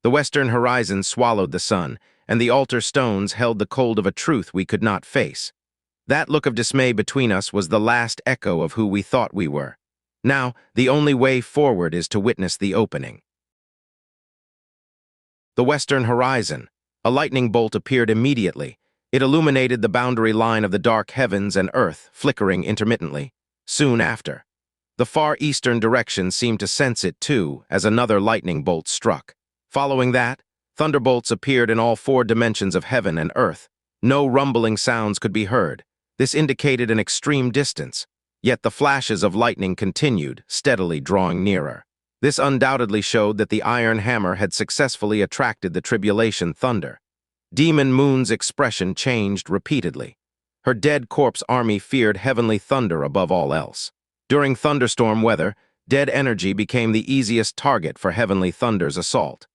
The western horizon swallowed the sun, and the altar stones held the cold of a truth we could not face. That look of dismay between us was the last echo of who we thought we were. Now, the only way forward is to witness the opening. The western horizon. A lightning bolt appeared immediately. It illuminated the boundary line of the dark heavens and earth, flickering intermittently. Soon after, the far eastern direction seemed to sense it too, as another lightning bolt struck. Following that, thunderbolts appeared in all four dimensions of heaven and earth. No rumbling sounds could be heard. This indicated an extreme distance. Yet the flashes of lightning continued, steadily drawing nearer. This undoubtedly showed that the iron hammer had successfully attracted the Tribulation thunder. Demon Moon's expression changed repeatedly. Her dead corpse army feared heavenly thunder above all else. During thunderstorm weather, dead energy became the easiest target for heavenly thunder's assault.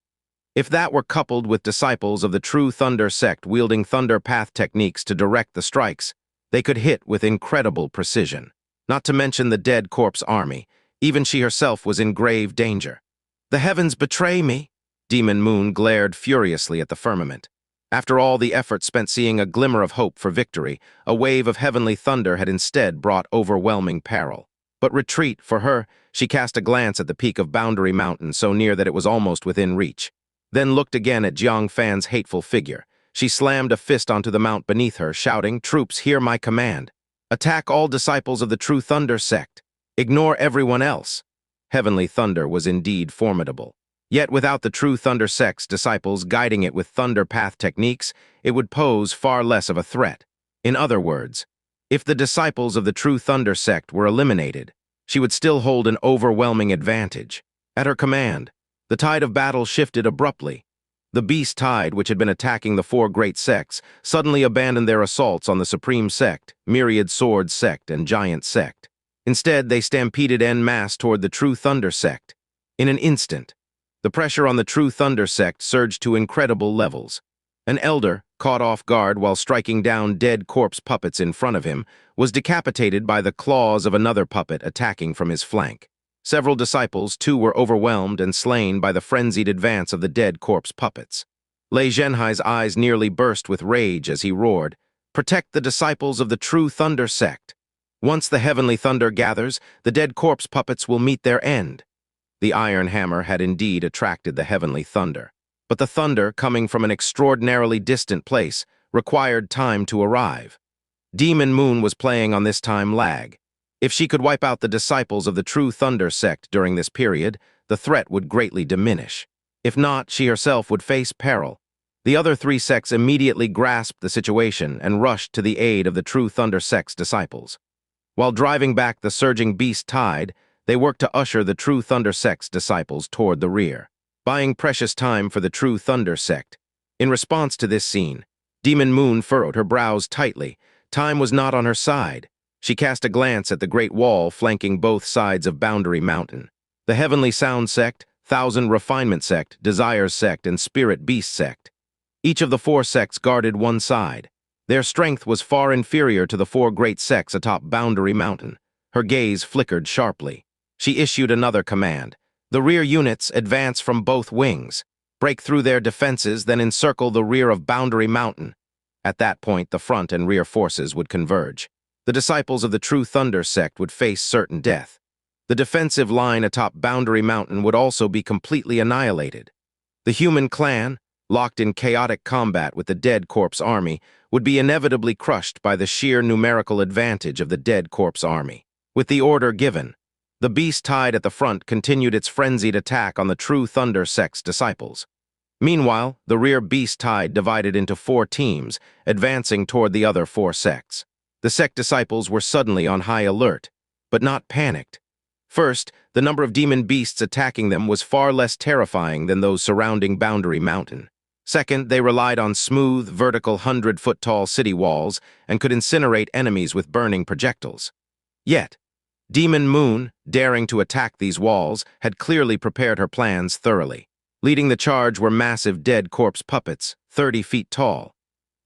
If that were coupled with disciples of the true thunder sect wielding thunder path techniques to direct the strikes, they could hit with incredible precision. Not to mention the dead corpse army, even she herself was in grave danger. "The heavens betray me!" Demon Moon glared furiously at the firmament. After all the effort spent seeing a glimmer of hope for victory, a wave of heavenly thunder had instead brought overwhelming peril. But retreat, for her, she cast a glance at the peak of Boundary Mountain so near that it was almost within reach. Then looked again at Jang Fan's hateful figure. She slammed a fist onto the mount beneath her, shouting, "Troops, hear my command. Attack all disciples of the true thunder sect. Ignore everyone else." Heavenly thunder was indeed formidable. Yet without the true thunder sect's disciples guiding it with thunder path techniques, it would pose far less of a threat. In other words, if the disciples of the true thunder sect were eliminated, she would still hold an overwhelming advantage. At her command, the tide of battle shifted abruptly. The beast tide, which had been attacking the four great sects, suddenly abandoned their assaults on the Supreme Sect, Myriad Sword Sect, and Giant Sect. Instead, they stampeded en masse toward the True Thunder Sect. In an instant, the pressure on the True Thunder Sect surged to incredible levels. An elder, caught off guard while striking down dead corpse puppets in front of him, was decapitated by the claws of another puppet attacking from his flank. Several disciples, too, were overwhelmed and slain by the frenzied advance of the dead corpse puppets. Lei Zhenhai's eyes nearly burst with rage as he roared, "Protect the disciples of the True Thunder Sect. Once the heavenly thunder gathers, the dead corpse puppets will meet their end." The iron hammer had indeed attracted the heavenly thunder, but the thunder, coming from an extraordinarily distant place, required time to arrive. Demon Moon was playing on this time lag. If she could wipe out the disciples of the True Thunder Sect during this period, the threat would greatly diminish. If not, she herself would face peril. The other three sects immediately grasped the situation and rushed to the aid of the True Thunder Sect's disciples. While driving back the surging beast tide, they worked to usher the True Thunder Sect's disciples toward the rear, buying precious time for the True Thunder Sect. In response to this scene, Demon Moon furrowed her brows tightly. Time was not on her side. She cast a glance at the Great Wall flanking both sides of Boundary Mountain. The Heavenly Sound Sect, Thousand Refinement Sect, Desires Sect, and Spirit Beast Sect. Each of the four sects guarded one side. Their strength was far inferior to the four great sects atop Boundary Mountain. Her gaze flickered sharply. She issued another command. "The rear units advance from both wings. Break through their defenses, then encircle the rear of Boundary Mountain." At that point, the front and rear forces would converge. The disciples of the True Thunder Sect would face certain death. The defensive line atop Boundary Mountain would also be completely annihilated. The human clan, locked in chaotic combat with the dead corpse army, would be inevitably crushed by the sheer numerical advantage of the dead corpse army. With the order given, the beast tide at the front continued its frenzied attack on the True Thunder Sect's disciples. Meanwhile, the rear beast tide divided into four teams, advancing toward the other four sects. The sect disciples were suddenly on high alert, but not panicked. First, the number of demon beasts attacking them was far less terrifying than those surrounding Boundary Mountain. Second, they relied on smooth, vertical 100-foot-tall city walls and could incinerate enemies with burning projectiles. Yet, Demon Moon, daring to attack these walls, had clearly prepared her plans thoroughly. Leading the charge were massive dead corpse puppets, 30 feet tall.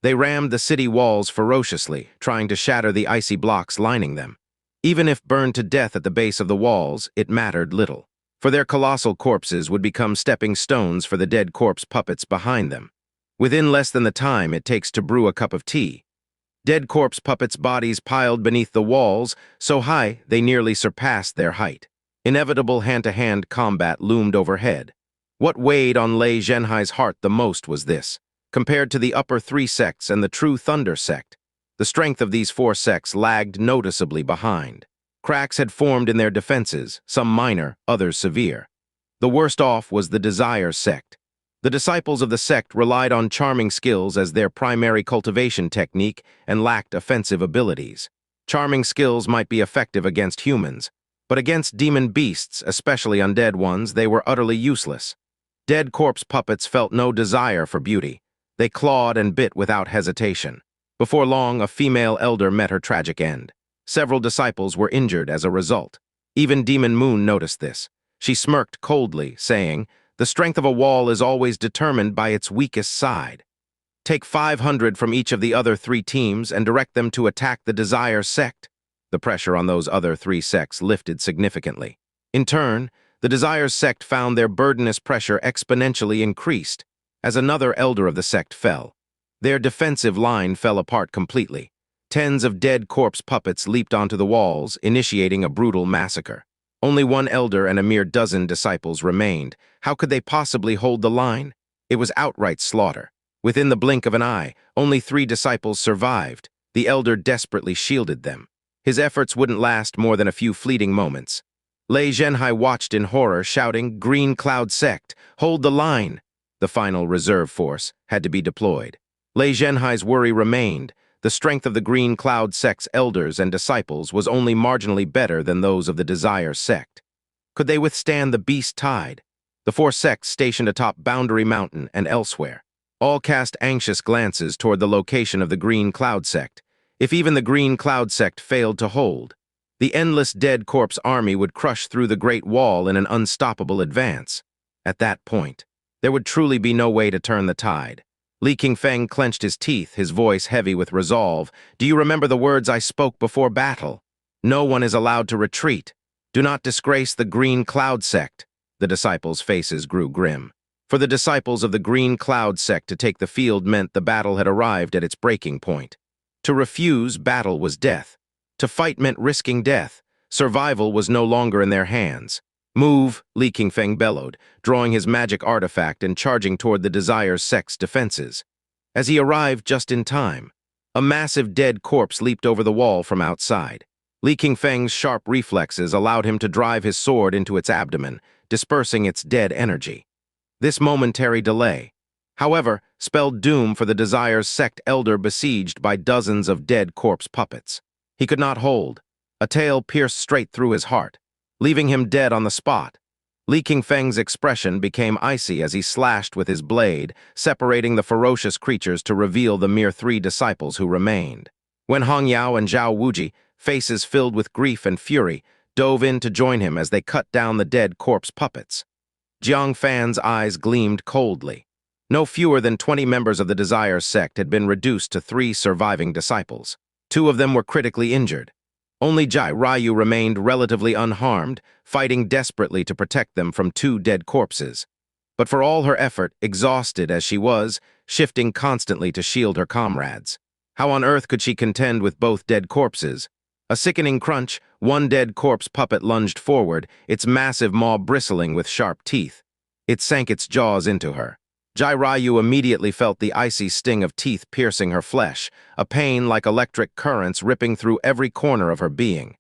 They rammed the city walls ferociously, trying to shatter the icy blocks lining them. Even if burned to death at the base of the walls, it mattered little. for their colossal corpses would become stepping stones for the dead corpse puppets behind them. Within less than the time it takes to brew a cup of tea, dead corpse puppets' bodies piled beneath the walls, so high they nearly surpassed their height. Inevitable hand-to-hand combat loomed overhead. What weighed on Lei Zhenhai's heart the most was this. Compared to the upper three sects and the true Thunder sect, the strength of these four sects lagged noticeably behind. Cracks had formed in their defenses, some minor, others severe. The worst off was the Desire sect. The disciples of the sect relied on charming skills as their primary cultivation technique and lacked offensive abilities. Charming skills might be effective against humans, but against demon beasts, especially undead ones, they were utterly useless. Dead corpse puppets felt no desire for beauty. They clawed and bit without hesitation. Before long, a female elder met her tragic end. Several disciples were injured as a result. Even Demon Moon noticed this. She smirked coldly, saying, "The strength of a wall is always determined by its weakest side. Take 500 from each of the other three teams and direct them to attack the Desire sect." The pressure on those other three sects lifted significantly. In turn, the Desire sect found their burdenous pressure exponentially increased as another elder of the sect fell. Their defensive line fell apart completely. Tens of dead corpse puppets leaped onto the walls, initiating a brutal massacre. Only one elder and a mere dozen disciples remained. How could they possibly hold the line? It was outright slaughter. Within the blink of an eye, only 3 disciples survived. The elder desperately shielded them. His efforts wouldn't last more than a few fleeting moments. Lei Zhenhai watched in horror, shouting, "Green Cloud Sect, hold the line!" The final reserve force had to be deployed. Lei Zhenhai's worry remained. The strength of the Green Cloud sect's elders and disciples was only marginally better than those of the Desire sect. Could they withstand the beast tide? The 4 sects stationed atop Boundary Mountain and elsewhere all cast anxious glances toward the location of the Green Cloud sect. If even the Green Cloud sect failed to hold, the endless dead corpse army would crush through the Great Wall in an unstoppable advance. At that point, there would truly be no way to turn the tide. Li Qingfeng clenched his teeth, his voice heavy with resolve. "Do you remember the words I spoke before battle? No one is allowed to retreat. Do not disgrace the Green Cloud sect." The disciples' faces grew grim. For the disciples of the Green Cloud sect to take the field meant the battle had arrived at its breaking point. To refuse battle was death. To fight meant risking death. Survival was no longer in their hands. "Move," Li Qingfeng bellowed, drawing his magic artifact and charging toward the Desire sect's defenses. As he arrived just in time, a massive dead corpse leaped over the wall from outside. Li Qingfeng's sharp reflexes allowed him to drive his sword into its abdomen, dispersing its dead energy. This momentary delay, however, spelled doom for the Desire sect elder besieged by dozens of dead corpse puppets. He could not hold. A tail pierced straight through his heart, leaving him dead on the spot. Li Qingfeng's expression became icy as he slashed with his blade, separating the ferocious creatures to reveal the mere 3 disciples who remained. Wen Hongyao and Zhao Wuji, faces filled with grief and fury, dove in to join him as they cut down the dead corpse puppets. Jang Fan's eyes gleamed coldly. No fewer than 20 members of the Desire sect had been reduced to 3 surviving disciples. 2 of them were critically injured. Only Jai Ryu remained relatively unharmed, fighting desperately to protect them from 2 dead corpses. But for all her effort, exhausted as she was, shifting constantly to shield her comrades. How on earth could she contend with both dead corpses? A sickening crunch, one dead corpse puppet lunged forward, its massive maw bristling with sharp teeth. It sank its jaws into her. Jai Ryu immediately felt the icy sting of teeth piercing her flesh, a pain like electric currents ripping through every corner of her being.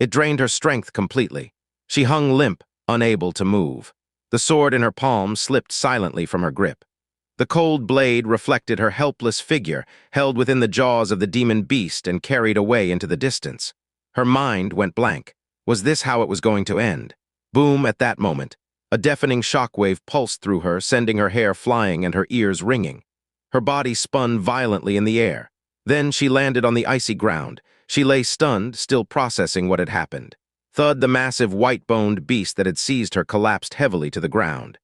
It drained her strength completely. She hung limp, unable to move. The sword in her palm slipped silently from her grip. The cold blade reflected her helpless figure, held within the jaws of the demon beast and carried away into the distance. Her mind went blank. Was this how it was going to end? Boom, at that moment. A deafening shockwave pulsed through her, sending her hair flying and her ears ringing. Her body spun violently in the air. Then she landed on the icy ground. She lay stunned, still processing what had happened. Thud, the massive white-boned beast that had seized her collapsed heavily to the ground.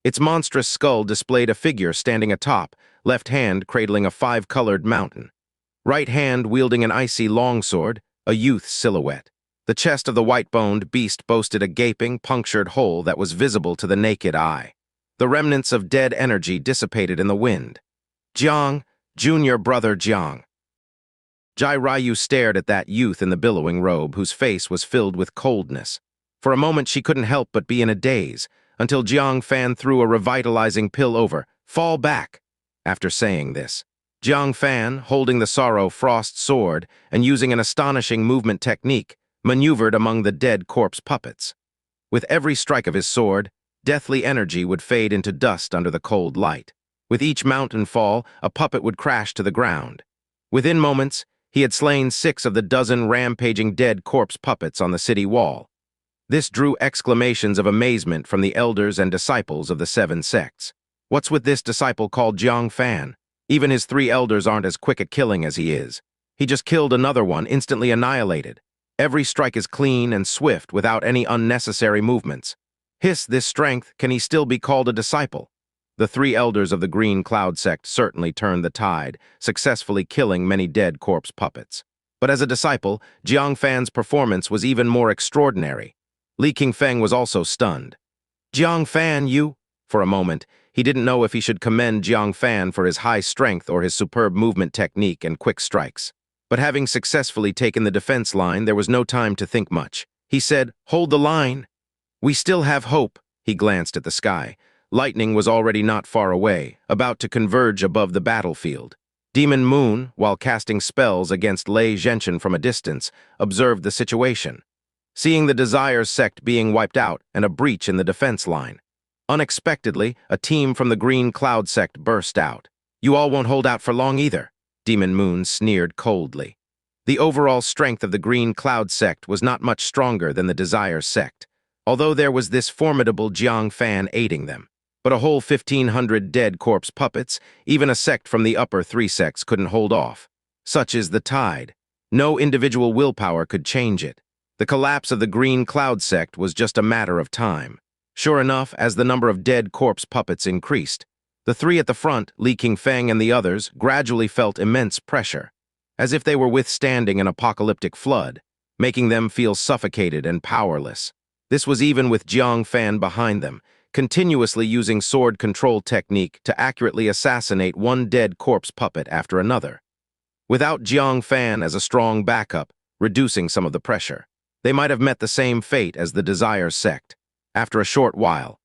Its monstrous skull displayed a figure standing atop, left hand cradling a 5-colored mountain. Right hand wielding an icy longsword, a youth's silhouette. The chest of the white-boned beast boasted a gaping, punctured hole that was visible to the naked eye. The remnants of dead energy dissipated in the wind. Jiang, junior brother Jiang. Jai Ryu stared at that youth in the billowing robe whose face was filled with coldness. For a moment she couldn't help but be in a daze, until Jang Fan threw a revitalizing pill over. Fall back! After saying this, Jang Fan, holding the Sorrow Frost sword and using an astonishing movement technique, maneuvered among the dead corpse puppets. With every strike of his sword, deathly energy would fade into dust under the cold light. With each mountain fall, a puppet would crash to the ground. Within moments, he had slain 6 of the dozen rampaging dead corpse puppets on the city wall. This drew exclamations of amazement from the elders and disciples of the 7 sects. What's with this disciple called Jang Fan? Even his 3 elders aren't as quick at killing as he is. He just killed another one, instantly annihilated. Every strike is clean and swift without any unnecessary movements. Hiss, this strength, can he still be called a disciple? The 3 elders of the Green Cloud sect certainly turned the tide, successfully killing many dead corpse puppets. But as a disciple, Jiang Fan's performance was even more extraordinary. Li Qingfeng was also stunned. Jiang Fan, you? For a moment, he didn't know if he should commend Jiang Fan for his high strength or his superb movement technique and quick strikes. But having successfully taken the defense line, there was no time to think much. He said, "Hold the line." "We still have hope." He glanced at the sky. Lightning was already not far away, about to converge above the battlefield. Demon Moon, while casting spells against Lei Zhenshin from a distance, observed the situation. Seeing the Desire sect being wiped out and a breach in the defense line. Unexpectedly, a team from the Green Cloud sect burst out. "You all won't hold out for long either," Demon Moon sneered coldly. The overall strength of the Green Cloud sect was not much stronger than the Desire sect, although there was this formidable Jiang Fan aiding them. But a whole 1,500 dead corpse puppets, even a sect from the upper 3 sects couldn't hold off. Such is the tide. No individual willpower could change it. The collapse of the Green Cloud sect was just a matter of time. Sure enough, as the number of dead corpse puppets increased, the 3 at the front, Li Qingfeng and the others, gradually felt immense pressure, as if they were withstanding an apocalyptic flood, making them feel suffocated and powerless. This was even with Jiang Fan behind them, continuously using sword control technique to accurately assassinate one dead corpse puppet after another. Without Jiang Fan as a strong backup, reducing some of the pressure, they might have met the same fate as the Desire sect. After a short while,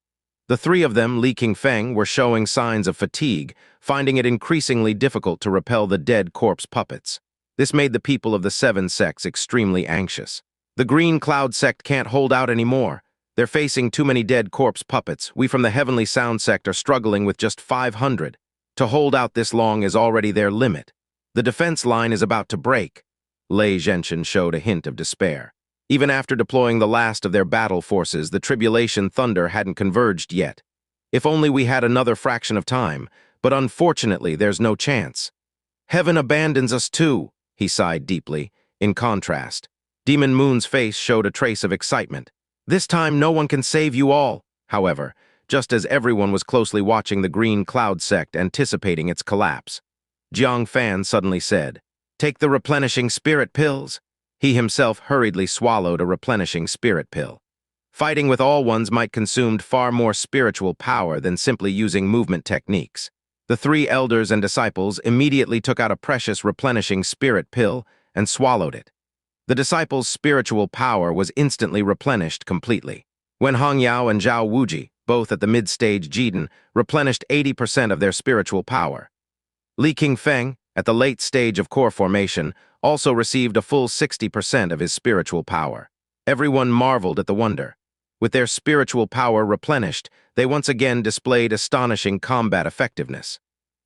the 3 of them, Li Qingfeng, were showing signs of fatigue, finding it increasingly difficult to repel the dead corpse puppets. This made the people of the 7 sects extremely anxious. The Green Cloud sect can't hold out anymore. They're facing too many dead corpse puppets. We from the Heavenly Sound sect are struggling with just 500. To hold out this long is already their limit. The defense line is about to break. Lei Zhenshin showed a hint of despair. Even after deploying the last of their battle forces, the Tribulation thunder hadn't converged yet. If only we had another fraction of time, but unfortunately there's no chance. Heaven abandons us too, he sighed deeply. In contrast, Demon Moon's face showed a trace of excitement. This time no one can save you all. However, just as everyone was closely watching the Green Cloud sect anticipating its collapse, Jiang Fan suddenly said, "Take the replenishing spirit pills." He himself hurriedly swallowed a replenishing spirit pill. Fighting with all ones might consume far more spiritual power than simply using movement techniques. The 3 elders and disciples immediately took out a precious replenishing spirit pill and swallowed it. The disciples' spiritual power was instantly replenished completely. When Hangyao and Zhao Wuji, both at the mid-stage Jiden, replenished 80% of their spiritual power. Li Qingfeng, at the late stage of core formation, also received a full 60% of his spiritual power. Everyone marveled at the wonder. With their spiritual power replenished, they once again displayed astonishing combat effectiveness.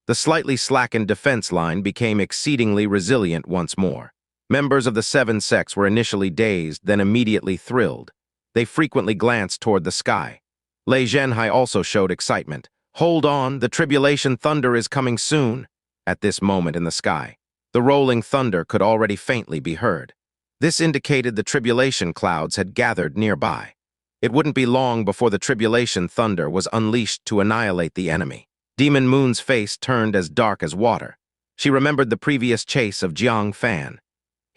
The slightly slackened defense line became exceedingly resilient once more. Members of the 7 sects were initially dazed, then immediately thrilled. They frequently glanced toward the sky. Lei Zhenhai also showed excitement. "Hold on, the Tribulation thunder is coming soon." At this moment in the sky, the rolling thunder could already faintly be heard. This indicated the Tribulation clouds had gathered nearby. It wouldn't be long before the Tribulation thunder was unleashed to annihilate the enemy. Demon Moon's face turned as dark as water. She remembered the previous chase of Jiang Fan.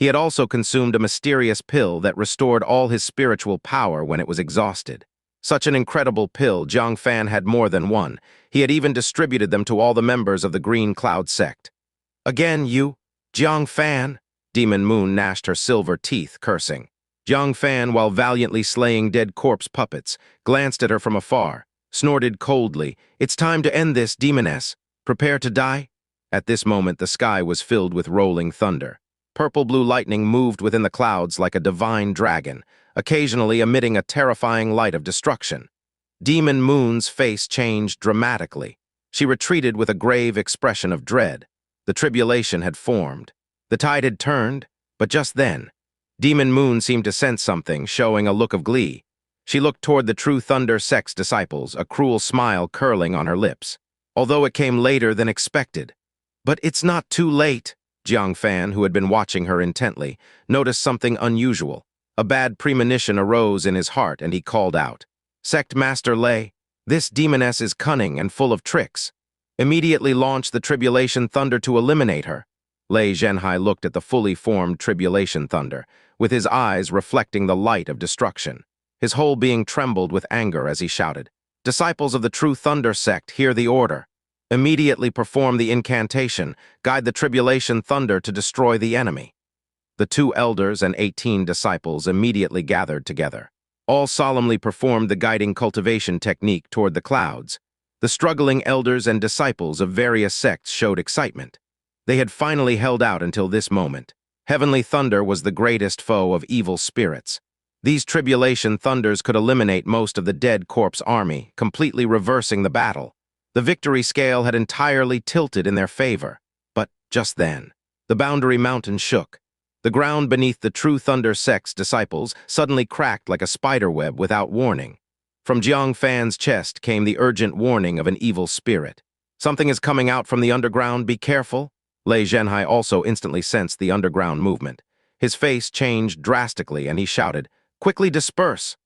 He had also consumed a mysterious pill that restored all his spiritual power when it was exhausted. Such an incredible pill, Jang Fan had more than one. He had even distributed them to all the members of the Green Cloud sect. "Again, you, Jang Fan?" Demon Moon gnashed her silver teeth, cursing. Jang Fan, while valiantly slaying dead corpse puppets, glanced at her from afar, snorted coldly, "It's time to end this, demoness. Prepare to die?" At this moment, the sky was filled with rolling thunder. Purple-blue lightning moved within the clouds like a divine dragon, occasionally emitting a terrifying light of destruction. Demon Moon's face changed dramatically. She retreated with a grave expression of dread. The tribulation had formed. The tide had turned, but just then, Demon Moon seemed to sense something, showing a look of glee. She looked toward the True Thunder sect's disciples, a cruel smile curling on her lips. Although it came later than expected. "But it's not too late." Jang Fan, who had been watching her intently, noticed something unusual. A bad premonition arose in his heart, and he called out, "Sect Master Lei, this demoness is cunning and full of tricks. Immediately launch the Tribulation Thunder to eliminate her." Lei Zhenhai looked at the fully formed Tribulation Thunder, with his eyes reflecting the light of destruction. His whole being trembled with anger as he shouted, "Disciples of the True Thunder sect, hear the order. Immediately perform the incantation, guide the Tribulation Thunder to destroy the enemy." The 2 elders and 18 disciples immediately gathered together. All solemnly performed the guiding cultivation technique toward the clouds. The struggling elders and disciples of various sects showed excitement. They had finally held out until this moment. Heavenly Thunder was the greatest foe of evil spirits. These Tribulation Thunders could eliminate most of the dead corpse army, completely reversing the battle. The victory scale had entirely tilted in their favor. But just then, the Boundary Mountain shook. The ground beneath the True Thunder sect's disciples suddenly cracked like a spiderweb without warning. From Jiang Fan's chest came the urgent warning of an evil spirit. "Something is coming out from the underground, be careful." Lei Zhenhai also instantly sensed the underground movement. His face changed drastically and he shouted, "Quickly disperse!"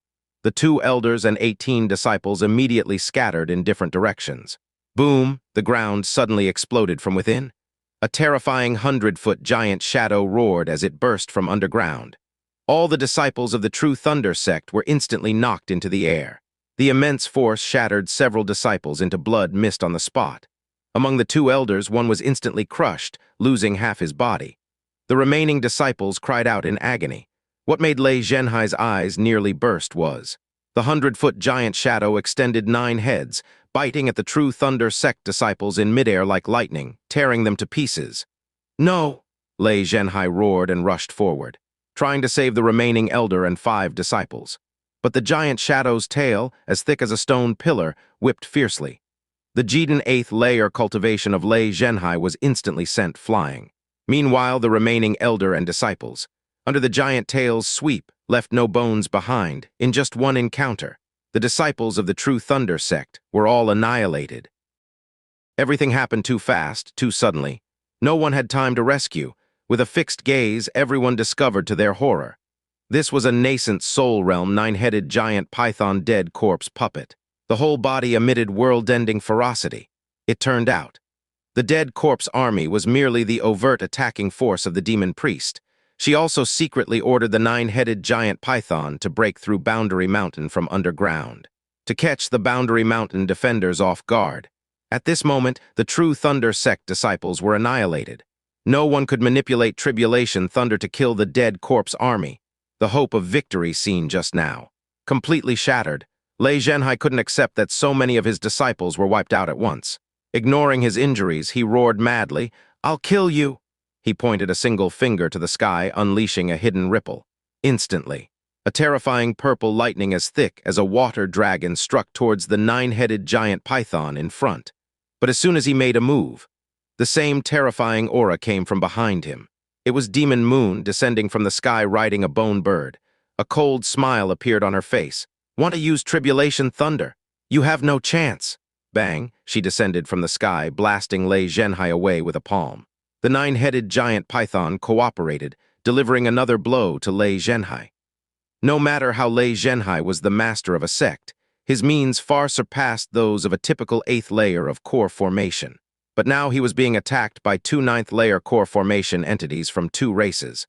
The 2 elders and 18 disciples immediately scattered in different directions. Boom, the ground suddenly exploded from within. A terrifying 100-foot giant shadow roared as it burst from underground. All the disciples of the True Thunder sect were instantly knocked into the air. The immense force shattered several disciples into blood mist on the spot. Among the 2 elders, one was instantly crushed, losing half his body. The remaining disciples cried out in agony. What made Lei Zhenhai's eyes nearly burst was the 100-foot giant shadow extended 9 heads, biting at the True Thunder sect disciples in midair like lightning, tearing them to pieces. "No!" Lei Zhenhai roared and rushed forward, trying to save the remaining elder and 5 disciples. But the giant shadow's tail, as thick as a stone pillar, whipped fiercely. The Jiden 8th layer cultivation of Lei Zhenhai was instantly sent flying. Meanwhile, the remaining elder and disciples, under the giant tail's sweep, left no bones behind. In just one encounter, the disciples of the True Thunder sect were all annihilated. Everything happened too fast, too suddenly. No one had time to rescue. With a fixed gaze, everyone discovered to their horror. This was a nascent soul realm 9-headed giant python dead corpse puppet. The whole body emitted world-ending ferocity. It turned out, the dead corpse army was merely the overt attacking force of the demon priest. She also secretly ordered the 9-headed giant python to break through Boundary Mountain from underground, to catch the Boundary Mountain defenders off guard. At this moment, the True Thunder sect disciples were annihilated. No one could manipulate Tribulation Thunder to kill the dead corpse army. The hope of victory seen just now. Completely shattered, Lei Zhenhai couldn't accept that so many of his disciples were wiped out at once. Ignoring his injuries, he roared madly, "I'll kill you!" He pointed a single finger to the sky, unleashing a hidden ripple. Instantly, a terrifying purple lightning as thick as a water dragon struck towards the 9-headed giant python in front. But as soon as he made a move, the same terrifying aura came from behind him. It was Demon Moon descending from the sky riding a bone bird. A cold smile appeared on her face. "Want to use Tribulation Thunder? You have no chance." Bang, she descended from the sky, blasting Lei Zhenhai away with a palm. The 9-headed giant python cooperated, delivering another blow to Lei Zhenhai. No matter how Lei Zhenhai was the master of a sect, his means far surpassed those of a typical 8th layer of core formation. But now he was being attacked by 2 9th layer core formation entities from 2 races.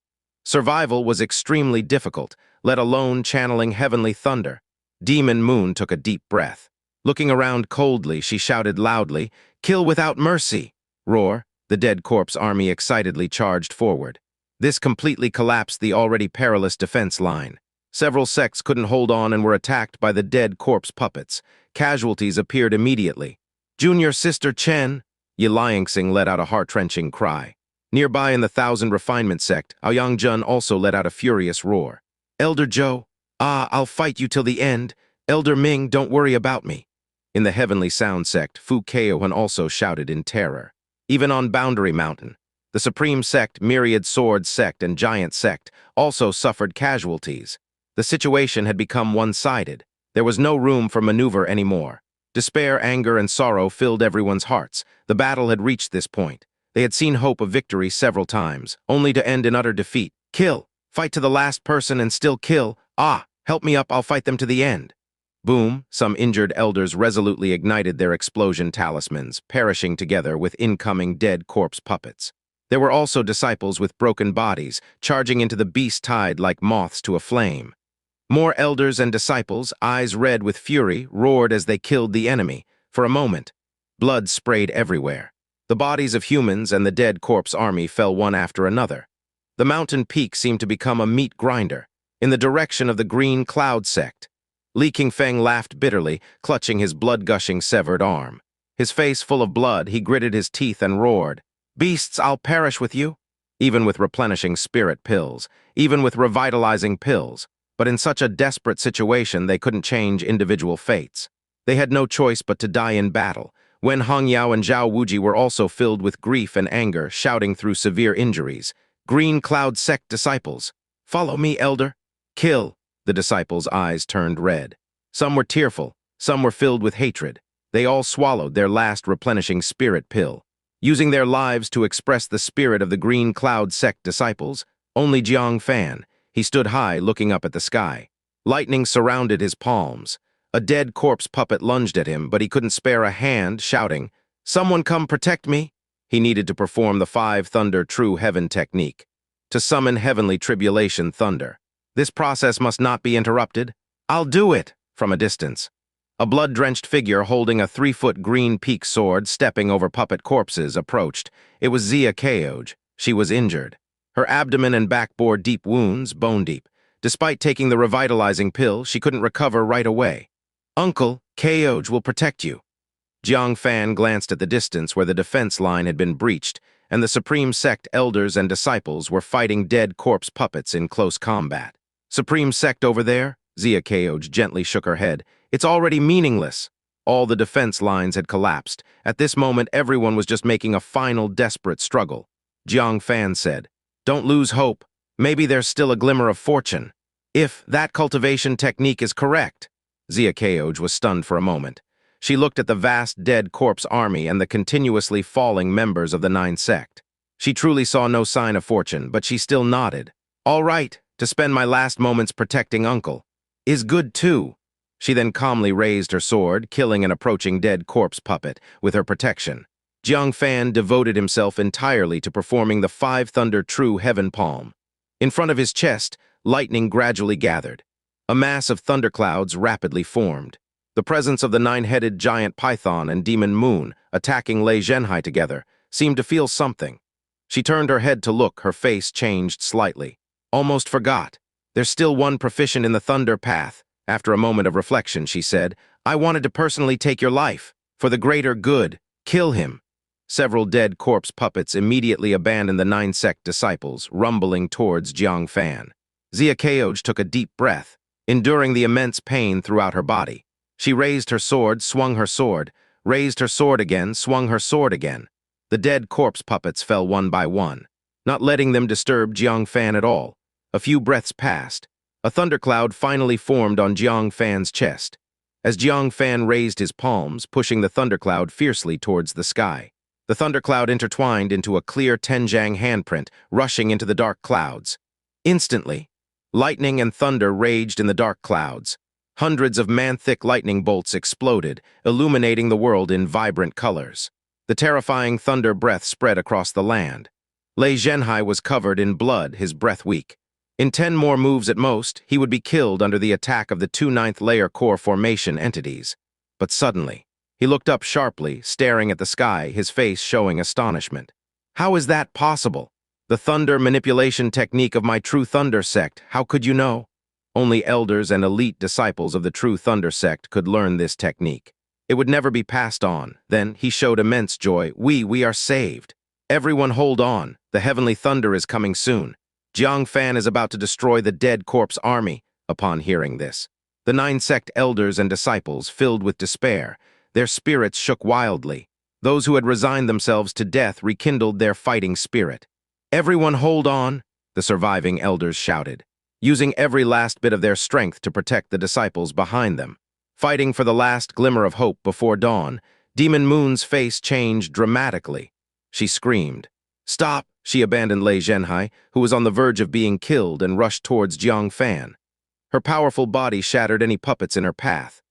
Survival was extremely difficult, let alone channeling heavenly thunder. Demon Moon took a deep breath. Looking around coldly, she shouted loudly, "Kill without mercy!" Roar, the dead corpse army excitedly charged forward. This completely collapsed the already perilous defense line. Several sects couldn't hold on and were attacked by the dead corpse puppets. Casualties appeared immediately. "Junior Sister Chen!" Xianxia let out a heart-wrenching cry. Nearby in the Thousand Refinement sect, Aoyangjun also let out a furious roar. "Elder Zhou, I'll fight you till the end. Elder Ming, don't worry about me." In the Heavenly Sound sect, Fu Keohan also shouted in terror. Even on Boundary Mountain, the Supreme Sect, Myriad Sword Sect, and Giant Sect also suffered casualties. The situation had become one-sided. There was no room for maneuver anymore. Despair, anger, and sorrow filled everyone's hearts. The battle had reached this point. They had seen hope of victory several times, only to end in utter defeat. "Kill! Fight to the last person and still kill! Help me up, I'll fight them to the end!" Boom, some injured elders resolutely ignited their explosion talismans, perishing together with incoming dead corpse puppets. There were also disciples with broken bodies, charging into the beast tide like moths to a flame. More elders and disciples, eyes red with fury, roared as they killed the enemy. For a moment, blood sprayed everywhere. The bodies of humans and the dead corpse army fell one after another. The mountain peak seemed to become a meat grinder, in the direction of the Green Cloud sect. Li Qingfeng laughed bitterly, clutching his blood-gushing severed arm. His face full of blood, he gritted his teeth and roared, "Beasts, I'll perish with you!" Even with replenishing spirit pills, even with revitalizing pills. But in such a desperate situation, they couldn't change individual fates. They had no choice but to die in battle. Wen Hongyao and Zhao Wuji were also filled with grief and anger, shouting through severe injuries. "Green Cloud sect disciples, follow me, elder! Kill!" The disciples' eyes turned red. Some were tearful, some were filled with hatred. They all swallowed their last replenishing spirit pill. Using their lives to express the spirit of the Green Cloud sect disciples, only Jang Fan. He stood high, looking up at the sky. Lightning surrounded his palms. A dead corpse puppet lunged at him, but he couldn't spare a hand, shouting, "Someone come protect me!" He needed to perform the 5 Thunder True Heaven technique, to summon heavenly tribulation thunder. This process must not be interrupted. "I'll do it!" From a distance. A blood-drenched figure holding a 3-foot green peak sword stepping over puppet corpses approached. It was Xia Caoj. She was injured. Her abdomen and back bore deep wounds, bone-deep. Despite taking the revitalizing pill, she couldn't recover right away. "Uncle, Caoj will protect you." Jang Fan glanced at the distance where the defense line had been breached, and the Supreme Sect elders and disciples were fighting dead corpse puppets in close combat. "Supreme Sect over there?" Xia Caoj gently shook her head. "It's already meaningless." All the defense lines had collapsed. At this moment, everyone was just making a final desperate struggle. Jiang Fan said, "Don't lose hope. Maybe there's still a glimmer of fortune. If that cultivation technique is correct." Xia Caoj was stunned for a moment. She looked at the vast dead corpse army and the continuously falling members of the 9 sect. She truly saw no sign of fortune, but she still nodded. "All right, to spend my last moments protecting Uncle is good too." She then calmly raised her sword, killing an approaching dead corpse puppet with her protection. Jiang Fan devoted himself entirely to performing the 5 Thunder True Heaven Palm. In front of his chest, lightning gradually gathered. A mass of thunderclouds rapidly formed. The presence of the 9-headed giant python and demon moon, attacking Lei Zhenhai together, seemed to feel something. She turned her head to look, her face changed slightly. "Almost forgot. There's still one proficient in the thunder path." After a moment of reflection, she said, "I wanted to personally take your life. For the greater good, kill him." Several dead corpse puppets immediately abandoned the 9 sect disciples, rumbling towards Jiang Fan. Xia Caoj took a deep breath, enduring the immense pain throughout her body. She raised her sword, swung her sword, raised her sword again, swung her sword again. The dead corpse puppets fell one by one, not letting them disturb Jiang Fan at all. A few breaths passed. A thundercloud finally formed on Jiang Fan's chest. As Jiang Fan raised his palms, pushing the thundercloud fiercely towards the sky. The thundercloud intertwined into a clear Tenjang handprint, rushing into the dark clouds. Instantly, lightning and thunder raged in the dark clouds. Hundreds of man-thick lightning bolts exploded, illuminating the world in vibrant colors. The terrifying thunder breath spread across the land. Lei Zhenhai was covered in blood, his breath weak. In 10 more moves at most, he would be killed under the attack of the 2 ninth-layer core formation entities. But suddenly, he looked up sharply, staring at the sky, his face showing astonishment. How is that possible? The thunder manipulation technique of my True Thunder sect, how could you know? Only elders and elite disciples of the True Thunder sect could learn this technique. It would never be passed on. Then he showed immense joy. We are saved. Everyone hold on. The Heavenly Thunder is coming soon. Jang Fan is about to destroy the dead corpse army. Upon hearing this, the 9 sect elders and disciples, filled with despair, their spirits shook wildly. Those who had resigned themselves to death rekindled their fighting spirit. Everyone hold on, the surviving elders shouted, using every last bit of their strength to protect the disciples behind them. Fighting for the last glimmer of hope before dawn, Demon Moon's face changed dramatically. She screamed. Stop! She abandoned Lei Zhenhai, who was on the verge of being killed, and rushed towards Jang Fan. Her powerful body shattered any puppets in her path.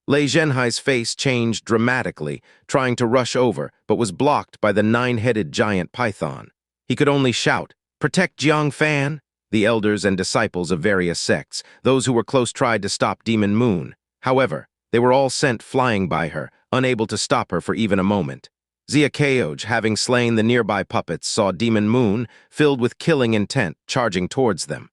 Lei Zhenhai's face changed dramatically, trying to rush over, but was blocked by the 9-headed giant python. He could only shout, "Protect Jang Fan!" The elders and disciples of various sects, those who were close, tried to stop Demon Moon. However, they were all sent flying by her, unable to stop her for even a moment. Xianxia, having slain the nearby puppets, saw Demon Moon, filled with killing intent, charging towards them.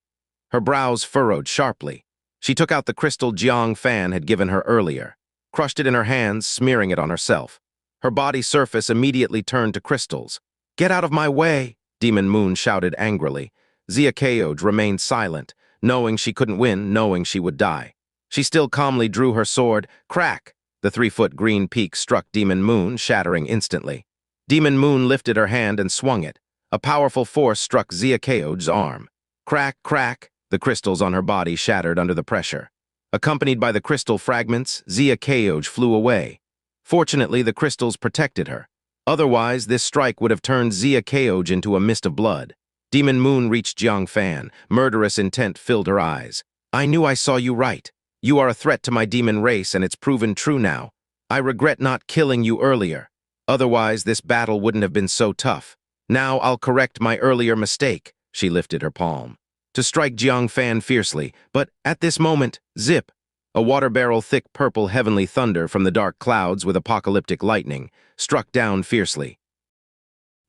Her brows furrowed sharply. She took out the crystal Jang Fan had given her earlier, crushed it in her hands, smearing it on herself. Her body surface immediately turned to crystals. "Get out of my way!" Demon Moon shouted angrily. Xianxia remained silent, knowing she couldn't win, knowing she would die. She still calmly drew her sword. Crack! The 3-foot green peak struck Demon Moon, shattering instantly. Demon Moon lifted her hand and swung it. A powerful force struck Xianxia's arm. Crack, crack! The crystals on her body shattered under the pressure. Accompanied by the crystal fragments, Xianxia flew away. Fortunately, the crystals protected her. Otherwise, this strike would have turned Xianxia into a mist of blood. Demon Moon reached Jang Fan. Murderous intent filled her eyes. "I knew I saw you right. You are a threat to my demon race, and it's proven true now. I regret not killing you earlier. Otherwise, this battle wouldn't have been so tough. Now I'll correct my earlier mistake." She lifted her palm to strike Jang Fan fiercely, but at this moment, zip! A water barrel thick purple heavenly thunder from the dark clouds with apocalyptic lightning struck down fiercely.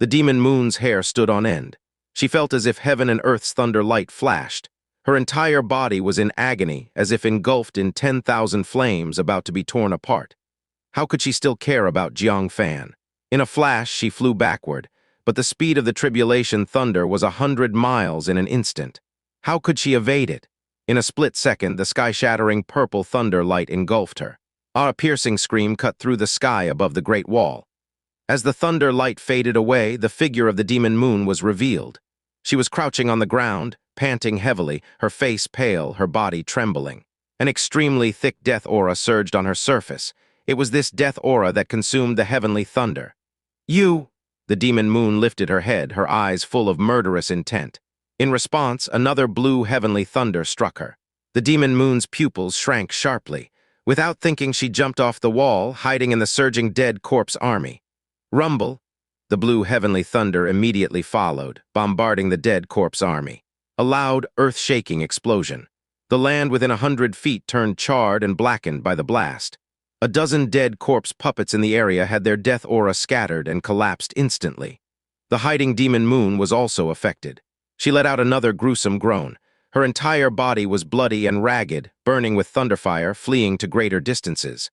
The Demon Moon's hair stood on end. She felt as if heaven and earth's thunder light flashed. Her entire body was in agony, as if engulfed in 10,000 flames about to be torn apart. How could she still care about Jang Fan? In a flash, she flew backward, but the speed of the Tribulation thunder was 100 miles in an instant. How could she evade it? In a split second, the sky-shattering purple thunder light engulfed her. A piercing scream cut through the sky above the Great Wall. As the thunder light faded away, the figure of the Demon Moon was revealed. She was crouching on the ground, panting heavily, her face pale, her body trembling. An extremely thick death aura surged on her surface. It was this death aura that consumed the heavenly thunder. "You!" The Demon Moon lifted her head, her eyes full of murderous intent. In response, another blue heavenly thunder struck her. The Demon Moon's pupils shrank sharply. Without thinking, she jumped off the wall, hiding in the surging dead corpse army. Rumble! The blue heavenly thunder immediately followed, bombarding the dead corpse army. A loud, earth-shaking explosion. The land within 100 feet turned charred and blackened by the blast. A dozen dead corpse puppets in the area had their death aura scattered and collapsed instantly. The hiding Demon Moon was also affected. She let out another gruesome groan. Her entire body was bloody and ragged, burning with thunderfire, fleeing to greater distances.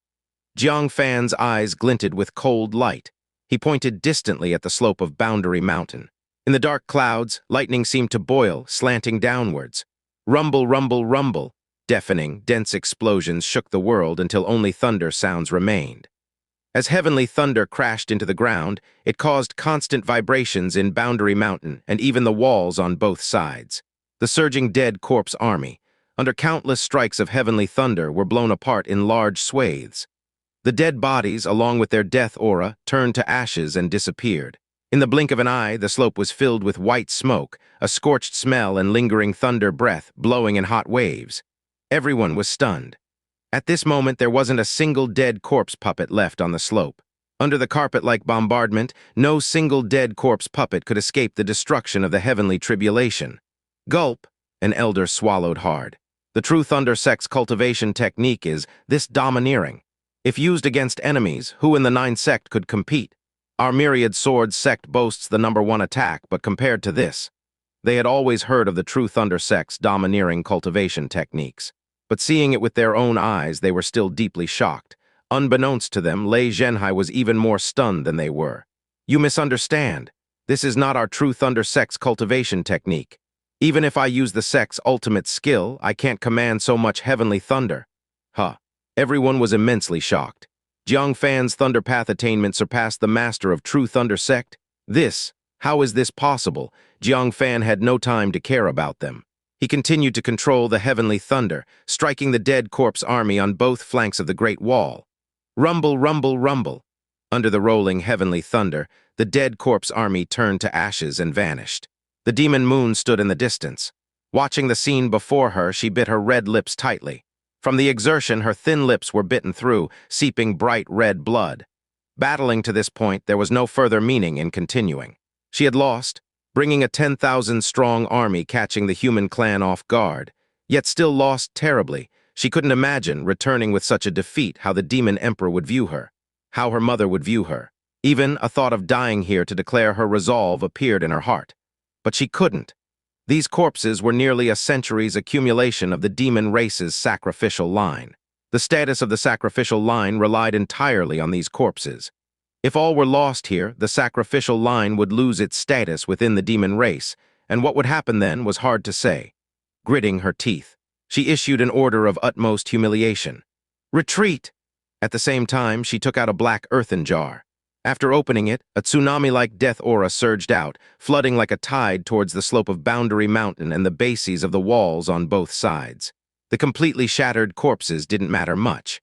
Jang Fan's eyes glinted with cold light. He pointed distantly at the slope of Boundary Mountain. In the dark clouds, lightning seemed to boil, slanting downwards. Rumble, rumble, rumble. Deafening, dense explosions shook the world until only thunder sounds remained. As heavenly thunder crashed into the ground, it caused constant vibrations in Boundary Mountain and even the walls on both sides. The surging dead corpse army, under countless strikes of heavenly thunder, were blown apart in large swathes. The dead bodies, along with their death aura, turned to ashes and disappeared. In the blink of an eye, the slope was filled with white smoke, a scorched smell and lingering thunder breath blowing in hot waves. Everyone was stunned. At this moment, there wasn't a single dead corpse puppet left on the slope. Under the carpet-like bombardment, no single dead corpse puppet could escape the destruction of the heavenly tribulation. Gulp, an elder swallowed hard. The true Thunder sect's cultivation technique is this domineering. If used against enemies, who in the Nine sect could compete? Our myriad swords sect boasts the #1 attack, but compared to this, they had always heard of the true Thunder sect's domineering cultivation techniques. But seeing it with their own eyes, they were still deeply shocked. Unbeknownst to them, Lei Zhenhai was even more stunned than they were. You misunderstand. This is not our true Thunder sect's cultivation technique. Even if I use the sect's ultimate skill, I can't command so much heavenly thunder. Everyone was immensely shocked. Jang Fan's thunder path attainment surpassed the master of true Thunder sect. How is this possible? Jang Fan had no time to care about them. He continued to control the heavenly thunder, striking the dead corpse army on both flanks of the Great Wall. Rumble, rumble, rumble. Under the rolling heavenly thunder, the dead corpse army turned to ashes and vanished. The demon moon stood in the distance. Watching the scene before her, she bit her red lips tightly. From the exertion, her thin lips were bitten through, seeping bright red blood. Battling to this point, there was no further meaning in continuing. She had lost, bringing a 10,000-strong army catching the human clan off guard, yet still lost terribly. She couldn't imagine, returning with such a defeat, how the demon emperor would view her, how her mother would view her. Even a thought of dying here to declare her resolve appeared in her heart. But she couldn't. These corpses were nearly a century's accumulation of the demon race's sacrificial line. The status of the sacrificial line relied entirely on these corpses. If all were lost here, the sacrificial line would lose its status within the demon race, and what would happen then was hard to say. Gritting her teeth, she issued an order of utmost humiliation. Retreat! At the same time, she took out a black earthen jar. After opening it, a tsunami-like death aura surged out, flooding like a tide towards the slope of Boundary Mountain and the bases of the walls on both sides. The completely shattered corpses didn't matter much.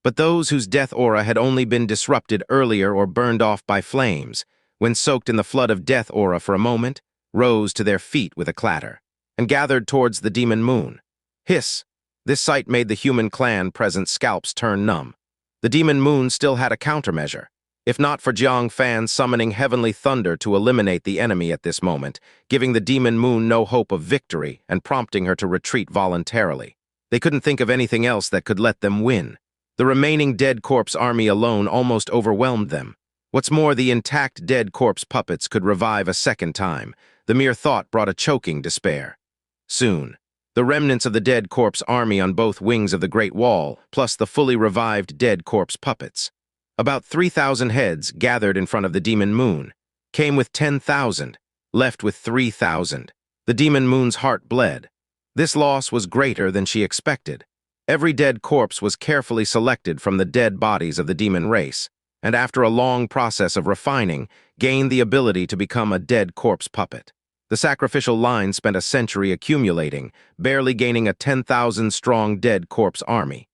But those whose death aura had only been disrupted earlier or burned off by flames, when soaked in the flood of death aura for a moment, rose to their feet with a clatter, and gathered towards the demon moon. Hiss! This sight made the human clan present scalps turn numb. The demon moon still had a countermeasure. If not for Jang Fan summoning heavenly thunder to eliminate the enemy at this moment, giving the demon moon no hope of victory and prompting her to retreat voluntarily. They couldn't think of anything else that could let them win. The remaining dead corpse army alone almost overwhelmed them. What's more, the intact dead corpse puppets could revive a second time. The mere thought brought a choking despair. Soon, the remnants of the dead corpse army on both wings of the Great Wall, plus the fully revived dead corpse puppets. About 3,000 heads gathered in front of the demon moon, came with 10,000, left with 3,000. The demon moon's heart bled. This loss was greater than she expected. Every dead corpse was carefully selected from the dead bodies of the demon race, and after a long process of refining, gained the ability to become a dead corpse puppet. The sacrificial line spent a century accumulating, barely gaining a 10,000-strong dead corpse army.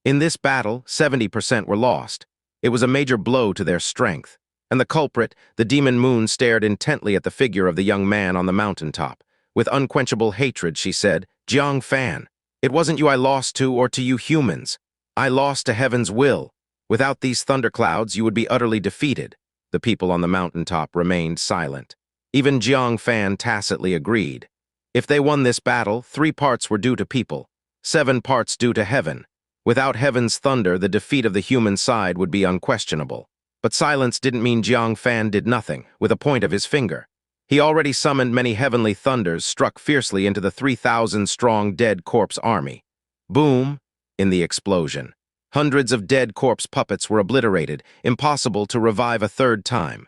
In this battle, 70% were lost. It was a major blow to their strength, and the culprit, the demon moon, stared intently at the figure of the young man on the mountaintop. With unquenchable hatred, she said, "Jang Fan, it wasn't you I lost to or to you humans. I lost to heaven's will. Without these thunderclouds, you would be utterly defeated." The people on the mountaintop remained silent. Even Jang Fan tacitly agreed. If they won this battle, 3 parts were due to people, 7 parts due to heaven. Without heaven's thunder, the defeat of the human side would be unquestionable. But silence didn't mean Jang Fan did nothing, with a point of his finger. He already summoned many heavenly thunders, struck fiercely into the 3,000-strong dead corpse army. Boom! In the explosion. Hundreds of dead corpse puppets were obliterated, impossible to revive a third time.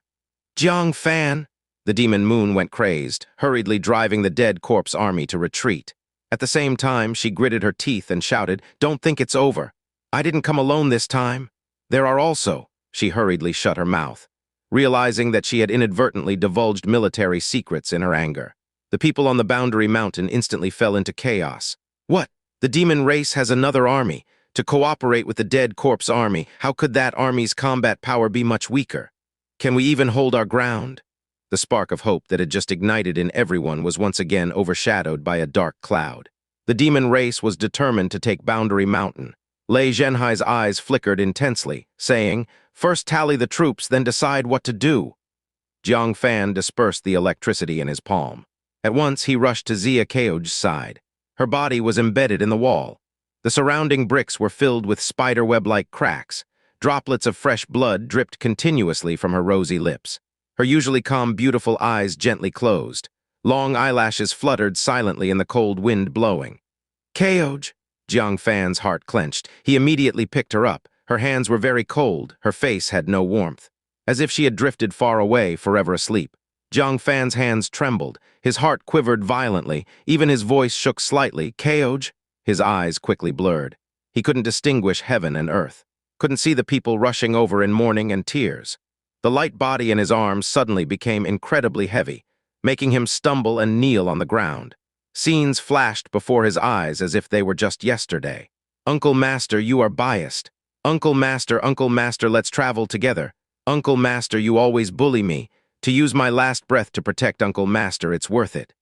Jang Fan! The demon moon went crazed, hurriedly driving the dead corpse army to retreat. At the same time, she gritted her teeth and shouted, "Don't think it's over. I didn't come alone this time. There are also—" She hurriedly shut her mouth, realizing that she had inadvertently divulged military secrets in her anger. The people on the Boundary Mountain instantly fell into chaos. What? The demon race has another army. To cooperate with the dead corpse army, how could that army's combat power be much weaker? Can we even hold our ground? The spark of hope that had just ignited in everyone was once again overshadowed by a dark cloud. The demon race was determined to take Boundary Mountain. Lei Zhenhai's eyes flickered intensely, saying, "First tally the troops, then decide what to do." Jang Fan dispersed the electricity in his palm. At once, he rushed to Xia Keo's side. Her body was embedded in the wall. The surrounding bricks were filled with spiderweb-like cracks. Droplets of fresh blood dripped continuously from her rosy lips. Her usually calm, beautiful eyes gently closed. Long eyelashes fluttered silently in the cold wind blowing. "Keoj!" Jiang Fan's heart clenched. He immediately picked her up. Her hands were very cold. Her face had no warmth. As if she had drifted far away, forever asleep. Jiang Fan's hands trembled. His heart quivered violently. Even his voice shook slightly. "Keoj?" His eyes quickly blurred. He couldn't distinguish heaven and earth. Couldn't see the people rushing over in mourning and tears. The light body in his arms suddenly became incredibly heavy, making him stumble and kneel on the ground. Scenes flashed before his eyes as if they were just yesterday. "Uncle Master, you are biased. Uncle Master, let's travel together. Uncle Master, you always bully me. To use my last breath to protect Uncle Master, it's worth it."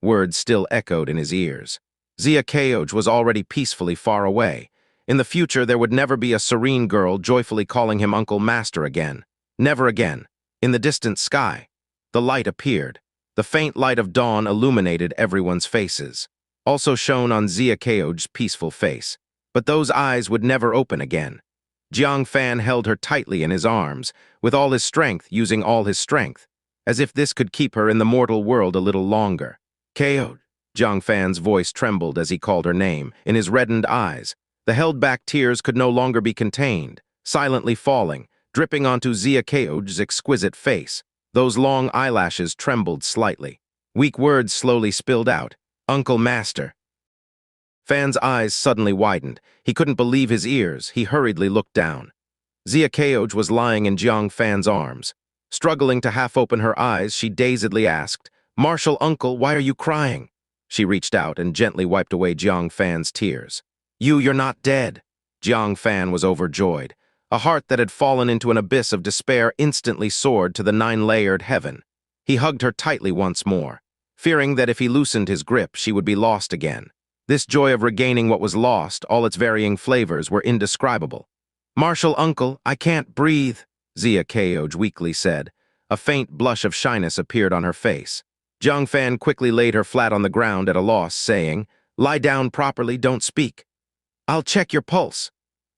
Words still echoed in his ears. Xia Keoj was already peacefully far away. In the future, there would never be a serene girl joyfully calling him Uncle Master again. Never again. In the distant sky, the light appeared. The faint light of dawn illuminated everyone's faces, also shone on Xia Keoj's peaceful face. But those eyes would never open again. Jiang Fan held her tightly in his arms, with all his strength, using all his strength, as if this could keep her in the mortal world a little longer. "Keoj!" Jiang Fan's voice trembled as he called her name. In his reddened eyes, the held-back tears could no longer be contained, silently falling, dripping onto Xia Keoj's exquisite face. Those long eyelashes trembled slightly. Weak words slowly spilled out. "Uncle Master." Fan's eyes suddenly widened. He couldn't believe his ears. He hurriedly looked down. Xia Keoj was lying in Jiang Fan's arms. Struggling to half open her eyes, she dazedly asked, "Martial uncle, why are you crying?" She reached out and gently wiped away Jiang Fan's tears. You're not dead." Jiang Fan was overjoyed. A heart that had fallen into an abyss of despair instantly soared to the 9-layered heaven. He hugged her tightly once more, fearing that if he loosened his grip, she would be lost again. This joy of regaining what was lost, all its varying flavors, were indescribable. "Martial uncle, I can't breathe," Xia Keoj weakly said. A faint blush of shyness appeared on her face. Jiang Fan quickly laid her flat on the ground at a loss, saying, "Lie down properly, don't speak. I'll check your pulse."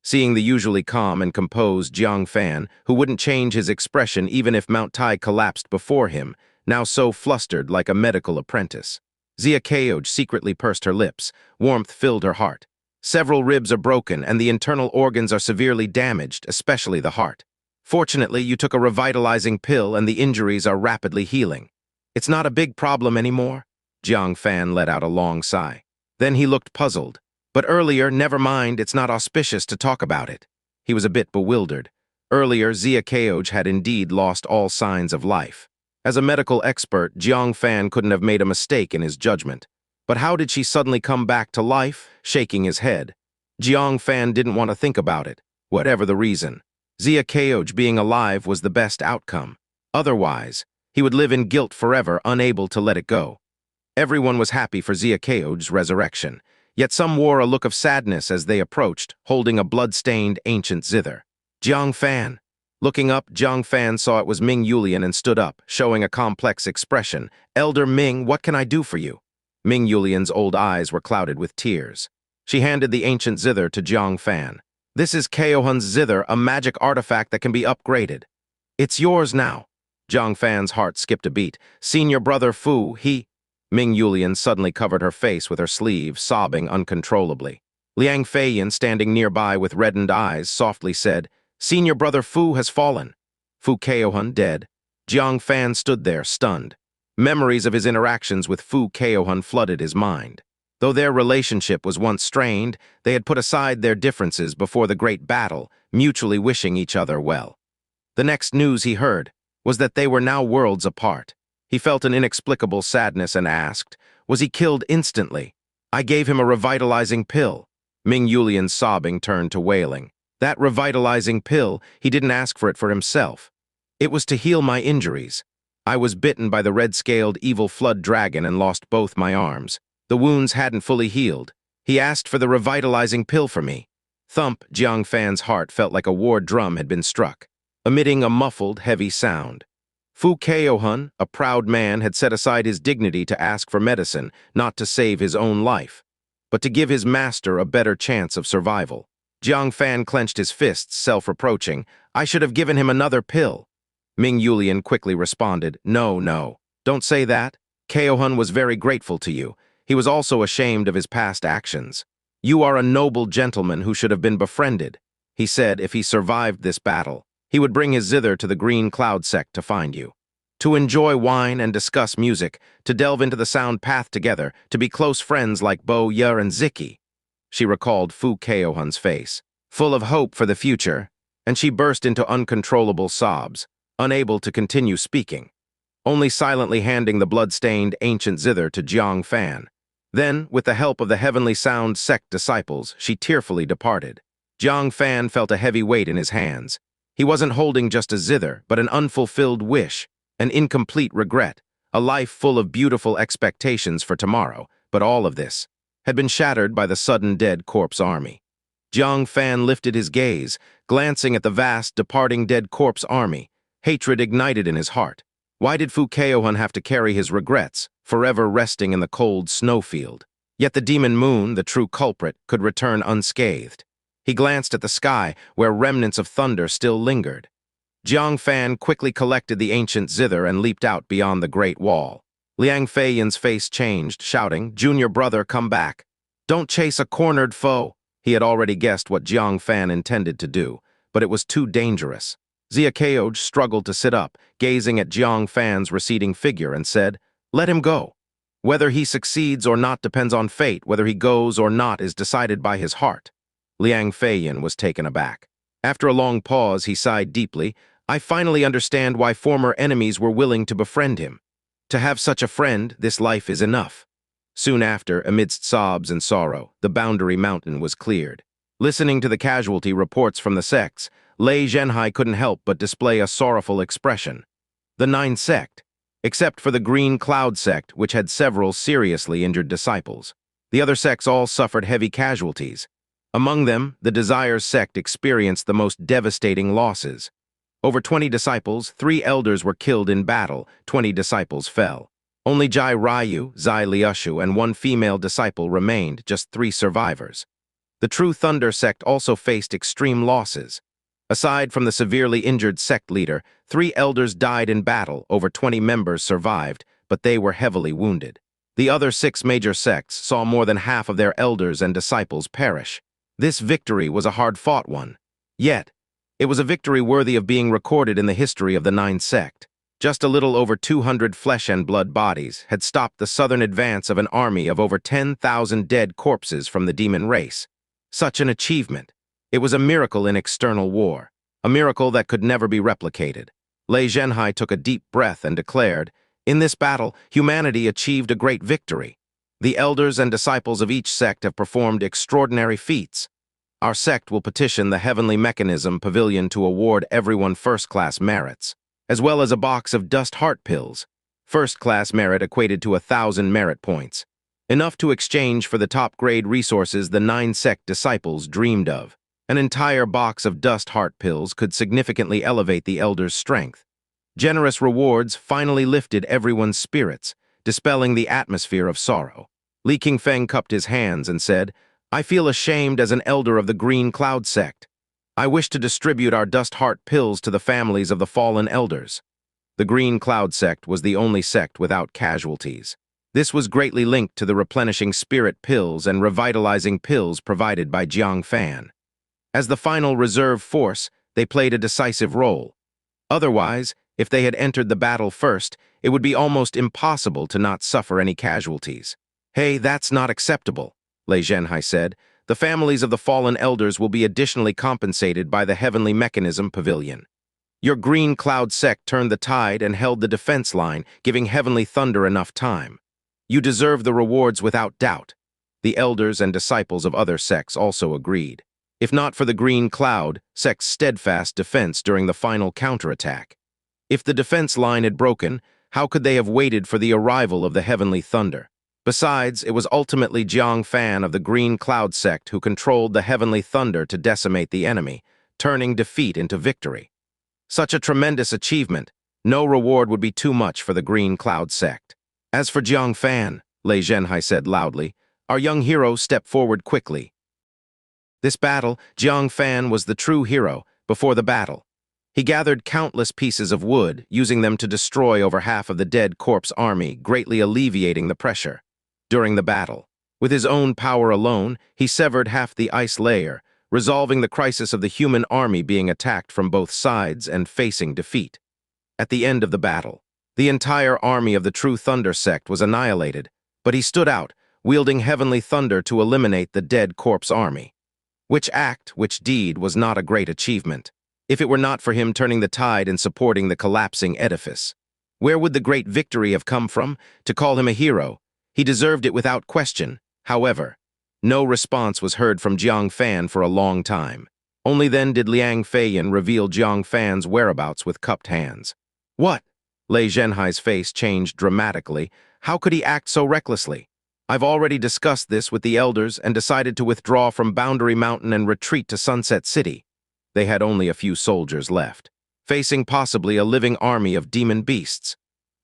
Seeing the usually calm and composed Jiang Fan, who wouldn't change his expression even if Mount Tai collapsed before him, now so flustered like a medical apprentice. Xia Keoj secretly pursed her lips. Warmth filled her heart. "Several ribs are broken and the internal organs are severely damaged, especially the heart. Fortunately, you took a revitalizing pill and the injuries are rapidly healing. It's not a big problem anymore." Jiang Fan let out a long sigh. Then he looked puzzled. "But earlier, never mind, it's not auspicious to talk about it." He was a bit bewildered. Earlier, Xia Keoj had indeed lost all signs of life. As a medical expert, Jiang Fan couldn't have made a mistake in his judgment. But how did she suddenly come back to life? Shaking his head. Jiang Fan didn't want to think about it, whatever the reason. Xia Keoj being alive was the best outcome. Otherwise, he would live in guilt forever, unable to let it go. Everyone was happy for Xia Keoj's resurrection. Yet some wore a look of sadness as they approached, holding a blood-stained ancient zither. "Jiang Fan." Looking up, Jiang Fan saw it was Ming Yulian and stood up, showing a complex expression. "Elder Ming, what can I do for you?" Ming Yulian's old eyes were clouded with tears. She handed the ancient zither to Jiang Fan. "This is Keohun's zither, a magic artifact that can be upgraded." "It's yours now." Jiang Fan's heart skipped a beat. "Senior brother Fu, he—" Ming Yulian suddenly covered her face with her sleeve, sobbing uncontrollably. Liang Feiyan, standing nearby with reddened eyes, softly said, "Senior brother Fu has fallen." Fu Keohun dead. Jiang Fan stood there, stunned. Memories of his interactions with Fu Keohun flooded his mind. Though their relationship was once strained, they had put aside their differences before the great battle, mutually wishing each other well. The next news he heard was that they were now worlds apart. He felt an inexplicable sadness and asked, "Was he killed instantly?" "I gave him a revitalizing pill." Ming Yulian's sobbing turned to wailing. "That revitalizing pill, he didn't ask for it for himself. It was to heal my injuries. I was bitten by the red-scaled evil flood dragon and lost both my arms. The wounds hadn't fully healed. He asked for the revitalizing pill for me." Thump, Jang Fan's heart felt like a war drum had been struck, emitting a muffled, heavy sound. Fu Keohun, a proud man, had set aside his dignity to ask for medicine, not to save his own life, but to give his master a better chance of survival. Jang Fan clenched his fists, self-reproaching. I should have given him another pill. Ming Yulian quickly responded, No, no, don't say that. Keohun was very grateful to you. He was also ashamed of his past actions. You are a noble gentleman who should have been befriended. He said if he survived this battle, he would bring his zither to the Green Cloud sect to find you. To enjoy wine and discuss music, to delve into the sound path together, to be close friends like Bo Yer and Ziki. She recalled Fu Keohun's face, full of hope for the future, and she burst into uncontrollable sobs, unable to continue speaking, only silently handing the blood-stained ancient zither to Jang Fan. Then, with the help of the Heavenly Sound sect disciples, she tearfully departed. Jang Fan felt a heavy weight in his hands. He wasn't holding just a zither, but an unfulfilled wish, an incomplete regret, a life full of beautiful expectations for tomorrow, but all of this had been shattered by the sudden dead corpse army. Jang Fan lifted his gaze, glancing at the vast, departing dead corpse army. Hatred ignited in his heart. Why did Fu Keohun have to carry his regrets, forever resting in the cold snowfield? Yet the demon moon, the true culprit, could return unscathed. He glanced at the sky, where remnants of thunder still lingered. Jang Fan quickly collected the ancient zither and leaped out beyond the Great Wall. Liang Feiyan's face changed, shouting, Junior brother, come back. Don't chase a cornered foe. He had already guessed what Jang Fan intended to do, but it was too dangerous. Xia Keoj struggled to sit up, gazing at Jang Fan's receding figure, and said, Let him go. Whether he succeeds or not depends on fate. Whether he goes or not is decided by his heart. Liang Feiyan was taken aback. After a long pause, he sighed deeply. I finally understand why former enemies were willing to befriend him. To have such a friend, this life is enough. Soon after, amidst sobs and sorrow, the boundary mountain was cleared. Listening to the casualty reports from the sects, Lei Zhenhai couldn't help but display a sorrowful expression. The 9 sect, except for the Green Cloud sect, which had several seriously injured disciples. The other sects all suffered heavy casualties. Among them, the Desire sect experienced the most devastating losses. Over 20 disciples, 3 elders were killed in battle, 20 disciples fell. Only Jai Ryu, Zai Liushu, and 1 female disciple remained, just 3 survivors. The True Thunder sect also faced extreme losses. Aside from the severely injured sect leader, 3 elders died in battle, over 20 members survived, but they were heavily wounded. The other 6 major sects saw more than half of their elders and disciples perish. This victory was a hard-fought one. Yet, it was a victory worthy of being recorded in the history of the 9 sect. Just a little over 200 flesh and blood bodies had stopped the southern advance of an army of over 10,000 dead corpses from the demon race. Such an achievement. It was a miracle in external war, a miracle that could never be replicated. Lei Zhenhai took a deep breath and declared, In this battle, humanity achieved a great victory. The elders and disciples of each sect have performed extraordinary feats. Our sect will petition the Heavenly Pavilion to award everyone first-class merits, as well as a box of dust heart pills. First-class merit equated to 1,000 merit points, enough to exchange for the top-grade resources the 9 sect disciples dreamed of. An entire box of dust heart pills could significantly elevate the elders' strength. Generous rewards finally lifted everyone's spirits, dispelling the atmosphere of sorrow. Li Qingfeng cupped his hands and said, I feel ashamed as an elder of the Green Cloud sect. I wish to distribute our dust heart pills to the families of the fallen elders. The Green Cloud sect was the only sect without casualties. This was greatly linked to the replenishing spirit pills and revitalizing pills provided by Jang Fan. As the final reserve force, they played a decisive role. Otherwise, if they had entered the battle first, it would be almost impossible to not suffer any casualties. Hey, that's not acceptable, Lei Zhenhai said. The families of the fallen elders will be additionally compensated by the Heavenly Pavilion. Your Green Cloud sect turned the tide and held the defense line, giving Heavenly Thunder enough time. You deserve the rewards without doubt. The elders and disciples of other sects also agreed. If not for the Green Cloud sect's steadfast defense during the final counterattack. If the defense line had broken, how could they have waited for the arrival of the Heavenly Thunder? Besides, it was ultimately Jang Fan of the Green Cloud sect who controlled the heavenly thunder to decimate the enemy, turning defeat into victory. Such a tremendous achievement, no reward would be too much for the Green Cloud sect. As for Jang Fan, Lei Zhenhai said loudly, our young hero stepped forward quickly. This battle, Jang Fan was the true hero before the battle. He gathered countless pieces of wood, using them to destroy over half of the dead corpse army, greatly alleviating the pressure. During the battle, with his own power alone, he severed half the ice layer, resolving the crisis of the human army being attacked from both sides and facing defeat. At the end of the battle, the entire army of the True Thunder sect was annihilated, but he stood out, wielding heavenly thunder to eliminate the dead corpse army. Which deed was not a great achievement, if it were not for him turning the tide and supporting the collapsing edifice. Where would the great victory have come from? To call him a hero, he deserved it without question. However, no response was heard from Jang Fan for a long time. Only then did Liang Feiyan reveal Jang Fan's whereabouts with cupped hands. What? Lei Zhenhai's face changed dramatically. How could he act so recklessly? I've already discussed this with the elders and decided to withdraw from Boundary Mountain and retreat to Sunset City. They had only a few soldiers left, facing possibly a living army of demon beasts.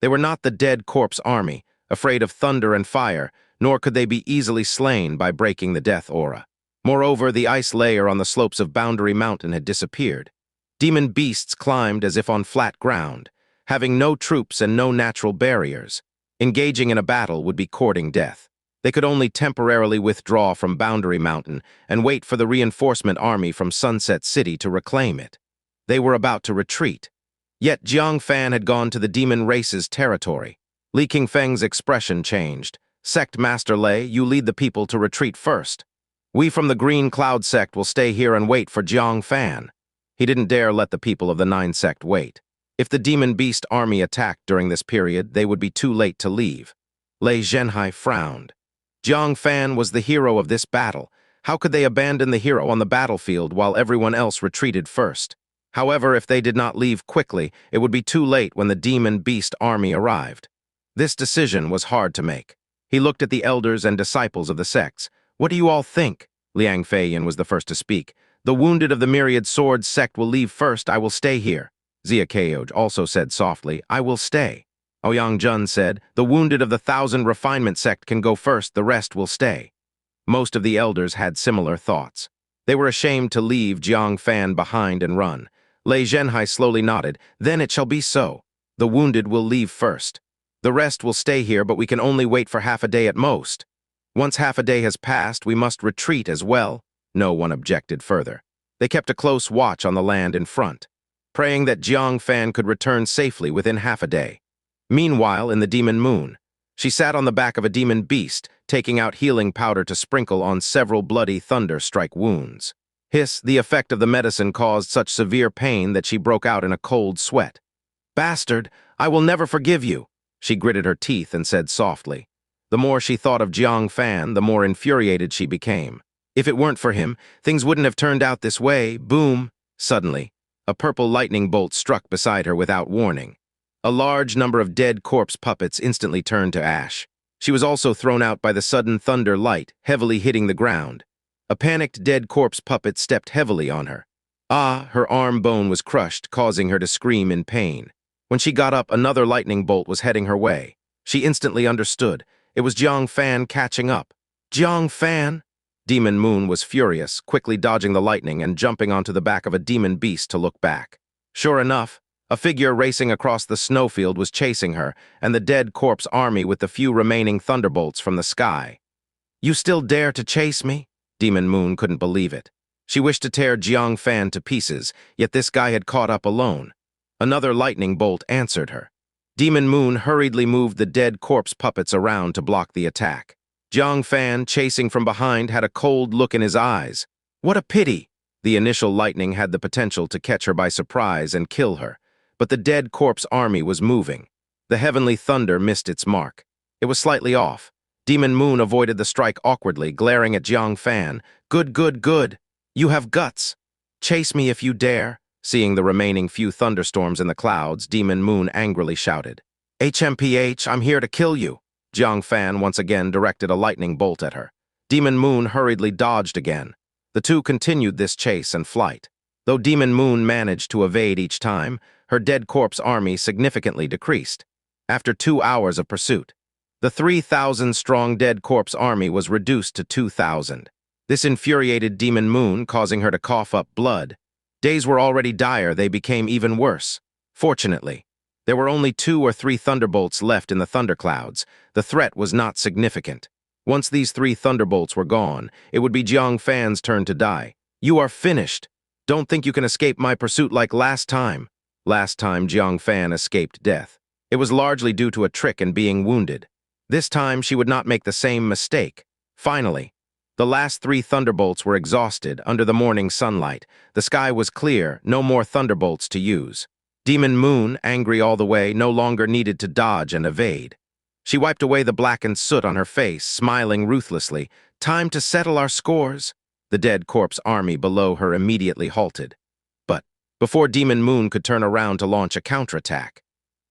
They were not the dead corpse army, afraid of thunder and fire, nor could they be easily slain by breaking the death aura. Moreover, the ice layer on the slopes of Boundary Mountain had disappeared. Demon beasts climbed as if on flat ground, having no troops and no natural barriers. Engaging in a battle would be courting death. They could only temporarily withdraw from Boundary Mountain and wait for the reinforcement army from Sunset City to reclaim it. They were about to retreat. Yet Jang Fan had gone to the demon race's territory. Li Qingfeng's expression changed. Sect Master Lei, you lead the people to retreat first. We from the Green Cloud sect will stay here and wait for Jang Fan. He didn't dare let the people of the Nine sect wait. If the demon beast army attacked during this period, they would be too late to leave. Lei Zhenhai frowned. Jang Fan was the hero of this battle. How could they abandon the hero on the battlefield while everyone else retreated first? However, if they did not leave quickly, it would be too late when the demon beast army arrived. This decision was hard to make. He looked at the elders and disciples of the sects. What do you all think? Liang Feiyan was the first to speak. The wounded of the Myriad Swords sect will leave first. I will stay here. Xia Caoj also said softly, I will stay. Ouyang Jun said, the wounded of the 1,000 Refinement sect can go first, the rest will stay. Most of the elders had similar thoughts. They were ashamed to leave Jang Fan behind and run. Lei Zhenhai slowly nodded, then it shall be so. The wounded will leave first. The rest will stay here, but we can only wait for half a day at most. Once half a day has passed, we must retreat as well. No one objected further. They kept a close watch on the land in front, praying that Jang Fan could return safely within half a day. Meanwhile, in the demon moon, she sat on the back of a demon beast, taking out healing powder to sprinkle on several bloody thunder-strike wounds. The effect of the medicine caused such severe pain that she broke out in a cold sweat. Bastard, I will never forgive you, she gritted her teeth and said softly. The more she thought of Jang Fan, the more infuriated she became. If it weren't for him, things wouldn't have turned out this way. Boom! Suddenly, a purple lightning bolt struck beside her without warning. A large number of dead corpse puppets instantly turned to ash. She was also thrown out by the sudden thunder light, heavily hitting the ground. A panicked dead corpse puppet stepped heavily on her. Her arm bone was crushed, causing her to scream in pain. When she got up, another lightning bolt was heading her way. She instantly understood. It was Jang Fan catching up. Jang Fan? Demon Moon was furious, quickly dodging the lightning and jumping onto the back of a demon beast to look back. Sure enough, a figure racing across the snowfield was chasing her, and the dead corpse army with the few remaining thunderbolts from the sky. You still dare to chase me? Demon Moon couldn't believe it. She wished to tear Jang Fan to pieces, yet this guy had caught up alone. Another lightning bolt answered her. Demon Moon hurriedly moved the dead corpse puppets around to block the attack. Jang Fan, chasing from behind, had a cold look in his eyes. What a pity! The initial lightning had the potential to catch her by surprise and kill her. But the dead corpse army was moving. The heavenly thunder missed its mark. It was slightly off. Demon Moon avoided the strike awkwardly, glaring at Jang Fan. Good, good, good. You have guts. Chase me if you dare. Seeing the remaining few thunderstorms in the clouds, Demon Moon angrily shouted. HMPH, I'm here to kill you. Jang Fan once again directed a lightning bolt at her. Demon Moon hurriedly dodged again. The two continued this chase and flight. Though Demon Moon managed to evade each time, her dead corpse army significantly decreased. After 2 hours of pursuit, the 3,000-strong dead corpse army was reduced to 2,000. This infuriated Demon Moon, causing her to cough up blood. Days were already dire, they became even worse. Fortunately, there were only 2 or 3 thunderbolts left in the thunderclouds. The threat was not significant. Once these 3 thunderbolts were gone, it would be Jang Fan's turn to die. "You are finished. Don't think you can escape my pursuit like last time." Last time Jang Fan escaped death. It was largely due to a trick and being wounded. This time she would not make the same mistake. Finally, the last 3 thunderbolts were exhausted under the morning sunlight. The sky was clear, no more thunderbolts to use. Demon Moon, angry all the way, no longer needed to dodge and evade. She wiped away the blackened soot on her face, smiling ruthlessly. "Time to settle our scores." The dead corpse army below her immediately halted. But before Demon Moon could turn around to launch a counterattack,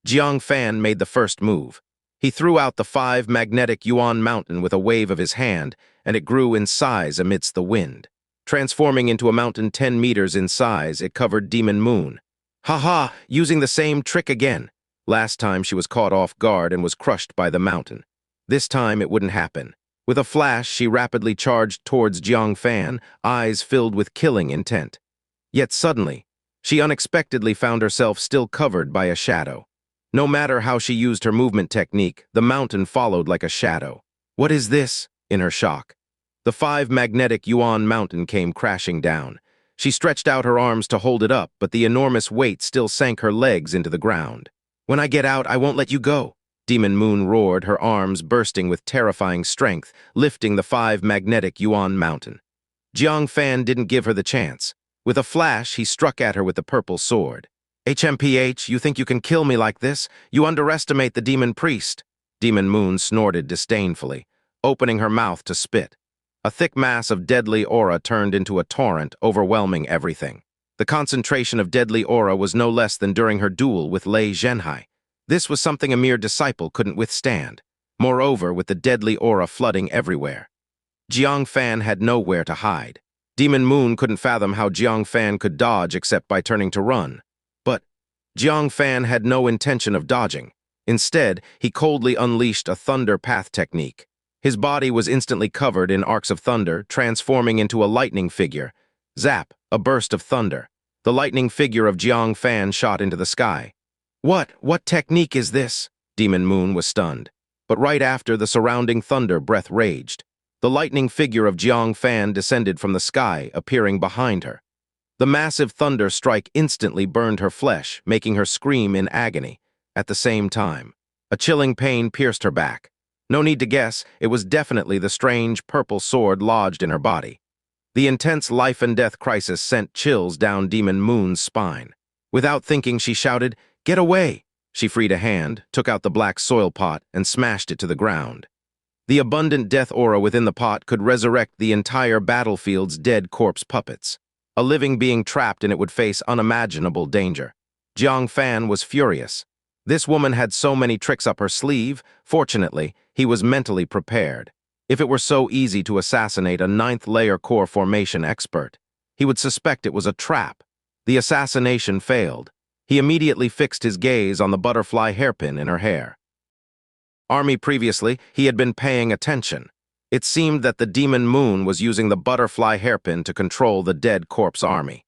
Jang Fan made the first move. He threw out the 5 magnetic Yuan mountain with a wave of his hand, and it grew in size amidst the wind. Transforming into a mountain 10 meters in size, it covered Demon Moon. "Ha-ha, using the same trick again." Last time she was caught off guard and was crushed by the mountain. This time it wouldn't happen. With a flash, she rapidly charged towards Jang Fan, eyes filled with killing intent. Yet suddenly, she unexpectedly found herself still covered by a shadow. No matter how she used her movement technique, the mountain followed like a shadow. "What is this?" in her shock. The 5 magnetic Yuan mountain came crashing down. She stretched out her arms to hold it up, but the enormous weight still sank her legs into the ground. "When I get out, I won't let you go." Demon Moon roared, her arms bursting with terrifying strength, lifting the 5 magnetic Yuan mountain. Jang Fan didn't give her the chance. With a flash, he struck at her with the purple sword. "HMPH, you think you can kill me like this? You underestimate the demon priest." Demon Moon snorted disdainfully, opening her mouth to spit. A thick mass of deadly aura turned into a torrent, overwhelming everything. The concentration of deadly aura was no less than during her duel with Lei Zhenhai. This was something a mere disciple couldn't withstand. Moreover, with the deadly aura flooding everywhere, Jang Fan had nowhere to hide. Demon Moon couldn't fathom how Jang Fan could dodge except by turning to run. But Jang Fan had no intention of dodging. Instead, he coldly unleashed a thunder path technique. His body was instantly covered in arcs of thunder, transforming into a lightning figure. Zap, a burst of thunder. The lightning figure of Jang Fan shot into the sky. What technique is this?" Demon Moon was stunned. But right after, the surrounding thunder breath raged. The lightning figure of Jang Fan descended from the sky, appearing behind her. The massive thunder strike instantly burned her flesh, making her scream in agony. At the same time, a chilling pain pierced her back. No need to guess, it was definitely the strange purple sword lodged in her body. The intense life-and-death crisis sent chills down Demon Moon's spine. Without thinking, she shouted, "Get away!" She freed a hand, took out the black soil pot, and smashed it to the ground. The abundant death aura within the pot could resurrect the entire battlefield's dead corpse puppets. A living being trapped in it would face unimaginable danger. Jang Fan was furious. This woman had so many tricks up her sleeve. Fortunately, he was mentally prepared. If it were so easy to assassinate a 9th-layer core formation expert, he would suspect it was a trap. The assassination failed. He immediately fixed his gaze on the butterfly hairpin in her hair. Previously, he had been paying attention. It seemed that the Demon Moon was using the butterfly hairpin to control the dead corpse army.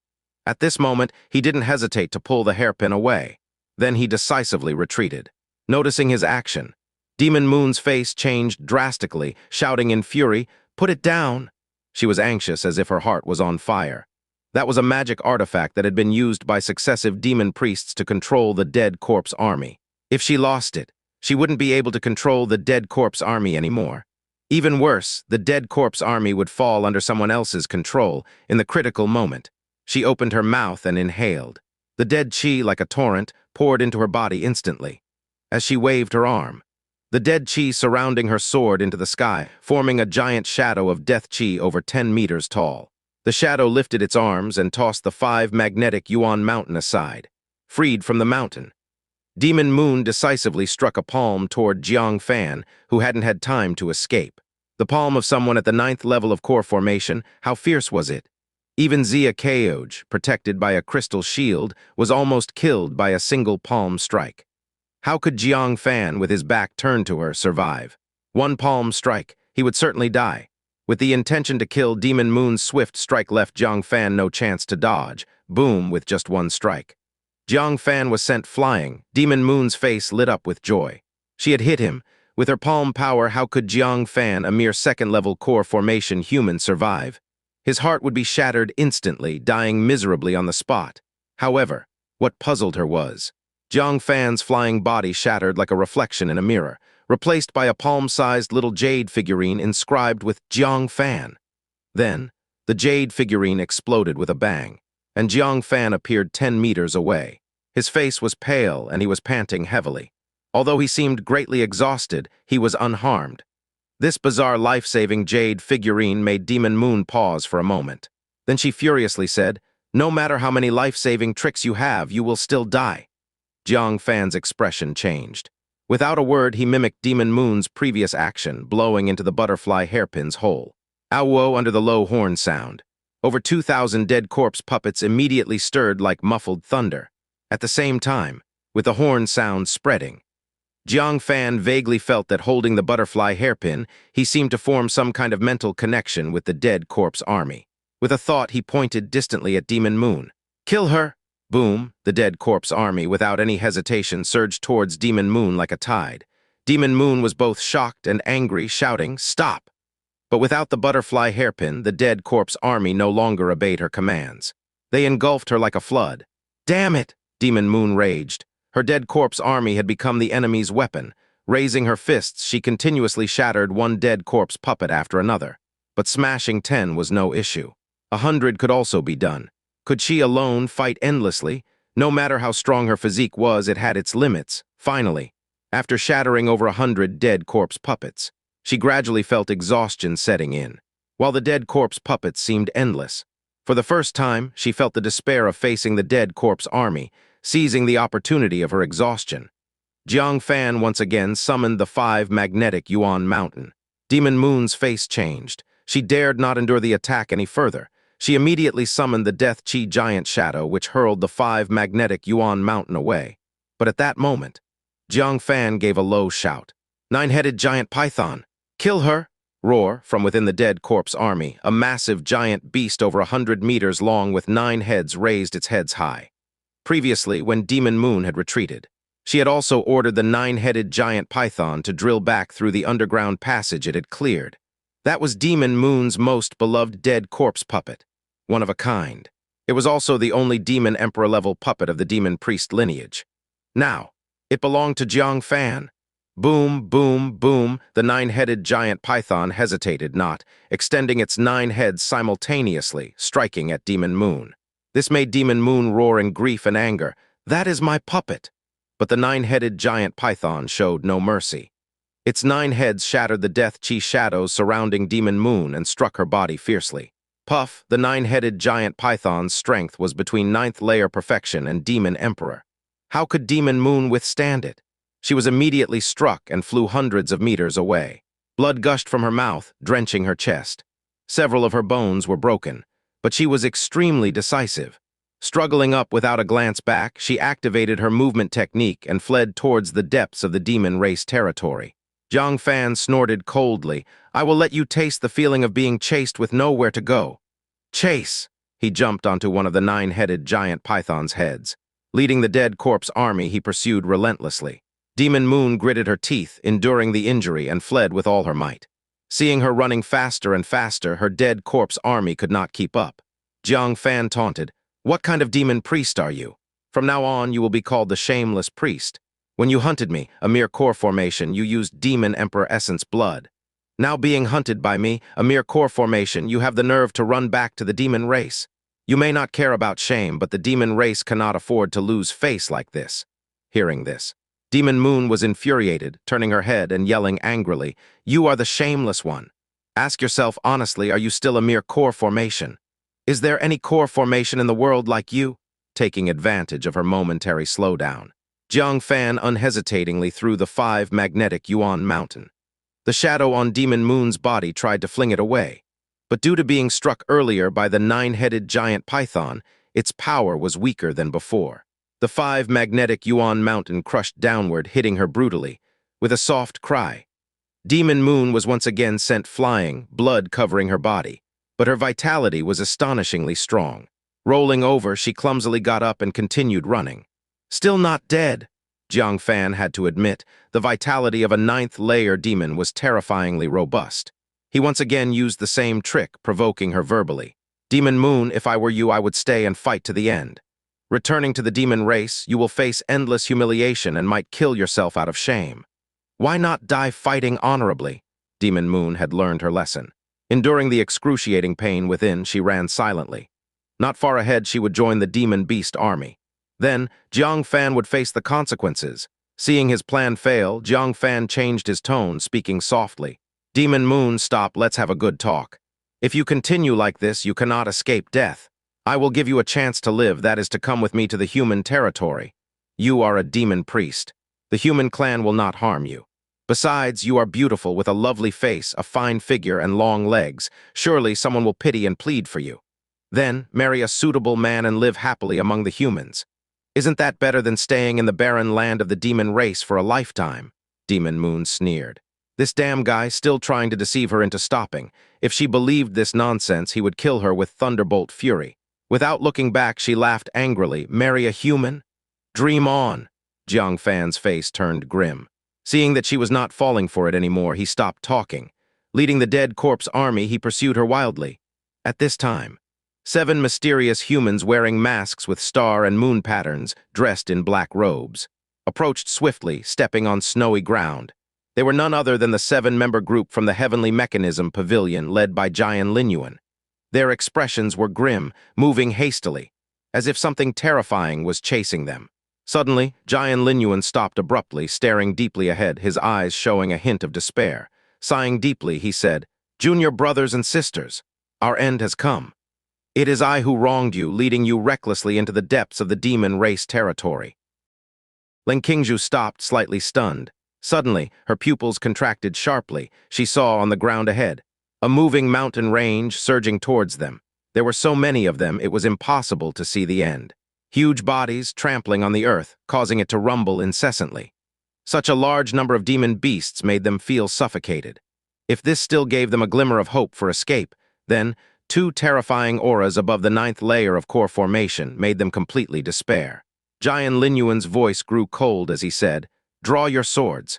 At this moment, he didn't hesitate to pull the hairpin away. Then he decisively retreated. Noticing his action, Demon Moon's face changed drastically, shouting in fury, "Put it down!" She was anxious, as if her heart was on fire. That was a magic artifact that had been used by successive demon priests to control the dead corpse army. If she lost it, she wouldn't be able to control the dead corpse army anymore. Even worse, the dead corpse army would fall under someone else's control in the critical moment. She opened her mouth and inhaled. The dead chi, like a torrent, poured into her body instantly. As she waved her arm, the dead chi surrounding her soared into the sky, forming a giant shadow of death chi over 10 meters tall. The shadow lifted its arms and tossed the 5 magnetic Yuan mountain aside. Freed from the mountain, Demon Moon decisively struck a palm toward Jang Fan, who hadn't had time to escape. The palm of someone at the 9th level of core formation, how fierce was it? Even Xianxia Cultivation, protected by a crystal shield, was almost killed by a single palm strike. How could Jang Fan, with his back turned to her, survive? One palm strike, he would certainly die. With the intention to kill, Demon Moon's swift strike left Jang Fan no chance to dodge. Boom, with just one strike. Jang Fan was sent flying. Demon Moon's face lit up with joy. She had hit him. With her palm power, how could Jang Fan, a mere 2nd-level core formation human, survive? His heart would be shattered instantly, dying miserably on the spot. However, what puzzled her was, Jang Fan's flying body shattered like a reflection in a mirror, replaced by a palm-sized little jade figurine inscribed with Jang Fan. Then, the jade figurine exploded with a bang, and Jang Fan appeared 10 meters away. His face was pale and he was panting heavily. Although he seemed greatly exhausted, he was unharmed. This bizarre life-saving jade figurine made Demon Moon pause for a moment. Then she furiously said, "No matter how many life-saving tricks you have, you will still die." Jang Fan's expression changed. Without a word, he mimicked Demon Moon's previous action, blowing into the butterfly hairpin's hole. Yao Yue under the low horn sound. Over 2,000 dead corpse puppets immediately stirred like muffled thunder. At the same time, with the horn sound spreading, Jang Fan vaguely felt that holding the butterfly hairpin, he seemed to form some kind of mental connection with the dead corpse army. With a thought, he pointed distantly at Demon Moon. "Kill her!" Boom, the dead corpse army, without any hesitation, surged towards Demon Moon like a tide. Demon Moon was both shocked and angry, shouting, "Stop!" But without the butterfly hairpin, the dead corpse army no longer obeyed her commands. They engulfed her like a flood. "Damn it!" Demon Moon raged. Her dead corpse army had become the enemy's weapon. Raising her fists, she continuously shattered one dead corpse puppet after another. But smashing 10 was no issue. 100 could also be done. Could she alone fight endlessly? No matter how strong her physique was, it had its limits. Finally, after shattering over 100 dead corpse puppets, she gradually felt exhaustion setting in, while the dead corpse puppets seemed endless. For the first time, she felt the despair of facing the dead corpse army, seizing the opportunity of her exhaustion. Jang Fan once again summoned the 5 magnetic Yuan mountain. Demon Moon's face changed. She dared not endure the attack any further. She immediately summoned the Death Chi giant shadow, which hurled the 5 magnetic Yuan mountain away. But at that moment, Jang Fan gave a low shout. "9-headed giant python! Kill her!" Roar from within the dead corpse army. A massive giant beast over 100 meters long with 9 heads raised its heads high. Previously, when Demon Moon had retreated, she had also ordered the 9-headed giant python to drill back through the underground passage it had cleared. That was Demon Moon's most beloved dead corpse puppet. One of a kind. It was also the only Demon Emperor-level puppet of the Demon Priest lineage. Now, it belonged to Jang Fan. Boom, boom, boom, the 9-headed giant python hesitated not, extending its 9 heads simultaneously, striking at Demon Moon. This made Demon Moon roar in grief and anger. "That is my puppet!" But the 9-headed giant python showed no mercy. Its 9 heads shattered the Death Chi shadows surrounding Demon Moon and struck her body fiercely. Puff, the 9-headed giant python's strength was between 9th layer perfection and Demon Emperor. How could Demon Moon withstand it? She was immediately struck and flew hundreds of meters away. Blood gushed from her mouth, drenching her chest. Several of her bones were broken, but she was extremely decisive. Struggling up without a glance back, she activated her movement technique and fled towards the depths of the demon race territory. Jang Fan snorted coldly. "I will let you taste the feeling of being chased with nowhere to go." "Chase!" He jumped onto one of the 9-headed giant python's heads. Leading the dead corpse army, he pursued relentlessly. Demon Moon gritted her teeth, enduring the injury, and fled with all her might. Seeing her running faster and faster, her dead corpse army could not keep up. Jang Fan taunted, "What kind of demon priest are you? From now on, you will be called the Shameless Priest. When you hunted me, a mere core formation, you used Demon Emperor Essence blood. Now being hunted by me, a mere core formation, you have the nerve to run back to the demon race. You may not care about shame, but the demon race cannot afford to lose face like this." Hearing this, Demon Moon was infuriated, turning her head and yelling angrily, "You are the shameless one. Ask yourself honestly, are you still a mere core formation? Is there any core formation in the world like you?" Taking advantage of her momentary slowdown, Jang Fan unhesitatingly threw the 5 magnetic Yuan mountain. The shadow on Demon Moon's body tried to fling it away, but due to being struck earlier by the 9-headed giant python, its power was weaker than before. The 5 magnetic Yuan mountain crushed downward, hitting her brutally. With a soft cry, Demon Moon was once again sent flying, blood covering her body, but her vitality was astonishingly strong. Rolling over, she clumsily got up and continued running. Still not dead, Jang Fan had to admit. The vitality of a 9th-layer demon was terrifyingly robust. He once again used the same trick, provoking her verbally. Demon Moon, if I were you, I would stay and fight to the end. Returning to the demon race, you will face endless humiliation and might kill yourself out of shame. Why not die fighting honorably? Demon Moon had learned her lesson. Enduring the excruciating pain within, she ran silently. Not far ahead, she would join the demon beast army. Then, Jang Fan would face the consequences. Seeing his plan fail, Jang Fan changed his tone, speaking softly. Demon Moon, stop, let's have a good talk. If you continue like this, you cannot escape death. I will give you a chance to live, that is to come with me to the human territory. You are a demon priest. The human clan will not harm you. Besides, you are beautiful with a lovely face, a fine figure, and long legs. Surely someone will pity and plead for you. Then, marry a suitable man and live happily among the humans. Isn't that better than staying in the barren land of the demon race for a lifetime? Demon Moon sneered. This damn guy still trying to deceive her into stopping. If she believed this nonsense, he would kill her with thunderbolt fury. Without looking back, she laughed angrily. Marry a human? Dream on. Jang Fan's face turned grim. Seeing that she was not falling for it anymore, he stopped talking. Leading the dead corpse army, he pursued her wildly. At this time, 7 mysterious humans wearing masks with star and moon patterns, dressed in black robes, approached swiftly, stepping on snowy ground. They were none other than the 7-member group from the Heavenly Pavilion led by Jian Linyuan. Their expressions were grim, moving hastily, as if something terrifying was chasing them. Suddenly, Jian Linyuan stopped abruptly, staring deeply ahead, his eyes showing a hint of despair. Sighing deeply, he said, "Junior brothers and sisters, our end has come. It is I who wronged you, leading you recklessly into the depths of the demon race territory." Len Qingzhu stopped, slightly stunned. Suddenly, her pupils contracted sharply. She saw on the ground ahead a moving mountain range surging towards them. There were so many of them, it was impossible to see the end. Huge bodies trampling on the earth, causing it to rumble incessantly. Such a large number of demon beasts made them feel suffocated. If this still gave them a glimmer of hope for escape, then 2 terrifying auras above the 9th layer of core formation made them completely despair. Jian Linyuan's voice grew cold as he said, "Draw your swords.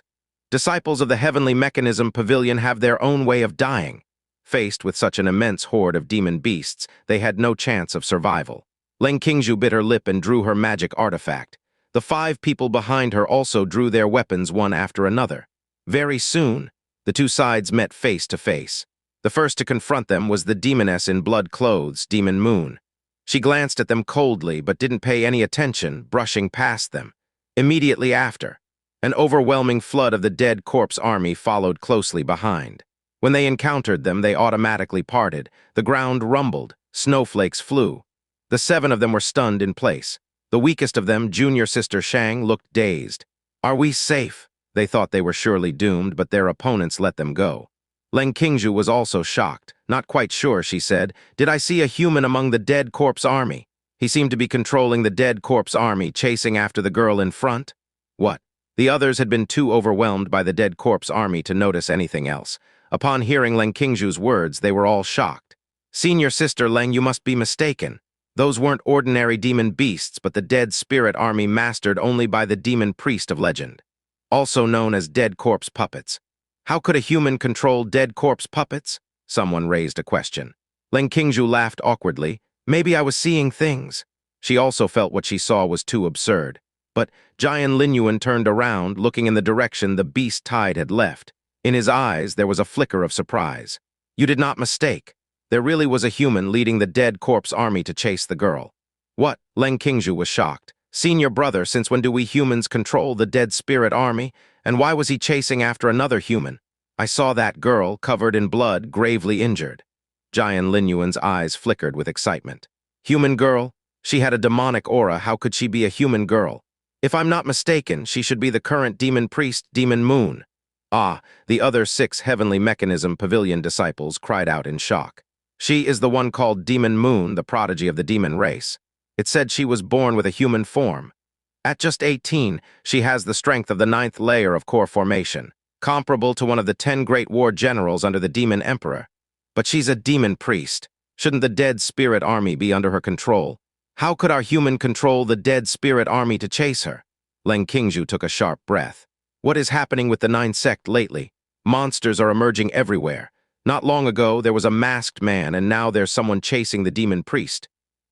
Disciples of the Heavenly Pavilion have their own way of dying." Faced with such an immense horde of demon beasts, they had no chance of survival. Len Qingzhu bit her lip and drew her magic artifact. The 5 people behind her also drew their weapons one after another. Very soon, the 2 sides met face to face. The first to confront them was the demoness in blood clothes, Demon Moon. She glanced at them coldly but didn't pay any attention, brushing past them. Immediately after, an overwhelming flood of the dead corpse army followed closely behind. When they encountered them, they automatically parted. The ground rumbled, snowflakes flew. The 7 of them were stunned in place. The weakest of them, junior sister Shang, looked dazed. "Are we safe?" They thought they were surely doomed, but their opponents let them go. Len Qingzhu was also shocked. "Not quite sure," she said. "Did I see a human among the dead corpse army?" He seemed to be controlling the dead corpse army, chasing after the girl in front. What? The others had been too overwhelmed by the dead corpse army to notice anything else. Upon hearing Len Qingzhu's words, they were all shocked. "Senior sister Leng, you must be mistaken. Those weren't ordinary demon beasts, but the dead spirit army mastered only by the demon priest of legend, also known as dead corpse puppets." "How could a human control dead corpse puppets?" Someone raised a question. Len Qingzhu laughed awkwardly. "Maybe I was seeing things." She also felt what she saw was too absurd. But Jian Linyuan turned around, looking in the direction the beast tide had left. In his eyes, there was a flicker of surprise. "You did not mistake. There really was a human leading the dead corpse army to chase the girl." "What?" Len Qingzhu was shocked. "Senior brother, since when do we humans control the dead spirit army? And why was he chasing after another human? I saw that girl, covered in blood, gravely injured." Jian Linyuan's eyes flickered with excitement. "Human girl? She had a demonic aura. How could she be a human girl?" If I'm not mistaken, she should be the current demon priest, Demon Moon. Ah, the other 6 Heavenly Pavilion disciples cried out in shock. She is the one called Demon Moon, the prodigy of the demon race. It said she was born with a human form. At just 18, she has the strength of the 9th layer of core formation, comparable to one of the 10 great war generals under the Demon Emperor. But she's a demon priest. Shouldn't the dead spirit army be under her control? How could our human control the dead spirit army to chase her? Leng Qingzhu took a sharp breath. What is happening with the 9 sect lately? Monsters are emerging everywhere. Not long ago, there was a masked man, and now there's someone chasing the demon priest.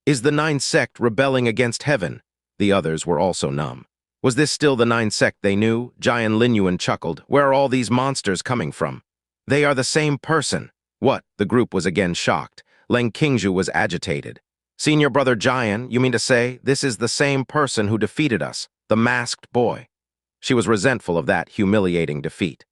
Is the 9 sect rebelling against heaven? The others were also numb. Was this still the 9 sect they knew? Jian Linyuan chuckled. Where are all these monsters coming from? They are the same person. What? The group was again shocked. Leng Qingzhu was agitated. Senior brother Jian, you mean to say this is the same person who defeated us, the masked boy? She was resentful of that humiliating defeat.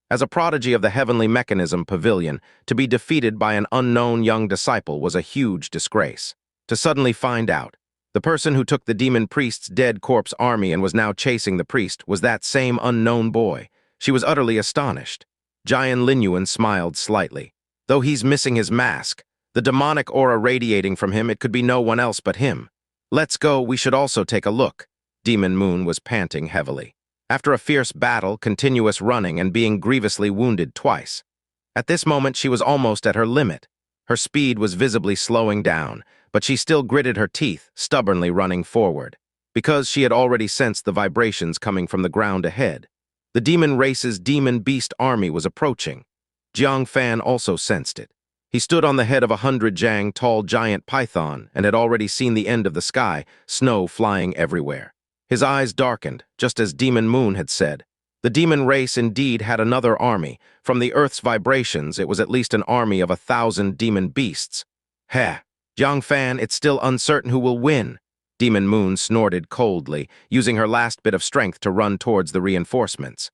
As a prodigy of the Heavenly Pavilion, to be defeated by an unknown young disciple was a huge disgrace. To suddenly find out, the person who took the demon priest's dead corpse army and was now chasing the priest was that same unknown boy. She was utterly astonished. Jian Linyuan smiled slightly. Though he's missing his mask, the demonic aura radiating from him, it could be no one else but him. Let's go, we should also take a look. Demon Moon was panting heavily. After a fierce battle, continuous running, and being grievously wounded twice. At this moment, she was almost at her limit. Her speed was visibly slowing down, but she still gritted her teeth, stubbornly running forward. Because she had already sensed the vibrations coming from the ground ahead. The demon race's demon beast army was approaching. Jang Fan also sensed it. He stood on the head of 100 Jang tall giant python and had already seen the end of the sky, snow flying everywhere. His eyes darkened, just as Demon Moon had said. The demon race indeed had another army. From the Earth's vibrations, it was at least an army of 1,000 demon beasts. Heh, Jang Fan, it's still uncertain who will win. Demon Moon snorted coldly, using her last bit of strength to run towards the reinforcements.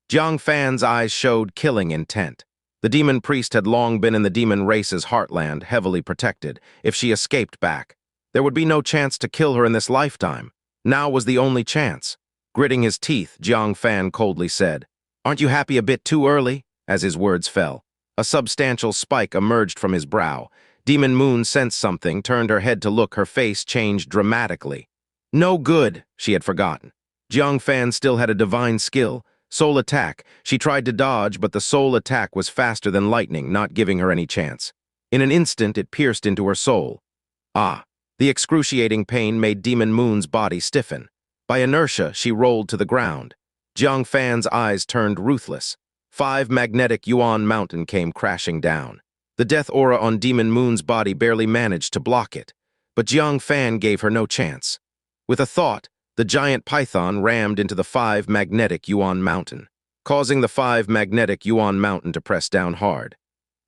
Jang Fan's eyes showed killing intent. The demon priest had long been in the demon race's heartland, heavily protected. If she escaped back, there would be no chance to kill her in this lifetime. Now was the only chance. Gritting his teeth, Jang Fan coldly said, "Aren't you happy a bit too early?" As his words fell, a substantial spike emerged from his brow. Demon Moon sensed something, turned her head to look, her face changed dramatically. No good, she had forgotten. Jang Fan still had a divine skill. Soul attack. She tried to dodge, but the soul attack was faster than lightning, not giving her any chance. In an instant, it pierced into her soul. Ah! The excruciating pain made Demon Moon's body stiffen. By inertia, she rolled to the ground. Jang Fan's eyes turned ruthless. 5 magnetic Yuan Mountain came crashing down. The death aura on Demon Moon's body barely managed to block it, but Jang Fan gave her no chance. With a thought, the giant python rammed into the 5 magnetic Yuan Mountain, causing the 5 magnetic Yuan Mountain to press down hard.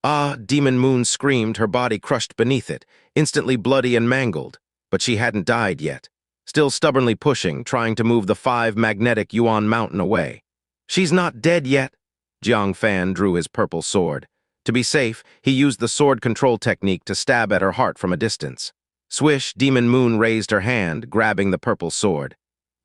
Ah, Demon Moon screamed, her body crushed beneath it, instantly bloody and mangled, but she hadn't died yet. Still stubbornly pushing, trying to move the 5 magnetic Yuan Mountain away. She's not dead yet. Jang Fan drew his purple sword. To be safe, he used the sword control technique to stab at her heart from a distance. Swish, Demon Moon raised her hand, grabbing the purple sword.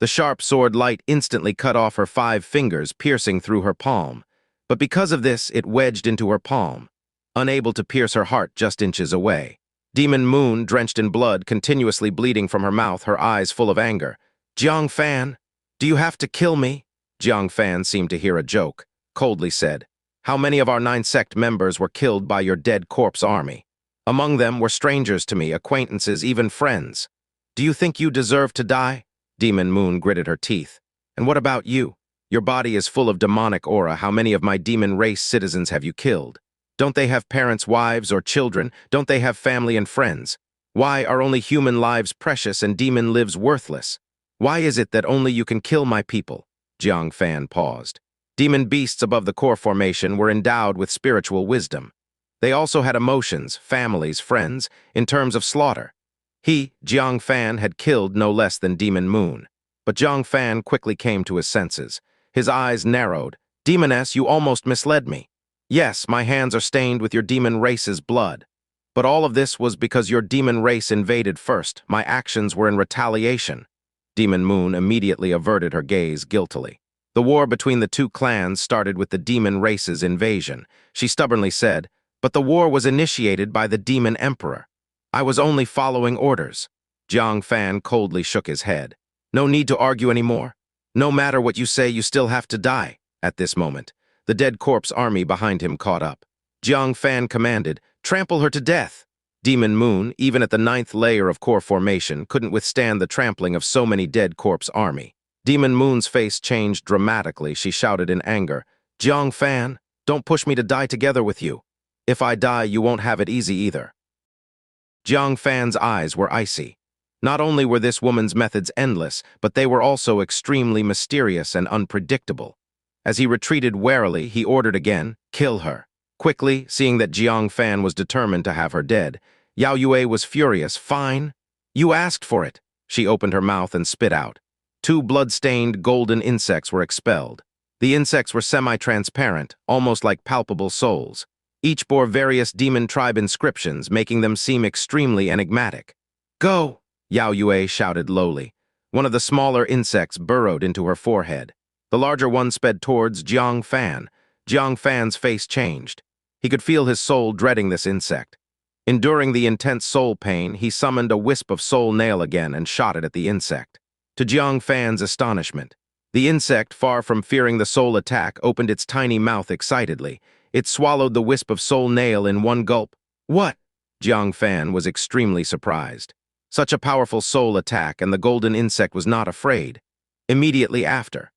The sharp sword light instantly cut off her 5 fingers, piercing through her palm. But because of this, it wedged into her palm, unable to pierce her heart just inches away. Demon Moon, drenched in blood, continuously bleeding from her mouth, her eyes full of anger. Jang Fan, do you have to kill me? Jang Fan seemed to hear a joke, coldly said, how many of our 9 sect members were killed by your dead corpse army? Among them were strangers to me, acquaintances, even friends. Do you think you deserve to die? Demon Moon gritted her teeth. And what about you? Your body is full of demonic aura. How many of my demon race citizens have you killed? Don't they have parents, wives, or children? Don't they have family and friends? Why are only human lives precious and demon lives worthless? Why is it that only you can kill my people? Jang Fan paused. Demon beasts above the core formation were endowed with spiritual wisdom. They also had emotions, families, friends, in terms of slaughter. He, Jang Fan, had killed no less than Demon Moon. But Jang Fan quickly came to his senses. His eyes narrowed. Demoness, you almost misled me. Yes, my hands are stained with your demon race's blood. But all of this was because your demon race invaded first. My actions were in retaliation. Demon Moon immediately averted her gaze guiltily. The war between the two clans started with the demon race's invasion. She stubbornly said, "But the war was initiated by the demon emperor. I was only following orders." Jang Fan coldly shook his head. "No need to argue anymore. No matter what you say, you still have to die." At this moment, the dead corpse army behind him caught up. Jang Fan commanded, "Trample her to death." Demon Moon, even at the 9th layer of core formation, couldn't withstand the trampling of so many dead corpse army. Demon Moon's face changed dramatically. She shouted in anger, "Jang Fan, don't push me to die together with you. If I die, you won't have it easy either." Jang Fan's eyes were icy. Not only were this woman's methods endless, but they were also extremely mysterious and unpredictable. As he retreated warily, he ordered again, "Kill her." Quickly, seeing that Jang Fan was determined to have her dead, Yao Yue was furious. "Fine. You asked for it." She opened her mouth and spit out. 2 blood-stained golden insects were expelled. The insects were semi-transparent, almost like palpable souls. Each bore various demon tribe inscriptions, making them seem extremely enigmatic. "Go!" Yao Yue shouted lowly. One of the smaller insects burrowed into her forehead. The larger one sped towards Jang Fan. Jang Fan's face changed. He could feel his soul dreading this insect. Enduring the intense soul pain, he summoned a wisp of soul nail again and shot it at the insect. To Jang Fan's astonishment, the insect, far from fearing the soul attack, opened its tiny mouth excitedly. It swallowed the wisp of soul nail in one gulp. "What?" Jang Fan was extremely surprised. Such a powerful soul attack, and the golden insect was not afraid. Immediately after,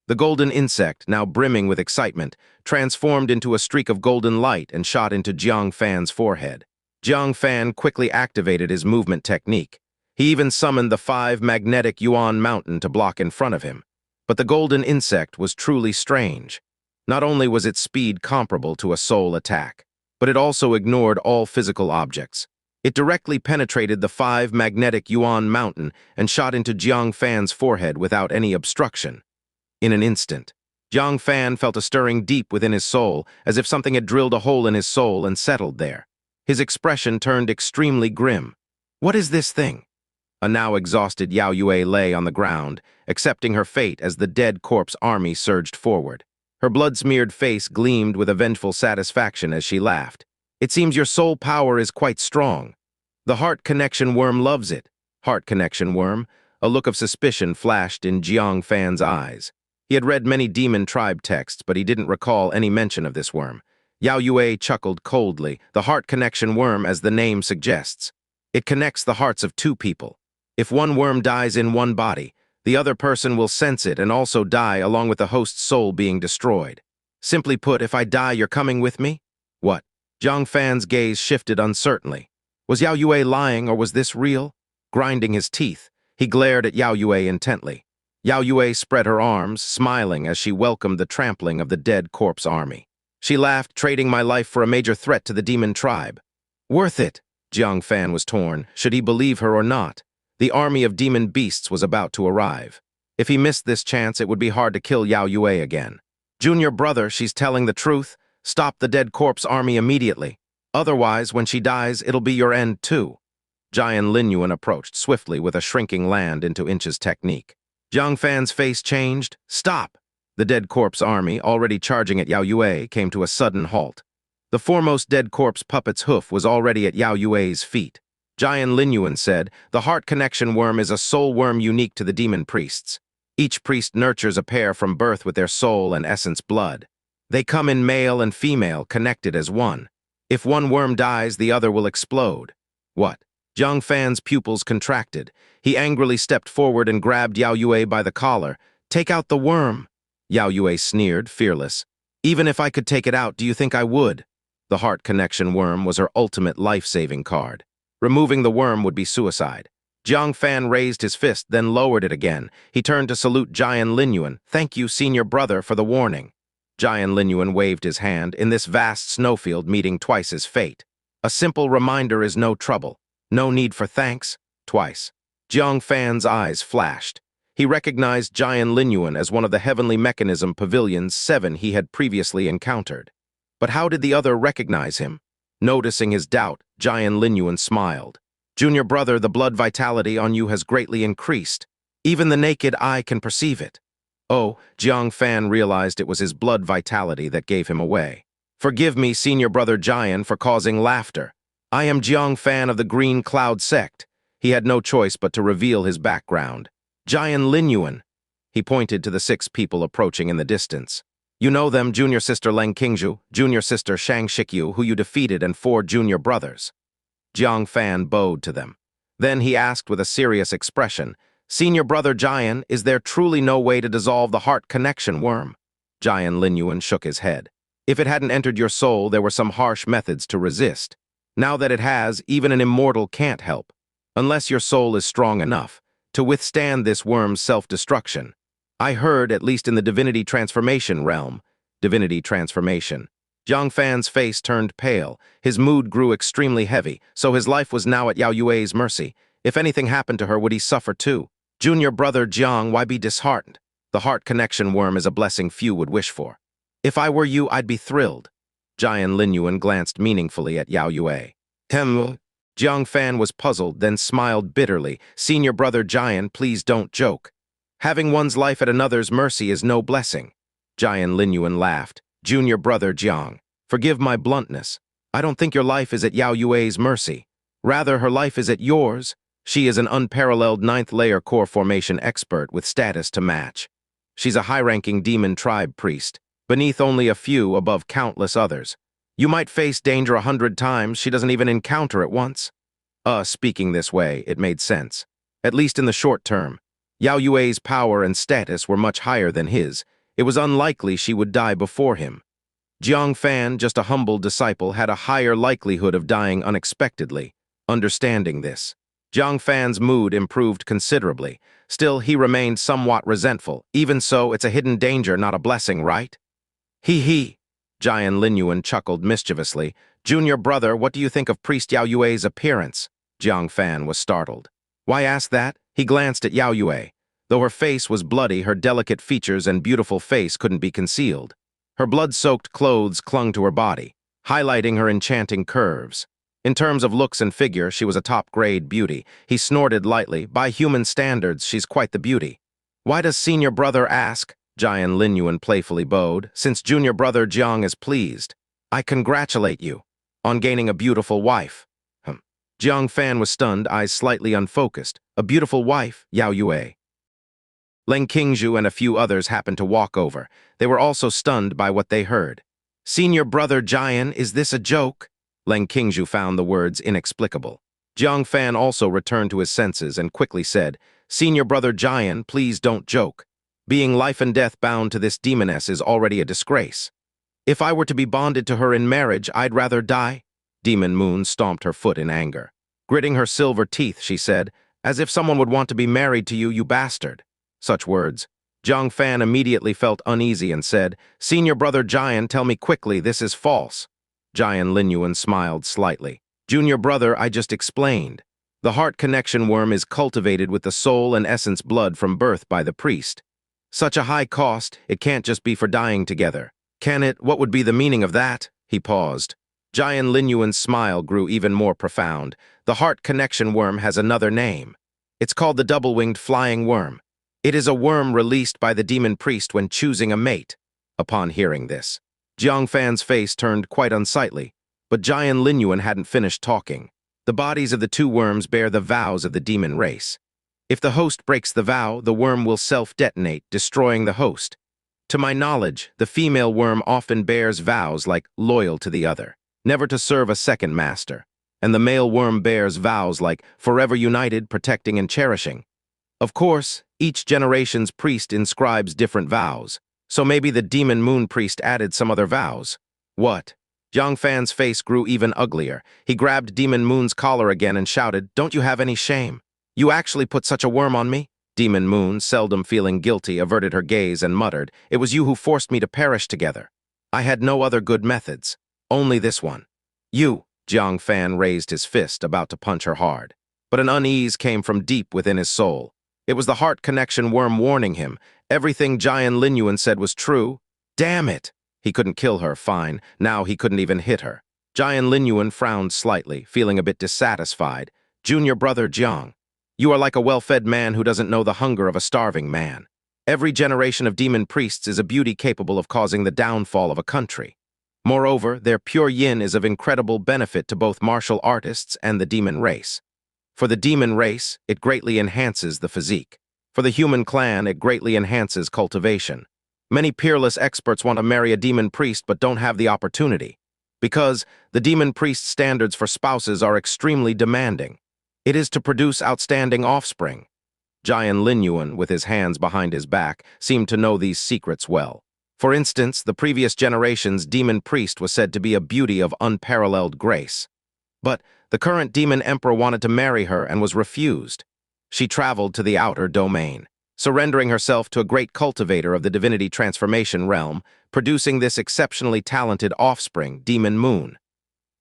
the golden insect, now brimming with excitement, transformed into a streak of golden light and shot into Jang Fan's forehead. Jang Fan quickly activated his movement technique. He even summoned the 5 magnetic Yuan mountain to block in front of him. But the golden insect was truly strange. Not only was its speed comparable to a soul attack, but it also ignored all physical objects. It directly penetrated the 5 magnetic Yuan mountain and shot into Jang Fan's forehead without any obstruction. In an instant, Jang Fan felt a stirring deep within his soul, as if something had drilled a hole in his soul and settled there. His expression turned extremely grim. "What is this thing?" A now exhausted Yao Yue lay on the ground, accepting her fate as the dead corpse army surged forward. Her blood-smeared face gleamed with a vengeful satisfaction as she laughed. "It seems your soul power is quite strong. The heart connection worm loves it." Heart connection worm? A look of suspicion flashed in Jang Fan's eyes. He had read many demon tribe texts, but he didn't recall any mention of this worm. Yao Yue chuckled coldly. "The heart connection worm, as the name suggests. It connects the hearts of 2 people. If one worm dies in one body, the other person will sense it and also die along with the host's soul being destroyed. Simply put, if I die, you're coming with me?" "What?" Jang Fan's gaze shifted uncertainly. Was Yao Yue lying, or was this real? Grinding his teeth, he glared at Yao Yue intently. Yao Yue spread her arms, smiling as she welcomed the trampling of the dead corpse army. She laughed, "Trading my life for a major threat to the demon tribe." "Worth it." Jang Fan was torn. Should he believe her or not? The army of demon beasts was about to arrive. If he missed this chance, it would be hard to kill Yao Yue again. "Junior brother, she's telling the truth. Stop the dead corpse army immediately. Otherwise, when she dies, it'll be your end too." Jian Linyuan approached swiftly with a shrinking land into inches technique. Jang Fan's face changed. "Stop!" The dead corpse army, already charging at Yao Yue, came to a sudden halt. The foremost dead corpse puppet's hoof was already at Yao Yue's feet. Jian Linyuan said, "The heart connection worm is a soul worm unique to the demon priests. Each priest nurtures a pair from birth with their soul and essence blood. They come in male and female, connected as one. If one worm dies, the other will explode." "What?" Jang Fan's pupils contracted. He angrily stepped forward and grabbed Yao Yue by the collar. "Take out the worm." Yao Yue sneered, fearless. "Even if I could take it out, do you think I would?" The heart connection worm was her ultimate life-saving card. Removing the worm would be suicide. Jang Fan raised his fist, then lowered it again. He turned to salute Jian Linyuan. "Thank you, senior brother, for the warning." Jian Linyuan waved his hand, in this vast snowfield meeting twice his fate. "A simple reminder is no trouble. No need for thanks." Twice. Jang Fan's eyes flashed. He recognized Jian Linyuan as one of the Heavenly Pavilions 7 he had previously encountered. But how did the other recognize him? Noticing his doubt, Jian Linyuan smiled. "Junior brother, the blood vitality on you has greatly increased." Even the naked eye can perceive it. Oh, Jang Fan realized it was his blood vitality that gave him away. Forgive me, senior brother Jian, for causing laughter. I am Jang Fan of the Green Cloud sect. He had no choice but to reveal his background. Jian Linyuan. He pointed to the 6 people approaching in the distance. You know them, junior sister Leng Qingzhu, junior sister Shang Shikyu, who you defeated, and 4 junior brothers. Jiang Fan bowed to them. Then he asked with a serious expression, Senior brother Jian, is there truly no way to dissolve the heart connection worm? Jian Linyuan shook his head. If it hadn't entered your soul, there were some harsh methods to resist. Now that it has, even an immortal can't help, unless your soul is strong enough to withstand this worm's self-destruction. I heard, at least in the divinity transformation realm, divinity transformation. Jang Fan's face turned pale. His mood grew extremely heavy, so his life was now at Yao Yue's mercy. If anything happened to her, would he suffer too? Junior brother Jiang, why be disheartened? The heart connection worm is a blessing few would wish for. If I were you, I'd be thrilled. Jian Linyuan glanced meaningfully at Yao Yue. Jiang Fan was puzzled, then smiled bitterly. Senior brother Jian, please don't joke. Having one's life at another's mercy is no blessing. Jian Linyuan laughed. Junior brother Jiang, forgive my bluntness. I don't think your life is at Yao Yue's mercy. Rather, her life is at yours. She is an unparalleled 9th-layer core formation expert with status to match. She's a high-ranking demon tribe priest, beneath only a few above countless others. You might face danger 100 times, she doesn't even encounter it once. Speaking this way, it made sense. At least in the short term. Yao Yue's power and status were much higher than his. It was unlikely she would die before him. Jiang Fan, just a humble disciple, had a higher likelihood of dying unexpectedly. Understanding this, Jiang Fan's mood improved considerably. Still, he remained somewhat resentful. Even so, it's a hidden danger, not a blessing, right? He. Jian Linyuan chuckled mischievously. Junior brother, what do you think of priest Yao Yue's appearance? Jiang Fan was startled. Why ask that? He glanced at Yao Yue. Though her face was bloody, her delicate features and beautiful face couldn't be concealed. Her blood-soaked clothes clung to her body, highlighting her enchanting curves. In terms of looks and figure, she was a top-grade beauty. He snorted lightly. By human standards, she's quite the beauty. Why does senior brother ask? Jian Linyuan playfully bowed. Since junior brother Jiang is pleased, I congratulate you on gaining a beautiful wife. Jiang Fan was stunned, eyes slightly unfocused. A beautiful wife, Yao Yue. Leng Qingzhu and a few others happened to walk over. They were also stunned by what they heard. Senior brother Jian, is this a joke? Leng Qingzhu found the words inexplicable. Jiang Fan also returned to his senses and quickly said, Senior brother Jian, please don't joke. Being life and death bound to this demoness is already a disgrace. If I were to be bonded to her in marriage, I'd rather die. Demon Moon stomped her foot in anger. Gritting her silver teeth, she said, as if someone would want to be married to you, you bastard. Such words. Jang Fan immediately felt uneasy and said, Senior brother Jian, tell me quickly, this is false. Jian Linyuan smiled slightly. Junior brother, I just explained. The heart connection worm is cultivated with the soul and essence blood from birth by the priest. Such a high cost, it can't just be for dying together. Can it? What would be the meaning of that? He paused. Jian Linyuan's smile grew even more profound. The heart connection worm has another name. It's called the double-winged flying worm. It is a worm released by the demon priest when choosing a mate. Upon hearing this, Jiang Fan's face turned quite unsightly, but Jian Linyuan hadn't finished talking. The bodies of the 2 worms bear the vows of the demon race. If the host breaks the vow, the worm will self-detonate, destroying the host. To my knowledge, the female worm often bears vows like loyal to the other, never to serve a second master, and the male worm bears vows like forever united, protecting and cherishing. Of course, each generation's priest inscribes different vows, so maybe the demon moon priest added some other vows. What? Jang Fan's face grew even uglier. He grabbed Demon Moon's collar again and shouted, Don't you have any shame? You actually put such a worm on me? Demon Moon, seldom feeling guilty, averted her gaze and muttered, It was you who forced me to perish together. I had no other good methods. Only this one. You, Jang Fan raised his fist, about to punch her hard. But an unease came from deep within his soul. It was the heart connection worm warning him. Everything Jian Linyuan said was true. Damn it! He couldn't kill her, fine. Now he couldn't even hit her. Jian Linyuan frowned slightly, feeling a bit dissatisfied. Junior brother Jiang. You are like a well-fed man who doesn't know the hunger of a starving man. Every generation of demon priests is a beauty capable of causing the downfall of a country. Moreover, their pure yin is of incredible benefit to both martial artists and the demon race. For the demon race, it greatly enhances the physique. For the human clan, it greatly enhances cultivation. Many peerless experts want to marry a demon priest but don't have the opportunity, because the demon priest's standards for spouses are extremely demanding. It is to produce outstanding offspring. Jian Linyuan, with his hands behind his back, seemed to know these secrets well. For instance, the previous generation's demon priest was said to be a beauty of unparalleled grace. But the current demon emperor wanted to marry her and was refused. She traveled to the outer domain, surrendering herself to a great cultivator of the divinity transformation realm, producing this exceptionally talented offspring, Demon Moon.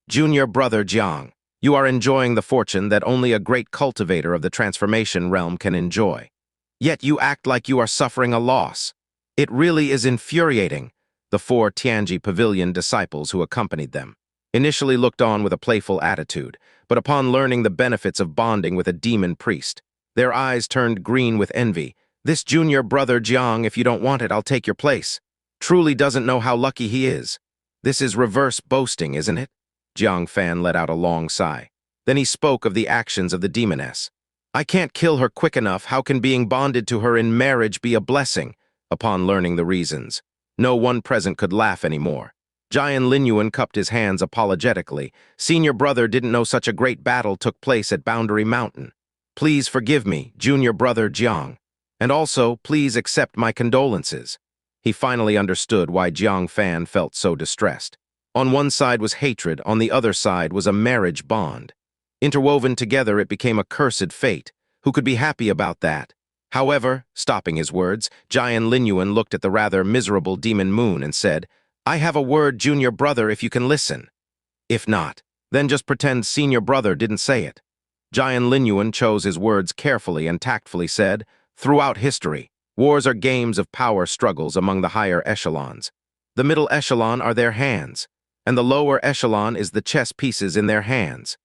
Junior brother Jiang, you are enjoying the fortune that only a great cultivator of the transformation realm can enjoy. Yet you act like you are suffering a loss. It really is infuriating. The 4 Tianji Pavilion disciples who accompanied them initially looked on with a playful attitude, but upon learning the benefits of bonding with a demon priest, their eyes turned green with envy. This junior brother Jiang, if you don't want it, I'll take your place. Truly doesn't know how lucky he is. This is reverse boasting, isn't it? Jang Fan let out a long sigh. Then he spoke of the actions of the demoness. I can't kill her quick enough. How can being bonded to her in marriage be a blessing? Upon learning the reasons, no one present could laugh anymore. Jian Linyuan cupped his hands apologetically. Senior brother didn't know such a great battle took place at Boundary Mountain. Please forgive me, junior brother Jiang. And also, please accept my condolences. He finally understood why Jang Fan felt so distressed. On one side was hatred, on the other side was a marriage bond. Interwoven together, it became a cursed fate. Who could be happy about that? However, stopping his words, Jian Linyuan looked at the rather miserable Demon Moon and said, I have a word, junior brother, if you can listen. If not, then just pretend senior brother didn't say it. Jian Linyuan chose his words carefully and tactfully said, throughout history, wars are games of power struggles among the higher echelons. The middle echelon are their hands, and the lower echelon is the chess pieces in their hands.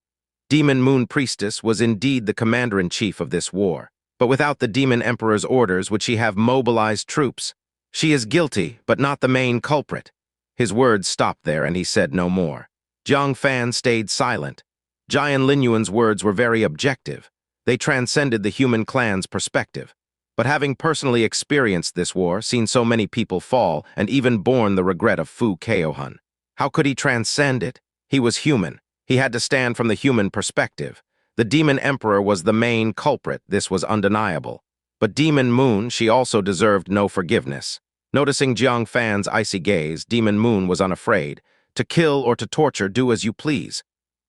Demon Moon Priestess was indeed the commander-in-chief of this war, but without the Demon Emperor's orders would she have mobilized troops. She is guilty, but not the main culprit. His words stopped there, and he said no more. Jang Fan stayed silent. Jian Linyuan's words were very objective. They transcended the human clan's perspective. But having personally experienced this war, seen so many people fall, and even borne the regret of Fu Keohun, how could he transcend it? He was human. He had to stand from the human perspective. The Demon Emperor was the main culprit, this was undeniable. But Demon Moon, she also deserved no forgiveness. Noticing Jang Fan's icy gaze, Demon Moon was unafraid. To kill or to torture, do as you please.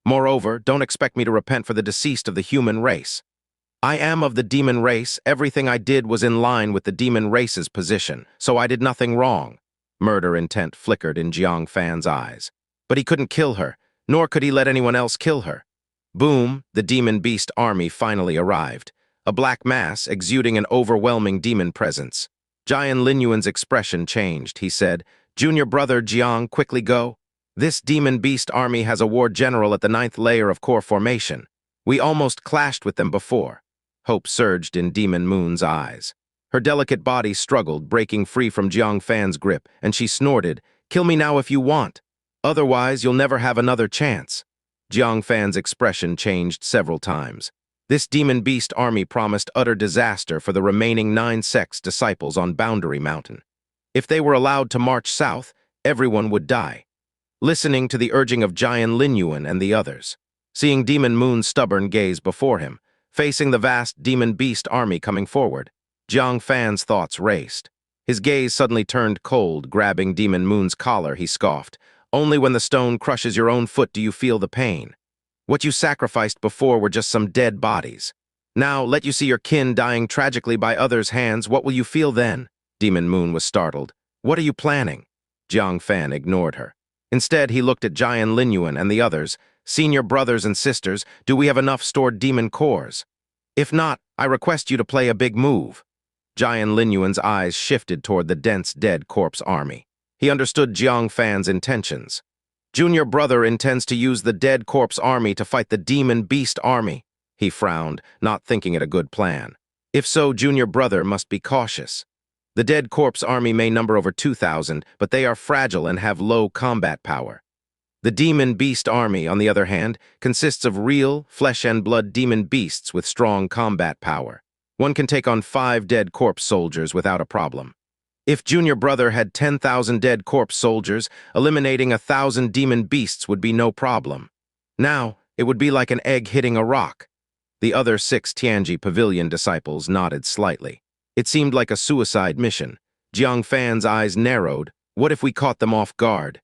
Moreover, don't expect me to repent for the deceased of the human race. I am of the demon race. Everything I did was in line with the demon race's position, so I did nothing wrong. Murder intent flickered in Jiang Fan's eyes. But he couldn't kill her, nor could he let anyone else kill her. Boom, the demon beast army finally arrived. A black mass exuding an overwhelming demon presence. Jian Linyuan's expression changed. He said, Junior brother Jiang, quickly go. This demon beast army has a war general at the 9th layer of core formation. We almost clashed with them before. Hope surged in Demon Moon's eyes. Her delicate body struggled, breaking free from Jiang Fan's grip, and she snorted, Kill me now if you want. Otherwise, you'll never have another chance. Jiang Fan's expression changed several times. This demon beast army promised utter disaster for the remaining 9 sect's disciples on Boundary Mountain. If they were allowed to march south, everyone would die. Listening to the urging of Jian Linyuan and the others, seeing Demon Moon's stubborn gaze before him, facing the vast demon beast army coming forward, Jiang Fan's thoughts raced. His gaze suddenly turned cold, grabbing Demon Moon's collar, he scoffed. Only when the stone crushes your own foot do you feel the pain. What you sacrificed before were just some dead bodies. Now, let you see your kin dying tragically by others' hands, what will you feel then? Demon Moon was startled. What are you planning? Jiang Fan ignored her. Instead, he looked at Jian Linyuan and the others. Senior brothers and sisters, do we have enough stored demon cores? If not, I request you to play a big move. Jian Linyuan's eyes shifted toward the dense dead corpse army. He understood Jiang Fan's intentions. Junior brother intends to use the dead corpse army to fight the demon beast army. He frowned, not thinking it a good plan. If so, junior brother must be cautious. The dead corpse army may number over 2,000, but they are fragile and have low combat power. The demon beast army, on the other hand, consists of real, flesh-and-blood demon beasts with strong combat power. One can take on 5 dead corpse soldiers without a problem. If junior brother had 10,000 dead corpse soldiers, eliminating 1,000 demon beasts would be no problem. Now, it would be like an egg hitting a rock. The other 6 Xianxia Pavilion disciples nodded slightly. It seemed like a suicide mission. Jang Fan's eyes narrowed. What if we caught them off guard?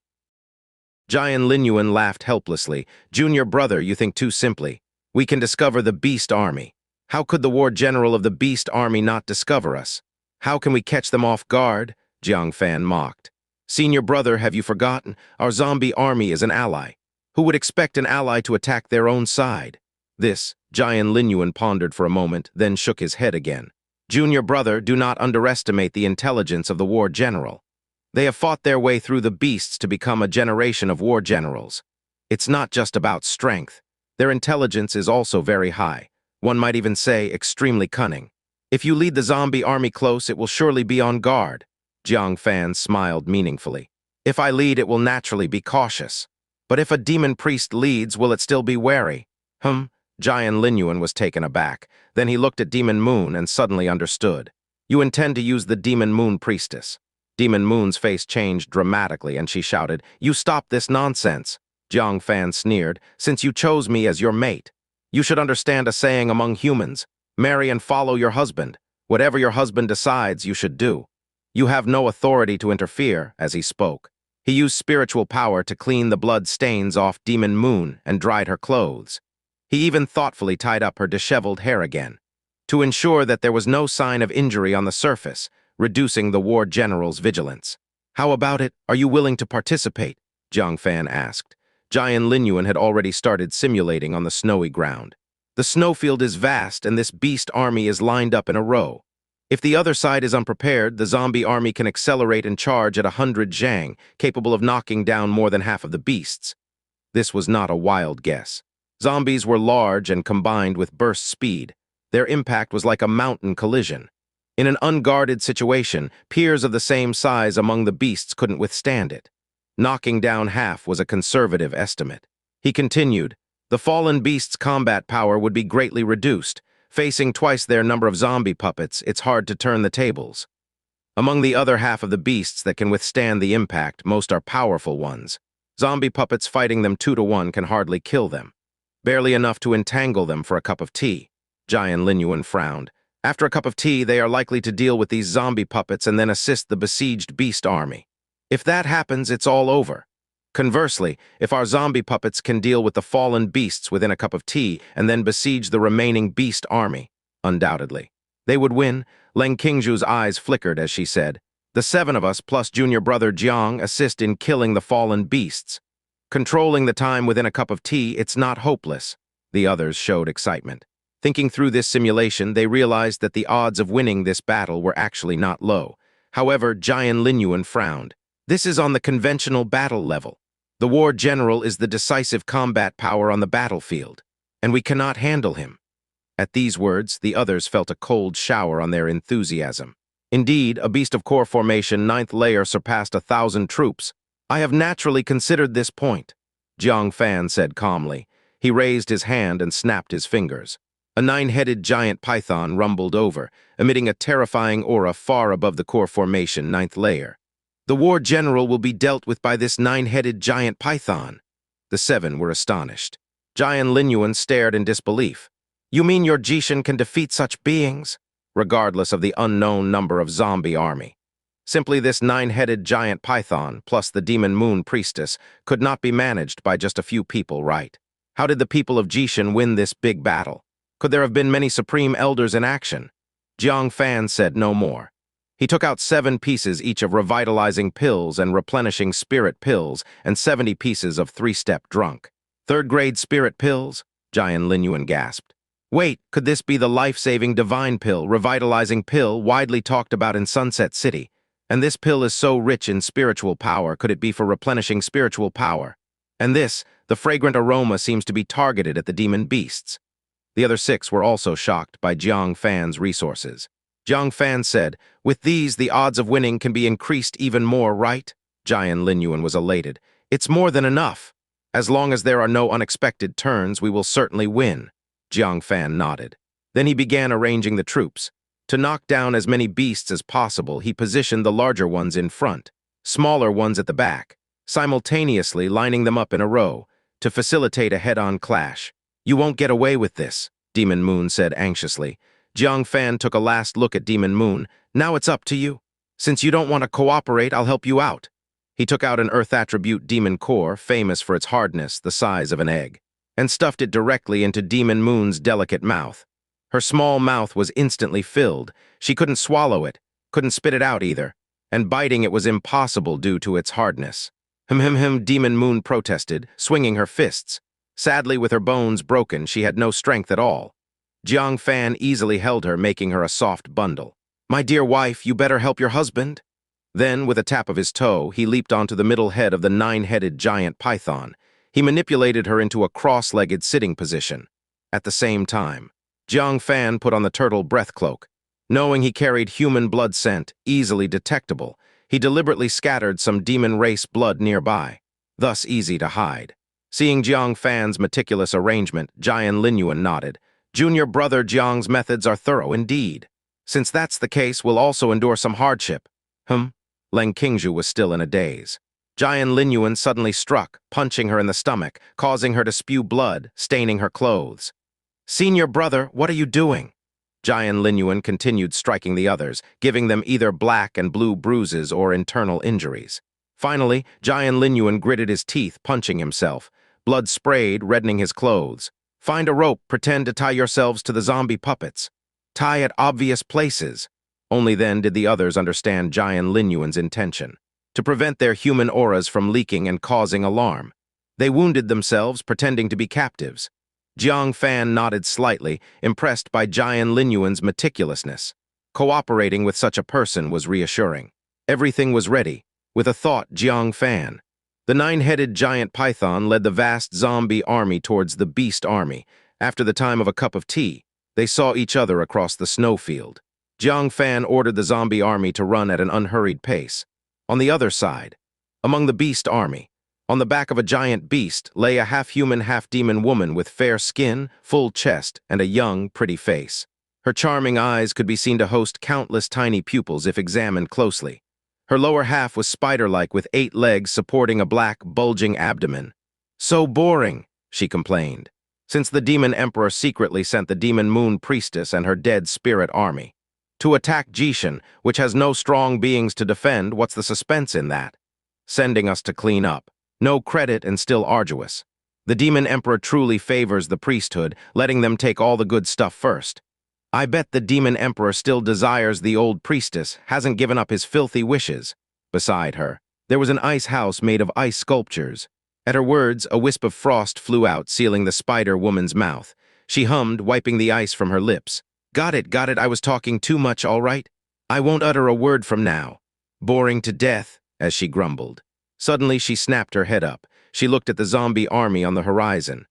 Jian Linyuan laughed helplessly. Junior brother, you think too simply. We can discover the beast army. How could the war general of the beast army not discover us? How can we catch them off guard? Jang Fan mocked. Senior brother, have you forgotten? Our zombie army is an ally. Who would expect an ally to attack their own side? This, Jian Linyuan pondered for a moment, then shook his head again. Junior brother, do not underestimate the intelligence of the war general. They have fought their way through the beasts to become a generation of war generals. It's not just about strength. Their intelligence is also very high. One might even say extremely cunning. If you lead the zombie army close, it will surely be on guard. Jang Fan smiled meaningfully. If I lead, it will naturally be cautious. But if a demon priest leads, will it still be wary? Jian Linyuan was taken aback. Then he looked at Demon Moon and suddenly understood. You intend to use the Demon Moon priestess. Demon Moon's face changed dramatically and she shouted, You stop this nonsense. Jang Fan sneered, Since you chose me as your mate. You should understand a saying among humans. Marry and follow your husband. Whatever your husband decides, you should do. You have no authority to interfere, as he spoke. He used spiritual power to clean the blood stains off Demon Moon and dried her clothes. He even thoughtfully tied up her disheveled hair again, to ensure that there was no sign of injury on the surface, reducing the war general's vigilance. How about it? Are you willing to participate? Jang Fan asked. Jian Linyuan had already started simulating on the snowy ground. The snowfield is vast and this beast army is lined up in a row. If the other side is unprepared, the zombie army can accelerate and charge at 100 zhang, capable of knocking down more than half of the beasts. This was not a wild guess. Zombies were large and combined with burst speed. Their impact was like a mountain collision. In an unguarded situation, peers of the same size among the beasts couldn't withstand it. Knocking down half was a conservative estimate. He continued, The fallen beasts' combat power would be greatly reduced. Facing twice their number of zombie puppets, it's hard to turn the tables. Among the other half of the beasts that can withstand the impact, most are powerful ones. Zombie puppets fighting them 2 to 1 can hardly kill them. Barely enough to entangle them for a cup of tea. Jian Linyuan frowned. After a cup of tea, they are likely to deal with these zombie puppets and then assist the besieged beast army. If that happens, it's all over. Conversely, if our zombie puppets can deal with the fallen beasts within a cup of tea and then besiege the remaining beast army, undoubtedly, they would win. Leng Qingzhu's eyes flickered as she said, The 7 of us plus junior brother Jiang assist in killing the fallen beasts. Controlling the time within a cup of tea, it's not hopeless. The others showed excitement. Thinking through this simulation, they realized that the odds of winning this battle were actually not low. However, Jian Linyuan frowned. This is on the conventional battle level. The war general is the decisive combat power on the battlefield, and we cannot handle him. At these words, the others felt a cold shower on their enthusiasm. Indeed, a beast of core formation 9th layer surpassed 1,000 troops. I have naturally considered this point, Jang Fan said calmly. He raised his hand and snapped his fingers. A 9-headed giant python rumbled over, emitting a terrifying aura far above the core formation 9th layer. The war general will be dealt with by this 9-headed giant python. The 7 were astonished. Jian Linyuan stared in disbelief. You mean your Jishin can defeat such beings? Regardless of the unknown number of zombie army. Simply this 9-headed giant python, plus the Demon Moon priestess, could not be managed by just a few people, right? How did the people of Jishin win this big battle? Could there have been many Supreme Elders in action? Jang Fan said no more. He took out 7 pieces each of revitalizing pills and replenishing spirit pills, and 70 pieces of 3-step drunk. 3rd-grade spirit pills? Jian Linyuan gasped. Wait, could this be the life-saving divine pill, revitalizing pill, widely talked about in Sunset City? And this pill is so rich in spiritual power, could it be for replenishing spiritual power? And this, the fragrant aroma seems to be targeted at the demon beasts. The other 6 were also shocked by Jang Fan's resources. Jang Fan said, "With these, the odds of winning can be increased even more, right?" Jian Linyuan was elated. "It's more than enough. As long as there are no unexpected turns, we will certainly win." Jiang Fan nodded. Then he began arranging the troops. To knock down as many beasts as possible, he positioned the larger ones in front, smaller ones at the back, simultaneously lining them up in a row to facilitate a head-on clash. "You won't get away with this," Demon Moon said anxiously. Jiang Fan took a last look at Demon Moon. "Now it's up to you. Since you don't want to cooperate, I'll help you out." He took out an earth attribute demon core, famous for its hardness, the size of an egg, and stuffed it directly into Demon Moon's delicate mouth. Her small mouth was instantly filled. She couldn't swallow it, couldn't spit it out either, and biting it was impossible due to its hardness. Demon Moon protested, swinging her fists. Sadly, with her bones broken, she had no strength at all. Jiang Fan easily held her, making her a soft bundle. "My dear wife, you better help your husband." Then, with a tap of his toe, he leaped onto the middle head of the 9-headed giant python. He manipulated her into a cross-legged sitting position. At the same time, Jiang Fan put on the turtle breath cloak. Knowing he carried human blood scent, easily detectable, he deliberately scattered some demon race blood nearby, thus easy to hide. Seeing Jiang Fan's meticulous arrangement, Jian Linyuan nodded. "Junior brother Jiang's methods are thorough indeed. Since that's the case, we'll also endure some hardship." Leng Qingzhu was still in a daze. Jian Linyuan suddenly struck, punching her in the stomach, causing her to spew blood, staining her clothes. "Senior brother, what are you doing?" Jian Linyuan continued striking the others, giving them either black and blue bruises or internal injuries. Finally, Jian Linyuan gritted his teeth, punching himself. Blood sprayed, reddening his clothes. "Find a rope, pretend to tie yourselves to the zombie puppets. Tie at obvious places." Only then did the others understand Jian Linyuan's intention, to prevent their human auras from leaking and causing alarm. They wounded themselves, pretending to be captives. Jiang Fan nodded slightly, impressed by Jian Linyuan's meticulousness. Cooperating with such a person was reassuring. Everything was ready. With a thought, Jiang Fan. The 9-headed giant python led the vast zombie army towards the beast army. After the time of a cup of tea, they saw each other across the snowfield. Jiang Fan ordered the zombie army to run at an unhurried pace. On the other side, among the beast army, on the back of a giant beast lay a half-human, half-demon woman with fair skin, full chest, and a young, pretty face. Her charming eyes could be seen to host countless tiny pupils if examined closely. Her lower half was spider-like with 8 legs supporting a black, bulging abdomen. "So boring," she complained, since the demon emperor secretly sent the demon moon priestess and her dead spirit army to attack Jishan, which has no strong beings to defend. What's the suspense in that? Sending us to clean up. No credit and still arduous. The demon emperor truly favors the priesthood, letting them take all the good stuff first. I bet the demon emperor still desires the old priestess, hasn't given up his filthy wishes. Beside her, there was an ice house made of ice sculptures. At her words, a wisp of frost flew out, sealing the spider woman's mouth. She hummed, wiping the ice from her lips. Got it, I was talking too much, all right? I won't utter a word from now." "Boring to death," as she grumbled. Suddenly, she snapped her head up. She looked at the zombie army on the horizon.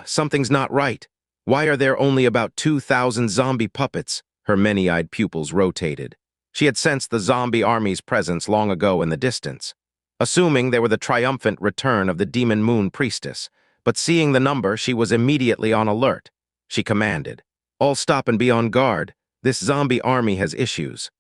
Something's not right. Why are there only about 2,000 zombie puppets?" Her many-eyed pupils rotated. She had sensed the zombie army's presence long ago in the distance, assuming they were the triumphant return of the demon moon priestess. But seeing the number, she was immediately on alert. She commanded, "All stop and be on guard. This zombie army has issues."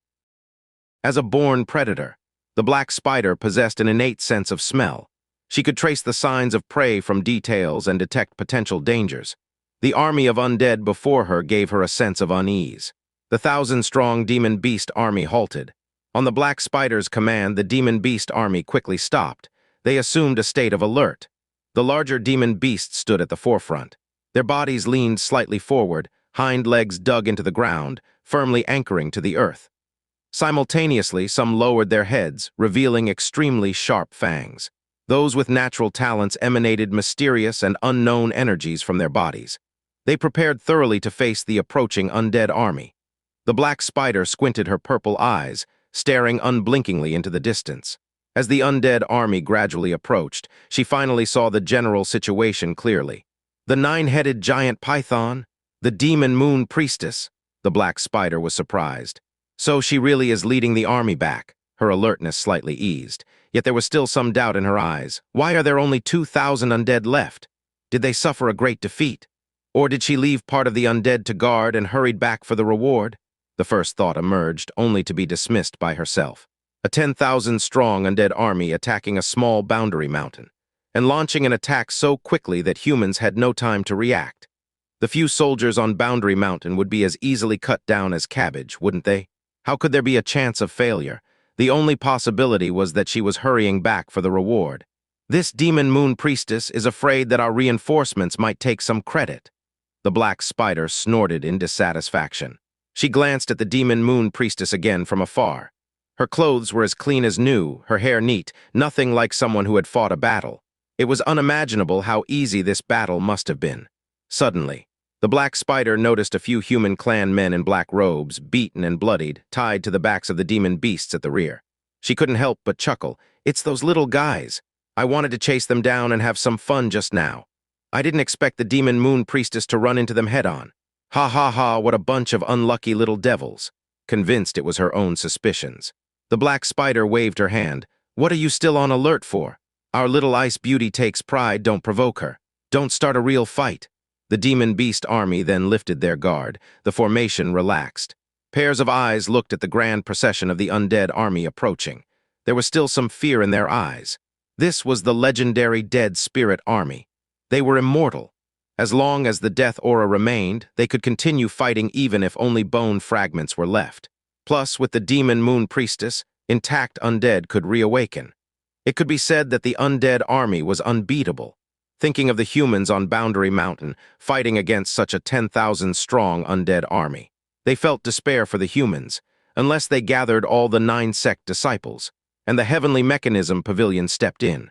As a born predator, the black spider possessed an innate sense of smell. She could trace the signs of prey from details and detect potential dangers. The army of undead before her gave her a sense of unease. The 1,000-strong demon beast army halted. On the black spider's command, the demon beast army quickly stopped. They assumed a state of alert. The larger demon beasts stood at the forefront. Their bodies leaned slightly forward, hind legs dug into the ground, firmly anchoring to the earth. Simultaneously, some lowered their heads, revealing extremely sharp fangs. Those with natural talents emanated mysterious and unknown energies from their bodies. They prepared thoroughly to face the approaching undead army. The black spider squinted her purple eyes, staring unblinkingly into the distance. As the undead army gradually approached, she finally saw the general situation clearly. The 9-headed giant python? The demon moon priestess. The black spider was surprised. So she really is leading the army back. Her alertness slightly eased, yet there was still some doubt in her eyes. Why are there only 2,000 undead left? Did they suffer a great defeat? Or did she leave part of the undead to guard and hurried back for the reward? The first thought emerged, only to be dismissed by herself. A 10,000-strong undead army attacking a small boundary mountain, and launching an attack so quickly that humans had no time to react. The few soldiers on Boundary Mountain would be as easily cut down as cabbage, wouldn't they? How could there be a chance of failure? The only possibility was that she was hurrying back for the reward. This demon moon priestess is afraid that our reinforcements might take some credit. The black spider snorted in dissatisfaction. She glanced at the demon moon priestess again from afar. Her clothes were as clean as new, her hair neat, nothing like someone who had fought a battle. It was unimaginable how easy this battle must have been. Suddenly, the black spider noticed a few human clan men in black robes, beaten and bloodied, tied to the backs of the demon beasts at the rear. She couldn't help but chuckle. It's those little guys. I wanted to chase them down and have some fun just now. I didn't expect the demon moon priestess to run into them head-on. Ha ha ha, what a bunch of unlucky little devils. Convinced it was her own suspicions. The black spider waved her hand. What are you still on alert for? Our little ice beauty takes pride, don't provoke her. Don't start a real fight. The demon beast army then lifted their guard. The formation relaxed. Pairs of eyes looked at the grand procession of the undead army approaching. There was still some fear in their eyes. This was the legendary Dead Spirit Army. They were immortal. As long as the death aura remained, they could continue fighting even if only bone fragments were left. Plus, with the demon moon priestess, intact undead could reawaken. It could be said that the undead army was unbeatable. Thinking of the humans on Boundary Mountain, fighting against such a 10,000-strong undead army, they felt despair for the humans, unless they gathered all the 9 sect disciples, and the Heavenly Pavilion stepped in.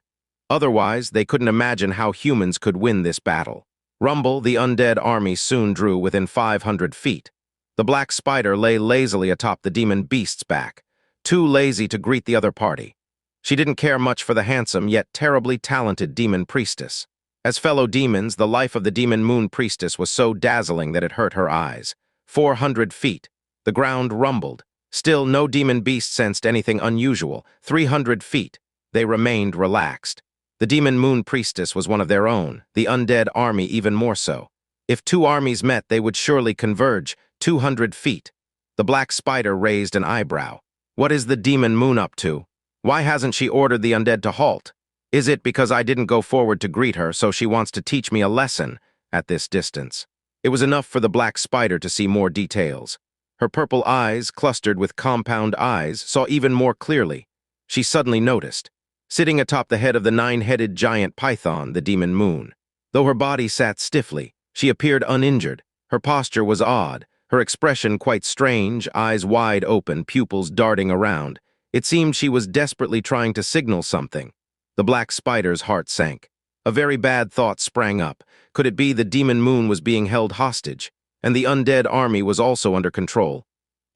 Otherwise, they couldn't imagine how humans could win this battle. Rumble, the undead army, soon drew within 500 feet. The black spider lay lazily atop the demon beast's back, too lazy to greet the other party. She didn't care much for the handsome yet terribly talented demon priestess. As fellow demons, the life of the demon moon priestess was so dazzling that it hurt her eyes. 400 feet. The ground rumbled. Still, no demon beast sensed anything unusual. 300 feet. They remained relaxed. The demon moon priestess was one of their own, the undead army even more so. If 2 armies met, they would surely converge. 200 feet. The black spider raised an eyebrow. What is the demon moon up to? Why hasn't she ordered the undead to halt? Is it because I didn't go forward to greet her, so she wants to teach me a lesson at this distance? It was enough for the black spider to see more details. Her purple eyes, clustered with compound eyes, saw even more clearly. She suddenly noticed, sitting atop the head of the 9-headed giant python, the demon moon. Though her body sat stiffly, she appeared uninjured. Her posture was odd, her expression quite strange, eyes wide open, pupils darting around. It seemed she was desperately trying to signal something. The black spider's heart sank. A very bad thought sprang up. Could it be the demon moon was being held hostage, and the undead army was also under control?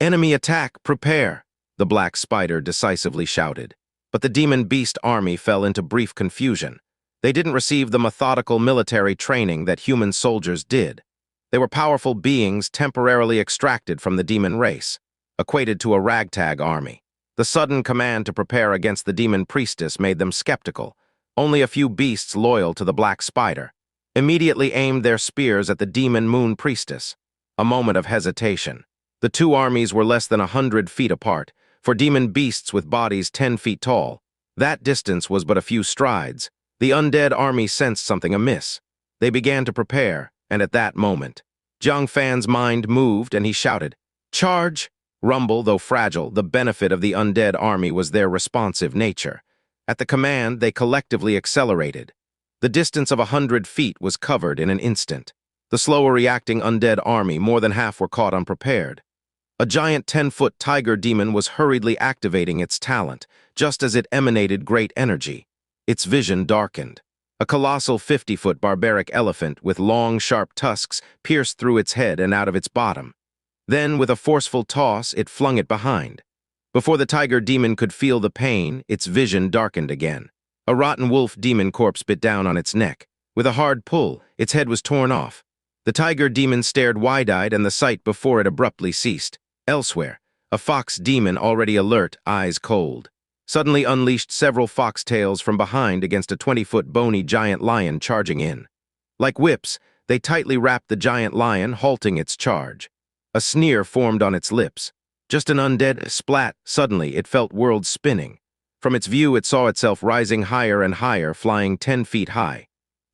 Enemy attack, prepare, the black spider decisively shouted. But the demon beast army fell into brief confusion. They didn't receive the methodical military training that human soldiers did. They were powerful beings temporarily extracted from the demon race, equated to a ragtag army. The sudden command to prepare against the demon priestess made them skeptical. Only a few beasts loyal to the black spider immediately aimed their spears at the demon moon priestess. A moment of hesitation. The 2 armies were less than 100 feet apart, for demon beasts with bodies 10 feet tall. That distance was but a few strides. The undead army sensed something amiss. They began to prepare, and at that moment, Jang Fan's mind moved and he shouted, "Charge!" Rumble, though fragile, the benefit of the undead army was their responsive nature. At the command, they collectively accelerated. The distance of 100 feet was covered in an instant. The slower reacting undead army, more than half were caught unprepared. A giant 10-foot tiger demon was hurriedly activating its talent, just as it emanated great energy. Its vision darkened. A colossal 50-foot barbaric elephant with long, sharp tusks pierced through its head and out of its bottom. Then, with a forceful toss, it flung it behind. Before the tiger demon could feel the pain, its vision darkened again. A rotten wolf demon corpse bit down on its neck. With a hard pull, its head was torn off. The tiger demon stared wide-eyed and the sight before it abruptly ceased. Elsewhere, a fox demon already alert, eyes cold, suddenly unleashed several foxtails from behind against a 20-foot bony giant lion charging in. Like whips, they tightly wrapped the giant lion, halting its charge. A sneer formed on its lips. Just an undead splat. Suddenly, it felt worlds spinning. From its view, it saw itself rising higher and higher, flying 10 feet high.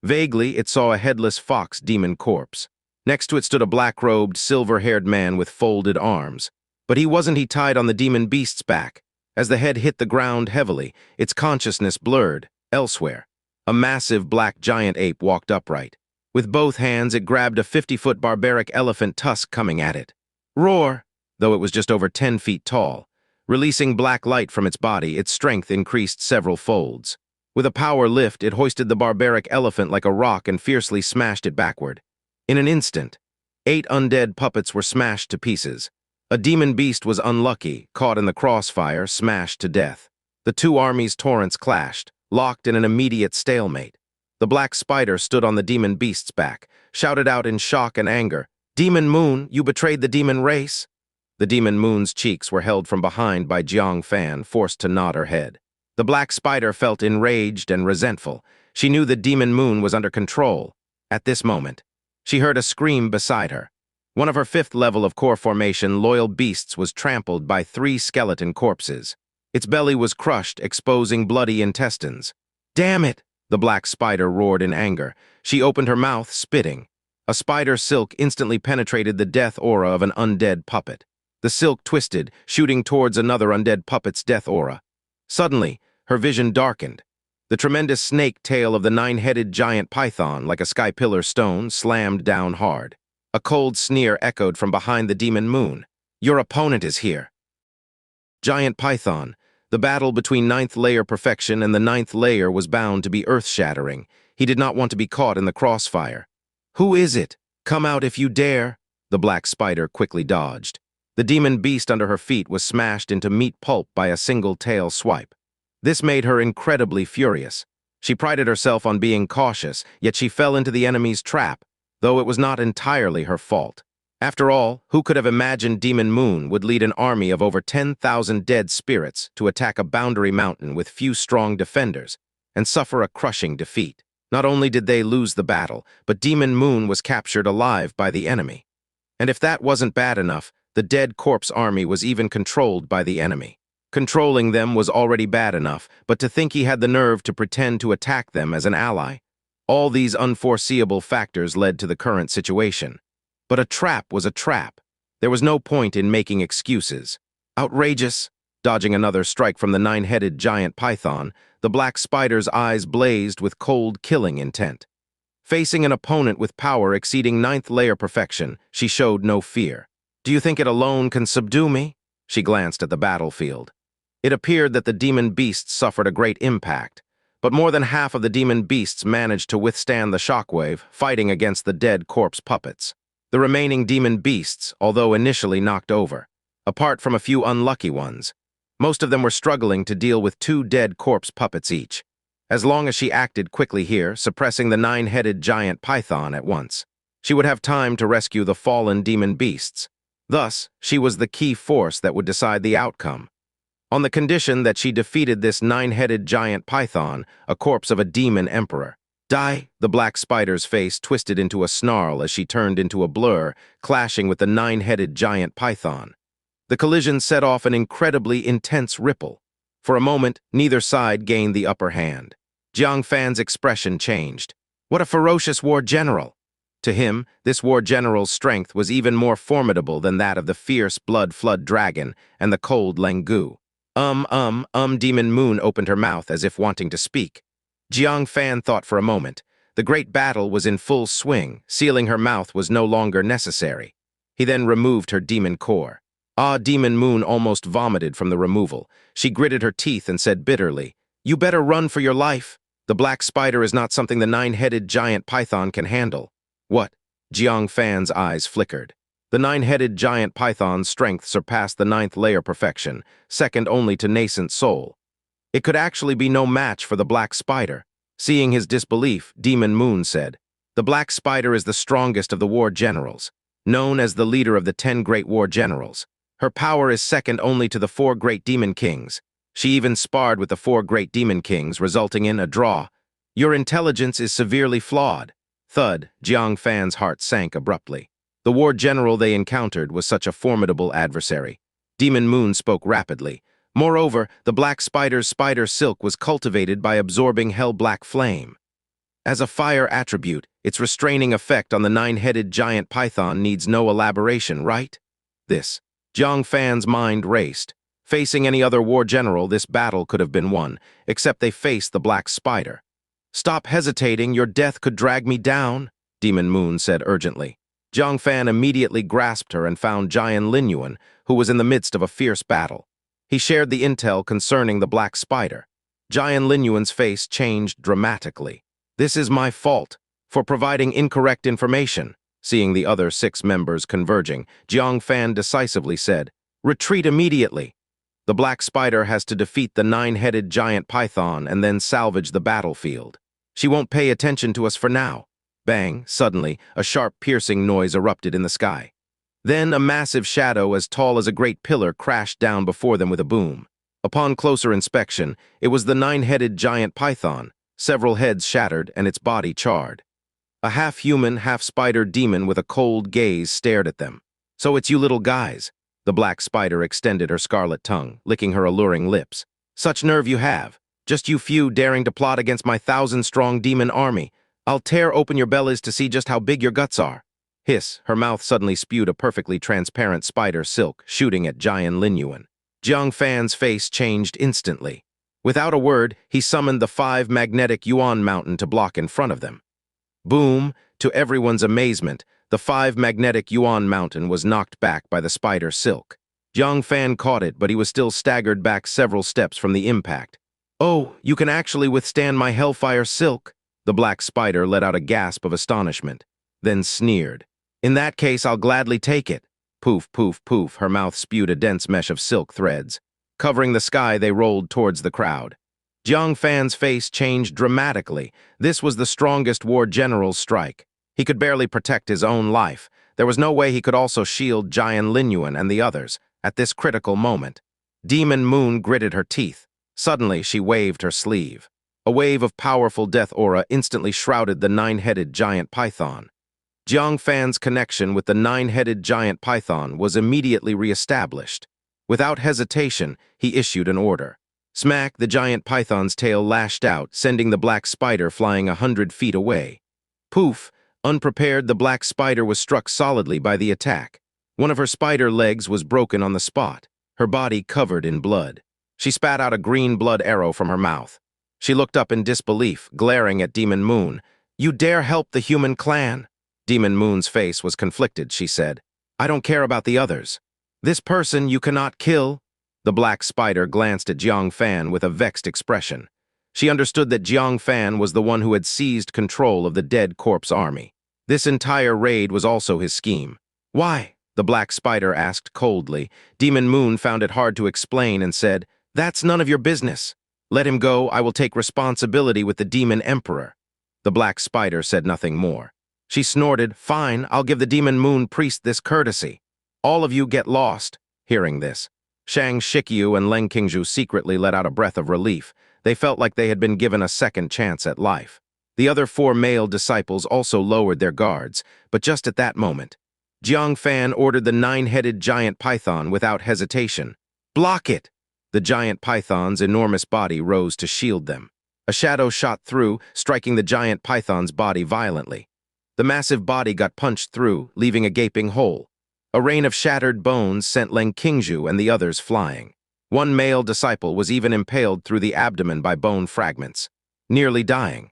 Vaguely, it saw a headless fox demon corpse. Next to it stood a black-robed, silver-haired man with folded arms. But he tied on the demon beast's back. As the head hit the ground heavily, its consciousness blurred. Elsewhere, a massive black giant ape walked upright. With both hands, it grabbed a 50-foot barbaric elephant tusk coming at it. Roar! Though it was just over 10 feet tall. Releasing black light from its body, its strength increased several folds. With a power lift, it hoisted the barbaric elephant like a rock and fiercely smashed it backward. In an instant, 8 undead puppets were smashed to pieces. A demon beast was unlucky, caught in the crossfire, smashed to death. The 2 armies' torrents clashed, locked in an immediate stalemate. The black spider stood on the demon beast's back, shouted out in shock and anger, "Demon Moon, you betrayed the demon race!" The demon moon's cheeks were held from behind by Jang Fan, forced to nod her head. The black spider felt enraged and resentful. She knew the demon moon was under control. At this moment, she heard a scream beside her. One of her 5th level of core formation, loyal beasts, was trampled by 3 skeleton corpses. Its belly was crushed, exposing bloody intestines. "Damn it!" the black spider roared in anger. She opened her mouth, spitting. A spider silk instantly penetrated the death aura of an undead puppet. The silk twisted, shooting towards another undead puppet's death aura. Suddenly, her vision darkened. The tremendous snake tail of the 9-headed giant python, like a sky pillar stone, slammed down hard. A cold sneer echoed from behind the demon moon. "Your opponent is here." Giant python. The battle between 9th layer perfection and the 9th layer was bound to be earth-shattering. He did not want to be caught in the crossfire. "Who is it? Come out if you dare." The black spider quickly dodged. The demon beast under her feet was smashed into meat pulp by a single tail swipe. This made her incredibly furious. She prided herself on being cautious, yet she fell into the enemy's trap, though it was not entirely her fault. After all, who could have imagined Demon Moon would lead an army of over 10,000 dead spirits to attack a boundary mountain with few strong defenders and suffer a crushing defeat? Not only did they lose the battle, but Demon Moon was captured alive by the enemy. And if that wasn't bad enough, the dead corpse army was even controlled by the enemy. Controlling them was already bad enough, but to think he had the nerve to pretend to attack them as an ally? All these unforeseeable factors led to the current situation. But a trap was a trap. There was no point in making excuses. Outrageous! Dodging another strike from the 9-headed giant python, the black spider's eyes blazed with cold killing intent. Facing an opponent with power exceeding 9th layer perfection, she showed no fear. "Do you think it alone can subdue me?" She glanced at the battlefield. It appeared that the demon beasts suffered a great impact, but more than half of the demon beasts managed to withstand the shockwave, fighting against the dead corpse puppets. The remaining demon beasts, although initially knocked over, apart from a few unlucky ones, most of them were struggling to deal with 2 dead corpse puppets each. As long as she acted quickly here, suppressing the 9-headed giant python at once, she would have time to rescue the fallen demon beasts. Thus, she was the key force that would decide the outcome. On the condition that she defeated this 9-headed giant python, a corpse of a demon emperor. "Die!" The black spider's face twisted into a snarl as she turned into a blur, clashing with the 9-headed giant python. The collision set off an incredibly intense ripple. For a moment, neither side gained the upper hand. Jang Fan's expression changed. What a ferocious war general! To him, this war general's strength was even more formidable than that of the fierce blood flood dragon and the cold Langu. Demon Moon opened her mouth as if wanting to speak. Jang Fan thought for a moment. The great battle was in full swing, sealing her mouth was no longer necessary. He then removed her demon core. Demon Moon almost vomited from the removal. She gritted her teeth and said bitterly, "You better run for your life. The black spider is not something the 9-headed giant python can handle." "What?" Jiang Fan's eyes flickered. The 9-headed giant python's strength surpassed the 9th layer perfection, second only to nascent soul. It could actually be no match for the black spider. Seeing his disbelief, Demon Moon said, The Black Spider is the strongest of the war generals, known as the leader of the 10 great war generals. Her power is second only to the 4 great demon kings. She even sparred with the 4 great demon kings, resulting in a draw. Your intelligence is severely flawed. Thud, Jang Fan's heart sank abruptly. The war general they encountered was such a formidable adversary. Demon Moon spoke rapidly. Moreover, the Black Spider's spider silk was cultivated by absorbing hell-black flame. As a fire attribute, its restraining effect on the 9-headed giant python needs no elaboration, right? Jang Fan's mind raced. Facing any other war general, this battle could have been won, except they faced the Black Spider. "Stop hesitating, your death could drag me down," Demon Moon said urgently. Jang Fan immediately grasped her and found Jian Linyuan, who was in the midst of a fierce battle. He shared the intel concerning the Black Spider. Jian Linyuan's face changed dramatically. "This is my fault for providing incorrect information." Seeing the other 6 members converging, Jang Fan decisively said, "Retreat immediately. The Black Spider has to defeat the 9-headed giant python and then salvage the battlefield. She won't pay attention to us for now." Bang! Suddenly, a sharp piercing noise erupted in the sky. Then a massive shadow as tall as a great pillar crashed down before them with a boom. Upon closer inspection, it was the 9-headed giant python, several heads shattered and its body charred. A half-human, half-spider demon with a cold gaze stared at them. "So it's you little guys." The Black Spider extended her scarlet tongue, licking her alluring lips. "Such nerve you have. Just you few daring to plot against my 1,000-strong demon army. I'll tear open your bellies to see just how big your guts are." Hiss, her mouth suddenly spewed a perfectly transparent spider silk, shooting at Jian Linyuan. Jang Fan's face changed instantly. Without a word, he summoned the 5 magnetic Yuan mountain to block in front of them. Boom! To everyone's amazement, the 5 magnetic Yuan mountain was knocked back by the spider silk. Jang Fan caught it, but he was still staggered back several steps from the impact. "Oh, you can actually withstand my hellfire silk?" The Black Spider let out a gasp of astonishment, then sneered. "In that case, I'll gladly take it." Poof, poof, poof, her mouth spewed a dense mesh of silk threads. Covering the sky, they rolled towards the crowd. Jang Fan's face changed dramatically. This was the strongest war general's strike. He could barely protect his own life. There was no way he could also shield Jian Linyuan and the others at this critical moment. Demon Moon gritted her teeth. Suddenly, she waved her sleeve. A wave of powerful death aura instantly shrouded the 9-headed giant python. Jang Fan's connection with the 9-headed giant python was immediately reestablished. Without hesitation, he issued an order. Smack, the giant python's tail lashed out, sending the Black Spider flying 100 feet away. Poof! Unprepared, the Black Spider was struck solidly by the attack. One of her spider legs was broken on the spot, her body covered in blood. She spat out a green blood arrow from her mouth. She looked up in disbelief, glaring at Demon Moon. "You dare help the human clan?" Demon Moon's face was conflicted, she said. "I don't care about the others. This person you cannot kill." The Black Spider glanced at Jang Fan with a vexed expression. She understood that Jang Fan was the one who had seized control of the dead corpse army. This entire raid was also his scheme. "Why?" the Black Spider asked coldly. Demon Moon found it hard to explain and said, "That's none of your business. Let him go, I will take responsibility with the Demon Emperor." The Black Spider said nothing more. She snorted, "Fine, I'll give the Demon Moon priest this courtesy. All of you get lost." Hearing this, Shang Shikyu and Leng Qingzhu secretly let out a breath of relief. They felt like they had been given a second chance at life. The other 4 male disciples also lowered their guards, but just at that moment, Jang Fan ordered the 9-headed giant python without hesitation. "Block it!" The giant python's enormous body rose to shield them. A shadow shot through, striking the giant python's body violently. The massive body got punched through, leaving a gaping hole. A rain of shattered bones sent Leng Qingzhu and the others flying. One male disciple was even impaled through the abdomen by bone fragments, nearly dying.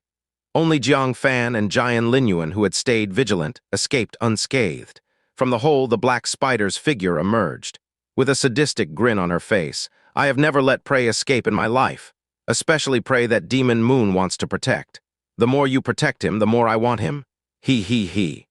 Only Jang Fan and Jian Linyuan, who had stayed vigilant, escaped unscathed. From the hole, the Black Spider's figure emerged. With a sadistic grin on her face, "I have never let prey escape in my life, especially prey that Demon Moon wants to protect. The more you protect him, the more I want him. He.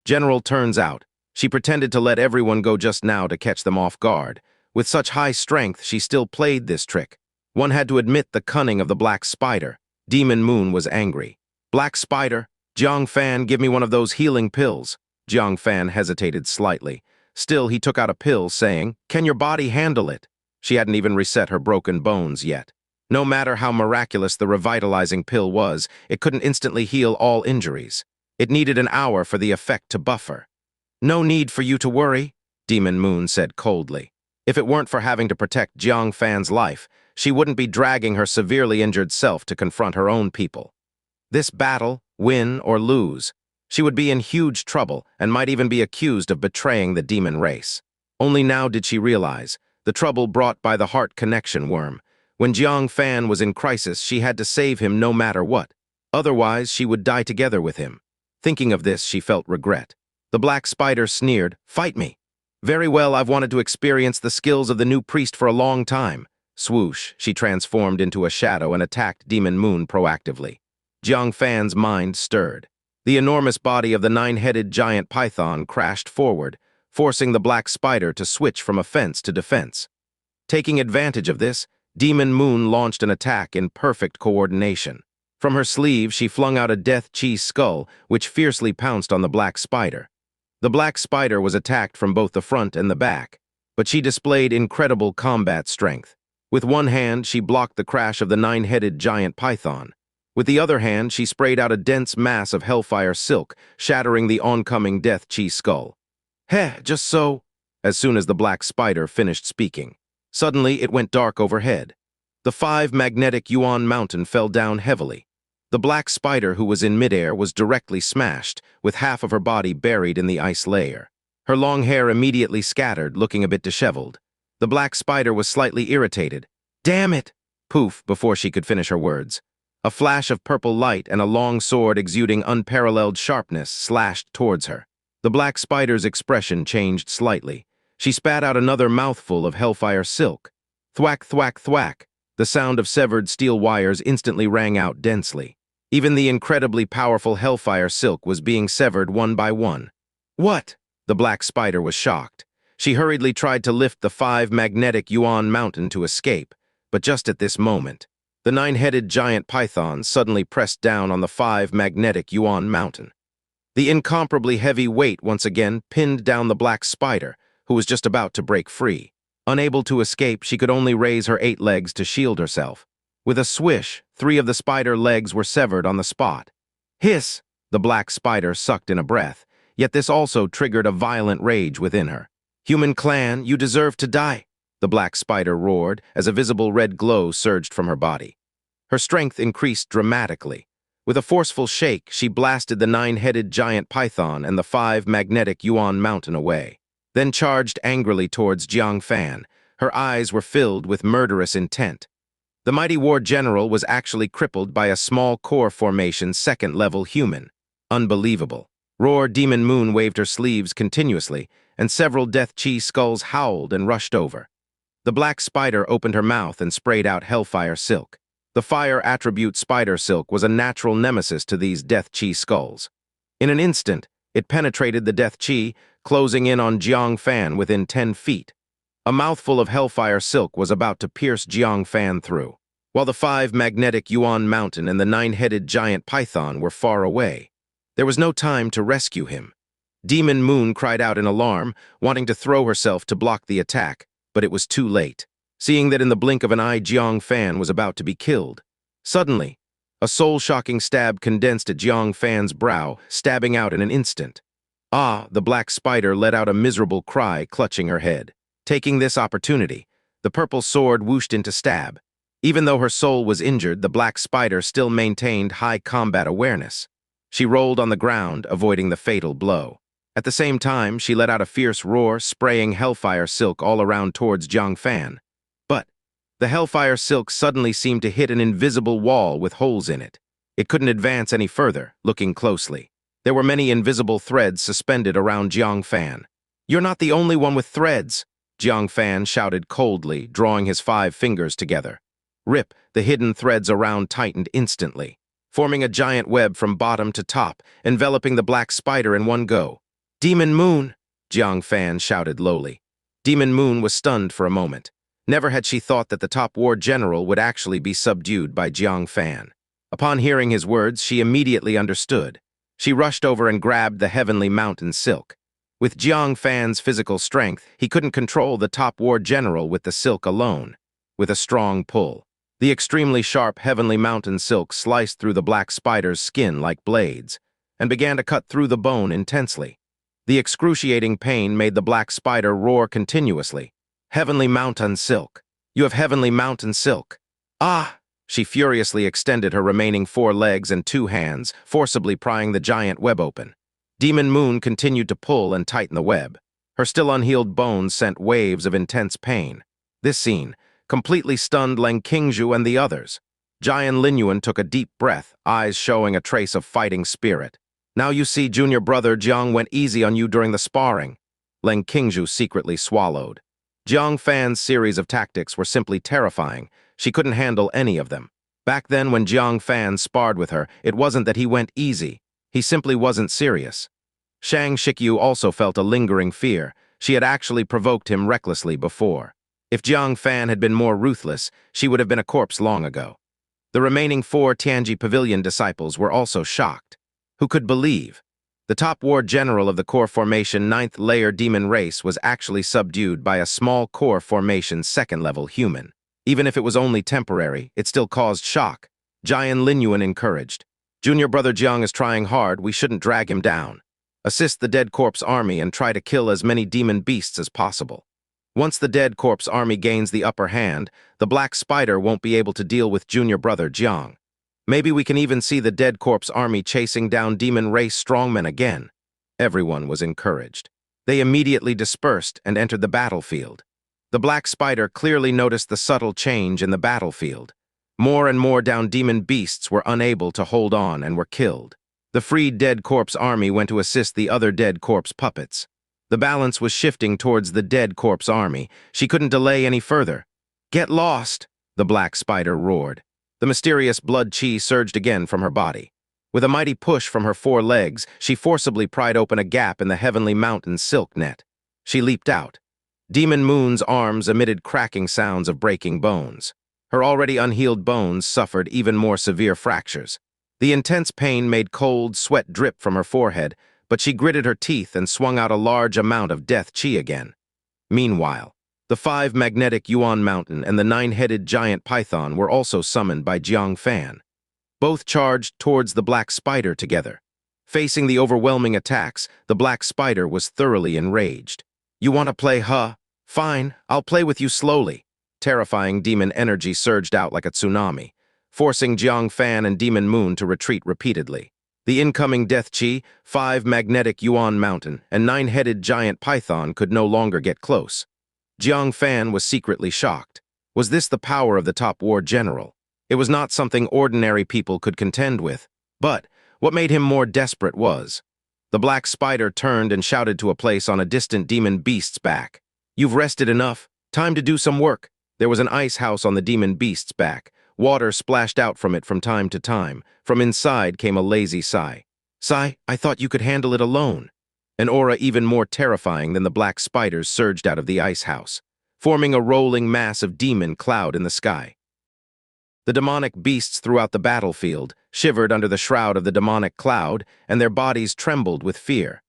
General turns out. She pretended to let everyone go just now to catch them off guard. With such high strength, she still played this trick. One had to admit the cunning of the Black Spider. Demon Moon was angry. "Black Spider, Jang Fan, give me one of those healing pills. Jang Fan hesitated slightly. Still, he took out a pill, saying, "Can your body handle it?" She hadn't even reset her broken bones yet. No matter how miraculous the revitalizing pill was, it couldn't instantly heal all injuries. It needed an hour for the effect to buffer. "No need for you to worry," Demon Moon said coldly. If it weren't for having to protect Jang Fan's life, she wouldn't be dragging her severely injured self to confront her own people. This battle, win or lose, she would be in huge trouble and might even be accused of betraying the demon race. Only now did she realize the trouble brought by the heart connection worm. When Jang Fan was in crisis, she had to save him no matter what. Otherwise, she would die together with him. Thinking of this, she felt regret. The black spider sneered, "Fight me." "Very well, I've wanted to experience the skills of the new priest for a long time." Swoosh, she transformed into a shadow and attacked Demon Moon proactively. Jang Fan's mind stirred. The enormous body of the nine-headed giant python crashed forward, forcing the black spider to switch from offense to defense. Taking advantage of this, Demon Moon launched an attack in perfect coordination. From her sleeve, she flung out a death chi skull, which fiercely pounced on the black spider. The black spider was attacked from both the front and the back, but she displayed incredible combat strength. With one hand, she blocked the crash of the nine-headed giant python. With the other hand, she sprayed out a dense mass of hellfire silk, shattering the oncoming death chi skull. "Heh, just so." As soon as the black spider finished speaking, suddenly it went dark overhead. The 5 magnetic Yuan mountain fell down heavily. The black spider, who was in midair, was directly smashed, with half of her body buried in the ice layer. Her long hair immediately scattered, looking a bit disheveled. The black spider was slightly irritated. "Damn it!" Poof, before she could finish her words. A flash of purple light and a long sword exuding unparalleled sharpness slashed towards her. The black spider's expression changed slightly. She spat out another mouthful of hellfire silk. Thwack, thwack, thwack. The sound of severed steel wires instantly rang out densely. Even the incredibly powerful hellfire silk was being severed one by one. "What?" The black spider was shocked. She hurriedly tried to lift the 5 magnetic Yuan mountain to escape, but just at this moment, the 9-headed giant python suddenly pressed down on the 5 magnetic Yuan mountain. The incomparably heavy weight once again pinned down the black spider, who was just about to break free. Unable to escape, she could only raise her 8 legs to shield herself. With a swish, 3 of the spider legs were severed on the spot. Hiss! The black spider sucked in a breath, yet this also triggered a violent rage within her. "Human clan, you deserve to die," the black spider roared as a visible red glow surged from her body. Her strength increased dramatically. With a forceful shake, she blasted the 9-headed giant python and the 5 magnetic Yuan mountain away, then charged angrily towards Jang Fan. Her eyes were filled with murderous intent. The mighty war general was actually crippled by a small core formation 2nd level human. Unbelievable. Roar Demon Moon waved her sleeves continuously, and several death chi skulls howled and rushed over. The black spider opened her mouth and sprayed out hellfire silk. The fire attribute spider silk was a natural nemesis to these death chi skulls. In an instant, it penetrated the death chi, closing in on Jang Fan within 10 feet. A mouthful of hellfire silk was about to pierce Jang Fan through, while the 5 magnetic Yuan mountain and the 9-headed giant python were far away. There was no time to rescue him. Demon Moon cried out in alarm, wanting to throw herself to block the attack, but it was too late, seeing that in the blink of an eye Jang Fan was about to be killed. Suddenly, a soul-shocking stab condensed at Jang Fan's brow, stabbing out in an instant. "Ah!" The black spider let out a miserable cry, clutching her head. Taking this opportunity, the purple sword whooshed into stab. Even though her soul was injured, the black spider still maintained high combat awareness. She rolled on the ground, avoiding the fatal blow. At the same time, she let out a fierce roar, spraying hellfire silk all around towards Jang Fan. But the hellfire silk suddenly seemed to hit an invisible wall with holes in it. It couldn't advance any further, looking closely. There were many invisible threads suspended around Jang Fan. "You're not the only one with threads," Jang Fan shouted coldly, drawing his 5 fingers together. Rip, the hidden threads around tightened instantly, forming a giant web from bottom to top, enveloping the black spider in one go. "Demon Moon!" Jang Fan shouted lowly. Demon Moon was stunned for a moment. Never had she thought that the top war general would actually be subdued by Jang Fan. Upon hearing his words, she immediately understood. She rushed over and grabbed the Heavenly Mountain silk. With Jang Fan's physical strength, he couldn't control the top war general with the silk alone. With a strong pull, the extremely sharp Heavenly Mountain silk sliced through the black spider's skin like blades, and began to cut through the bone intensely. The excruciating pain made the black spider roar continuously. Heavenly Mountain silk. You have Heavenly Mountain silk. Ah! She furiously extended her remaining 4 legs and 2 hands, forcibly prying the giant web open. Demon Moon continued to pull and tighten the web. Her still unhealed bones sent waves of intense pain. This scene completely stunned Leng Qingzhu and the others. Jian Linyuan took a deep breath, eyes showing a trace of fighting spirit. Now you see, junior brother Jiang went easy on you during the sparring. Leng Qingzhu secretly swallowed. Jang Fan's series of tactics were simply terrifying. She couldn't handle any of them. Back then when Jang Fan sparred with her, it wasn't that he went easy. He simply wasn't serious. Shang Shikyu also felt a lingering fear. She had actually provoked him recklessly before. If Jang Fan had been more ruthless, she would have been a corpse long ago. The remaining 4 Tianji Pavilion disciples were also shocked. Who could believe? The top war general of the core formation 9th layer demon race was actually subdued by a small core formation 2nd level human. Even if it was only temporary, it still caused shock. Jian Linyuan encouraged. Junior brother Jiang is trying hard, we shouldn't drag him down. Assist the Dead Corpse army and try to kill as many demon beasts as possible. Once the Dead Corpse army gains the upper hand, the Black Spider won't be able to deal with junior brother Jiang. Maybe we can even see the Dead Corpse army chasing down demon race strongmen again. Everyone was encouraged. They immediately dispersed and entered the battlefield. The Black Spider clearly noticed the subtle change in the battlefield. More and more down demon beasts were unable to hold on and were killed. The freed Dead Corpse army went to assist the other Dead Corpse puppets. The balance was shifting towards the Dead Corpse army. She couldn't delay any further. Get lost, the Black Spider roared. The mysterious blood chi surged again from her body. With a mighty push from her 4 legs, she forcibly pried open a gap in the Heavenly Mountain silk net. She leaped out. Demon Moon's arms emitted cracking sounds of breaking bones. Her already unhealed bones suffered even more severe fractures. The intense pain made cold sweat drip from her forehead, but she gritted her teeth and swung out a large amount of death chi again. Meanwhile, the 5 magnetic Yuan Mountain and the 9-headed giant python were also summoned by Jang Fan. Both charged towards the Black Spider together. Facing the overwhelming attacks, the Black Spider was thoroughly enraged. You want to play, huh? Fine, I'll play with you slowly. Terrifying demon energy surged out like a tsunami, forcing Jang Fan and Demon Moon to retreat repeatedly. The incoming death chi, 5 magnetic Yuan Mountain, and 9-headed giant python could no longer get close. Jang Fan was secretly shocked. Was this the power of the top war general? It was not something ordinary people could contend with. But what made him more desperate was, the Black Spider turned and shouted to a place on a distant demon beast's back. You've rested enough. Time to do some work. There was an ice house on the demon beast's back. Water splashed out from it from time to time. From inside came a lazy sigh. Sigh, I thought you could handle it alone. An aura even more terrifying than the Black Spiders surged out of the ice house, forming a rolling mass of demon cloud in the sky. The demonic beasts throughout the battlefield shivered under the shroud of the demonic cloud, and their bodies trembled with fear.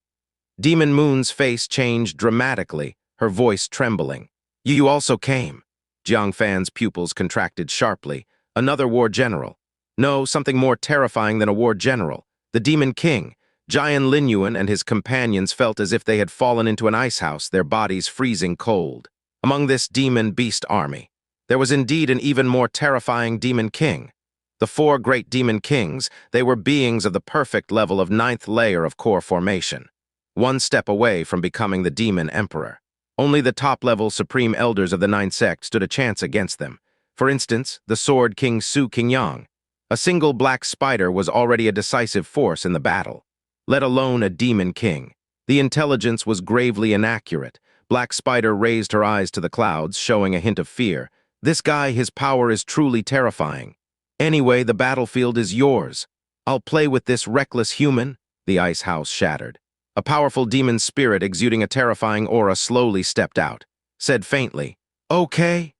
Demon Moon's face changed dramatically, her voice trembling. You also came. Jang Fan's pupils contracted sharply. Another war general. No, something more terrifying than a war general. The Demon King. Jian Linyuan and his companions felt as if they had fallen into an ice house, their bodies freezing cold. Among this demon beast army, there was indeed an even more terrifying Demon King. The 4 great Demon Kings, they were beings of the perfect level of 9th layer of core formation, one step away from becoming the Demon Emperor. Only the top-level Supreme Elders of the 9th sect stood a chance against them. For instance, the Sword King Su Qingyang. A single Black Spider was already a decisive force in the battle, let alone a Demon King. The intelligence was gravely inaccurate. Black Spider raised her eyes to the clouds, showing a hint of fear. This guy, his power is truly terrifying. Anyway, the battlefield is yours. I'll play with this reckless human. The ice house shattered. A powerful demon spirit exuding a terrifying aura slowly stepped out, said faintly, "Okay,"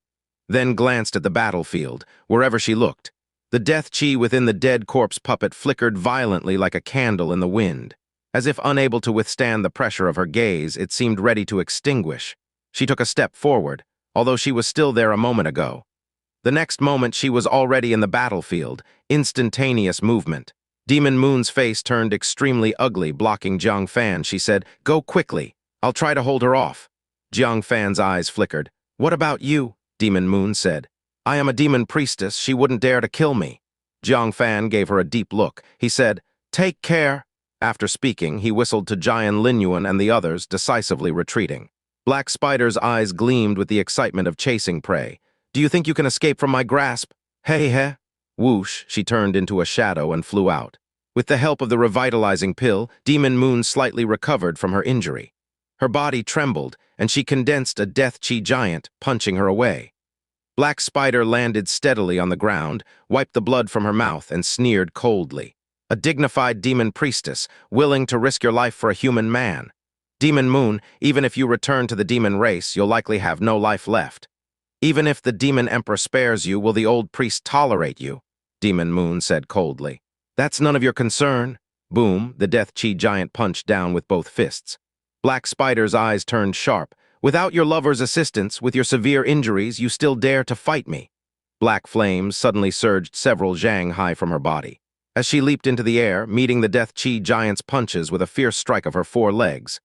then glanced at the battlefield. Wherever she looked, The death chi within the dead corpse puppet flickered violently like a candle in the wind. As if unable to withstand the pressure of her gaze, it seemed ready to extinguish. She took a step forward, although she was still there a moment ago. The next moment she was already in the battlefield, instantaneous movement. Demon Moon's face turned extremely ugly, blocking Jang Fan. She said, "Go quickly. I'll try to hold her off." Jang Fan's eyes flickered. "What about you?" Demon Moon said. "I am a demon priestess. She wouldn't dare to kill me." Jang Fan gave her a deep look. He said, "Take care." After speaking, he whistled to Jian Linyuan and the others, decisively retreating. Black Spider's eyes gleamed with the excitement of chasing prey. "Do you think you can escape from my grasp?" "Hey, hey." Whoosh, she turned into a shadow and flew out. With the help of the revitalizing pill, Demon Moon slightly recovered from her injury. Her body trembled, and she condensed a death chi giant, punching her away. Black Spider landed steadily on the ground, wiped the blood from her mouth, and sneered coldly. "A dignified demon priestess, willing to risk your life for a human man. Demon Moon, even if you return to the demon race, you'll likely have no life left. Even if the demon emperor spares you, will the old priest tolerate you?" Demon Moon said coldly. "That's none of your concern." Boom, the death chi giant punched down with both fists. Black Spider's eyes turned sharp. "Without your lover's assistance, with your severe injuries, you still dare to fight me." Black flames suddenly surged several zhang high from her body. As she leaped into the air, meeting the death chi giant's punches with a fierce strike of her 4 legs.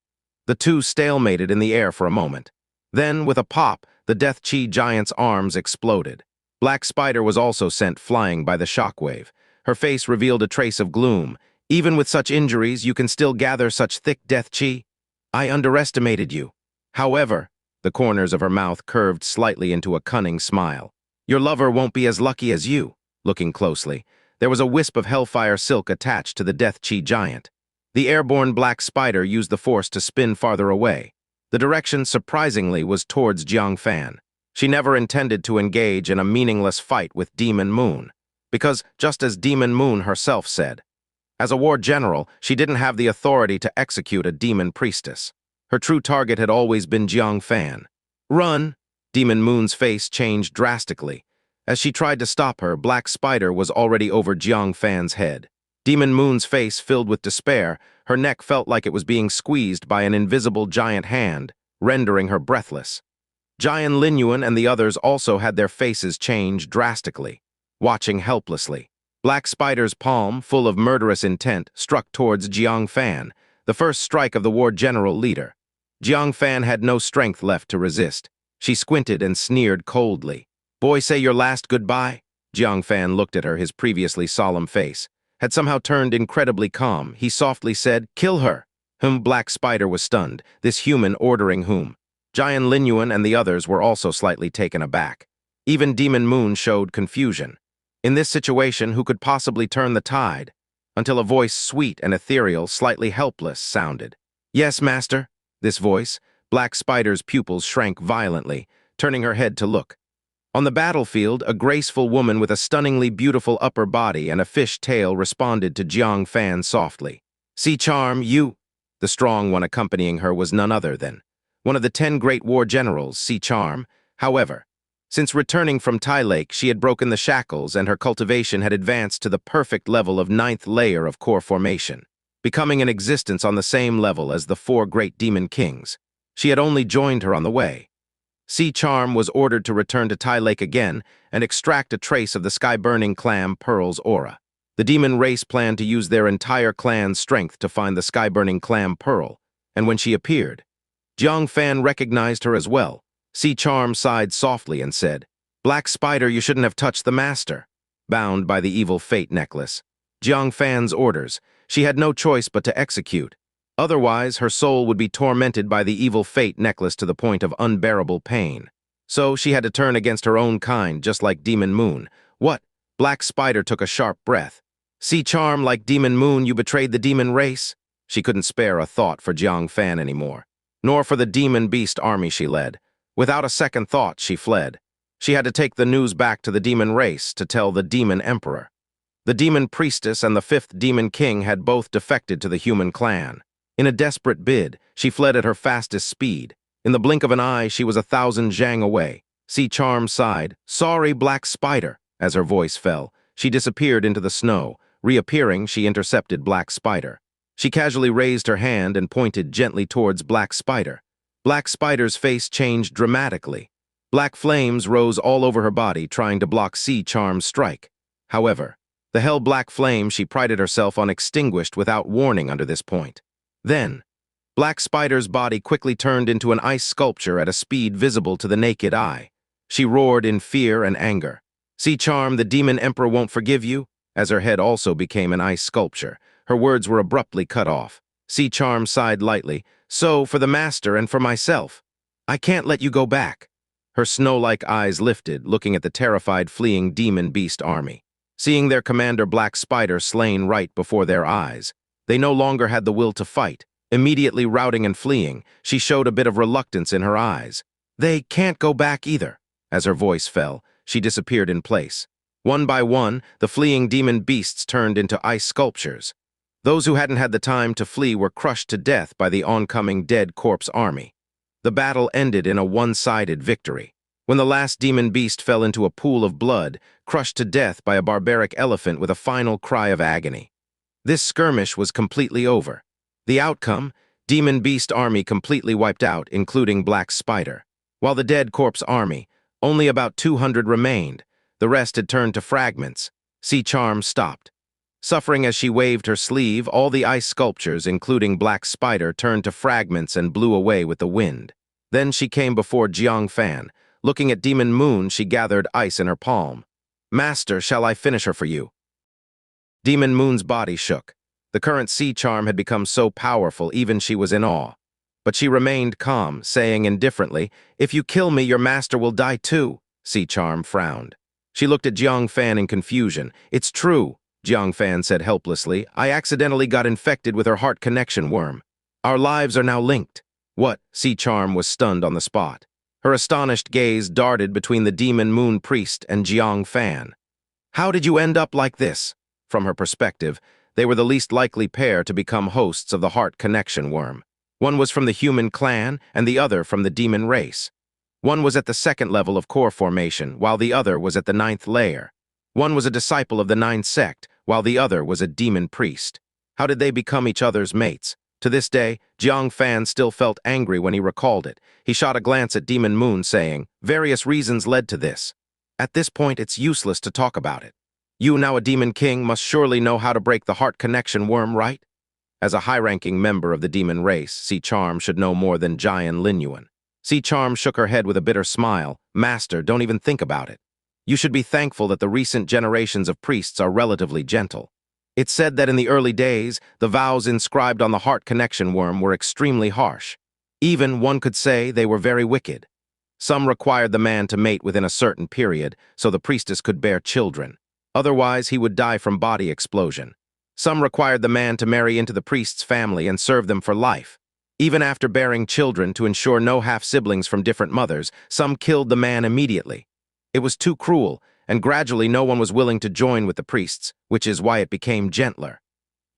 The two stalemated in the air for a moment. Then, with a pop, the death chi giant's arms exploded. Black Spider was also sent flying by the shockwave. Her face revealed a trace of gloom. "Even with such injuries, you can still gather such thick death chi? I underestimated you." However, the corners of her mouth curved slightly into a cunning smile. "Your lover won't be as lucky as you." Looking closely, there was a wisp of hellfire silk attached to the death chi giant. The airborne Black Spider used the force to spin farther away. The direction, surprisingly, was towards Jang Fan. She never intended to engage in a meaningless fight with Demon Moon, because, just as Demon Moon herself said, as a war general, she didn't have the authority to execute a demon priestess. Her true target had always been Jang Fan. "Run!" Demon Moon's face changed drastically. As she tried to stop her, Black Spider was already over Jang Fan's head. Demon Moon's face filled with despair. Her neck felt like it was being squeezed by an invisible giant hand, rendering her breathless. Jian Linyuan and the others also had their faces change drastically, watching helplessly. Black Spider's palm, full of murderous intent, struck towards Jang Fan, the first strike of the war general leader. Jang Fan had no strength left to resist. She squinted and sneered coldly. "Boy, say your last goodbye?" Jang Fan looked at her, his previously solemn face had somehow turned incredibly calm. He softly said, "Kill her." Black Spider was stunned, this human ordering whom. Jian Linyuan and the others were also slightly taken aback. Even Demon Moon showed confusion. In this situation, who could possibly turn the tide? Until a voice sweet and ethereal, slightly helpless, sounded. "Yes, master." This voice, Black Spider's pupils shrank violently, turning her head to look. On the battlefield, a graceful woman with a stunningly beautiful upper body and a fish tail responded to Jang Fan softly. "See, Charm, you." The strong one accompanying her was none other than one of the 10 great war generals, See Charm. However, since returning from Tai Lake, she had broken the shackles and her cultivation had advanced to the perfect level of 9th layer of core formation, becoming an existence on the same level as the 4 great demon kings. She had only joined her on the way. See Charm was ordered to return to Tai Lake again and extract a trace of the sky-burning clan Pearl's aura. The demon race planned to use their entire clan's strength to find the sky-burning clan Pearl, and when she appeared, Jang Fan recognized her as well. See Charm sighed softly and said, "Black Spider, you shouldn't have touched the master." Bound by the evil fate necklace, Jang Fan's orders, she had no choice but to execute. Otherwise, her soul would be tormented by the evil fate necklace to the point of unbearable pain. So she had to turn against her own kind, just like Demon Moon. "What?" Black Spider took a sharp breath. "See Charm, like Demon Moon, you betrayed the demon race?" She couldn't spare a thought for Jang Fan anymore, nor for the demon beast army she led. Without a second thought, she fled. She had to take the news back to the demon race to tell the demon emperor. The demon priestess and the 5th demon king had both defected to the human clan. In a desperate bid, she fled at her fastest speed. In the blink of an eye, she was 1,000 zhang away. See Charm sighed, "Sorry, Black Spider." As her voice fell, She disappeared into the snow. Reappearing, she intercepted Black Spider. She casually raised her hand and pointed gently towards Black Spider. Black Spider's face changed dramatically. Black flames rose all over her body, trying to block Sea Charm's strike. However, the hell-black flame she prided herself on extinguished without warning under this point. Then, Black Spider's body quickly turned into an ice sculpture at a speed visible to the naked eye. She roared in fear and anger. "Sea Charm, the Demon Emperor won't forgive you," as her head also became an ice sculpture. Her words were abruptly cut off. Sea Charm sighed lightly. "So, for the Master and for myself. I can't let you go back." Her snow-like eyes lifted, looking at the terrified, fleeing demon beast army. Seeing their commander Black Spider slain right before their eyes, they no longer had the will to fight. Immediately routing and fleeing, she showed a bit of reluctance in her eyes. "They can't go back either." As her voice fell, she disappeared in place. One by one, the fleeing demon beasts turned into ice sculptures. Those who hadn't had the time to flee were crushed to death by the oncoming dead corpse army. The battle ended in a one-sided victory. When the last demon beast fell into a pool of blood, crushed to death by a barbaric elephant with a final cry of agony. This skirmish was completely over. The outcome, demon beast army completely wiped out, including Black Spider. While the dead corpse army, only about 200 remained. The rest had turned to fragments. Sea Charm stopped. Suffering as she waved her sleeve, all the ice sculptures, including Black Spider, turned to fragments and blew away with the wind. Then she came before Jang Fan. Looking at Demon Moon, she gathered ice in her palm. "Master, shall I finish her for you?" Demon Moon's body shook. The current Sea Charm had become so powerful, even she was in awe. But she remained calm, saying indifferently, "If you kill me, your master will die too." Sea Charm frowned. She looked at Jang Fan in confusion. "It's true," Jang Fan said helplessly. "I accidentally got infected with her heart connection worm. Our lives are now linked." "What?" Sea Charm was stunned on the spot. Her astonished gaze darted between the Demon Moon Priest and Jang Fan. "How did you end up like this?" From her perspective, they were the least likely pair to become hosts of the heart connection worm. One was from the human clan, and the other from the demon race. One was at the second level of core formation, while the other was at the 9th layer. One was a disciple of the 9th sect, while the other was a demon priest. How did they become each other's mates? To this day, Jang Fan still felt angry when he recalled it. He shot a glance at Demon Moon, saying, "Various reasons led to this. At this point, it's useless to talk about it. You, now a demon king, must surely know how to break the heart connection worm, right?" As a high-ranking member of the demon race, Sea Charm should know more than Jian Linyuan. Sea Charm shook her head with a bitter smile. "Master, don't even think about it. You should be thankful that the recent generations of priests are relatively gentle. It's said that in the early days, the vows inscribed on the heart connection worm were extremely harsh. Even, one could say, they were very wicked. Some required the man to mate within a certain period, so the priestess could bear children. Otherwise, he would die from body explosion. Some required the man to marry into the priest's family and serve them for life. Even after bearing children to ensure no half-siblings from different mothers, some killed the man immediately. It was too cruel, and gradually no one was willing to join with the priests, which is why it became gentler.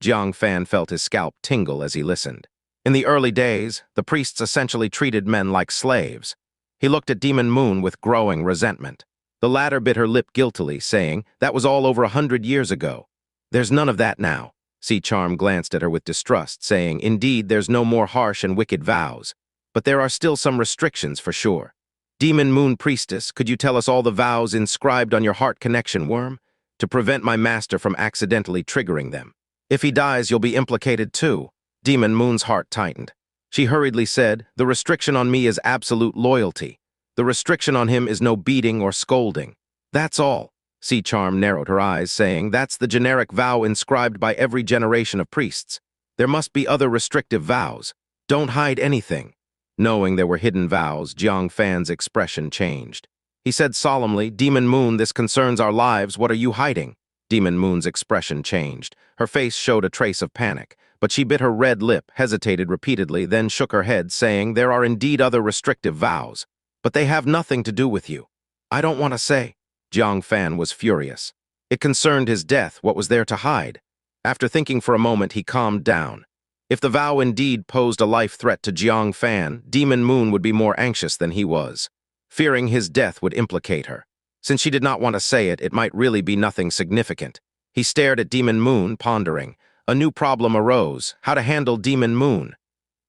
Jang Fan felt his scalp tingle as he listened. In the early days, the priests essentially treated men like slaves. He looked at Demon Moon with growing resentment. The latter bit her lip guiltily, saying, "That was all over 100 years ago. There's none of that now." Sea Charm glanced at her with distrust, saying, "Indeed, there's no more harsh and wicked vows. But there are still some restrictions for sure. Demon Moon Priestess, could you tell us all the vows inscribed on your heart connection worm? To prevent my master from accidentally triggering them. If he dies, you'll be implicated too." Demon Moon's heart tightened. She hurriedly said, "The restriction on me is absolute loyalty. The restriction on him is no beating or scolding. That's all." Sea Charm narrowed her eyes, saying, "That's the generic vow inscribed by every generation of priests. There must be other restrictive vows. Don't hide anything." Knowing there were hidden vows, Jang Fan's expression changed. He said solemnly, "Demon Moon, this concerns our lives. What are you hiding?" Demon Moon's expression changed. Her face showed a trace of panic, but she bit her red lip, hesitated repeatedly, then shook her head, saying, "There are indeed other restrictive vows, but they have nothing to do with you." "I don't want to say." Jang Fan was furious. It concerned his death. What was there to hide? After thinking for a moment, he calmed down. If the vow indeed posed a life threat to Jang Fan, Demon Moon would be more anxious than he was, fearing his death would implicate her. Since she did not want to say it, it might really be nothing significant. He stared at Demon Moon, pondering. A new problem arose: how to handle Demon Moon.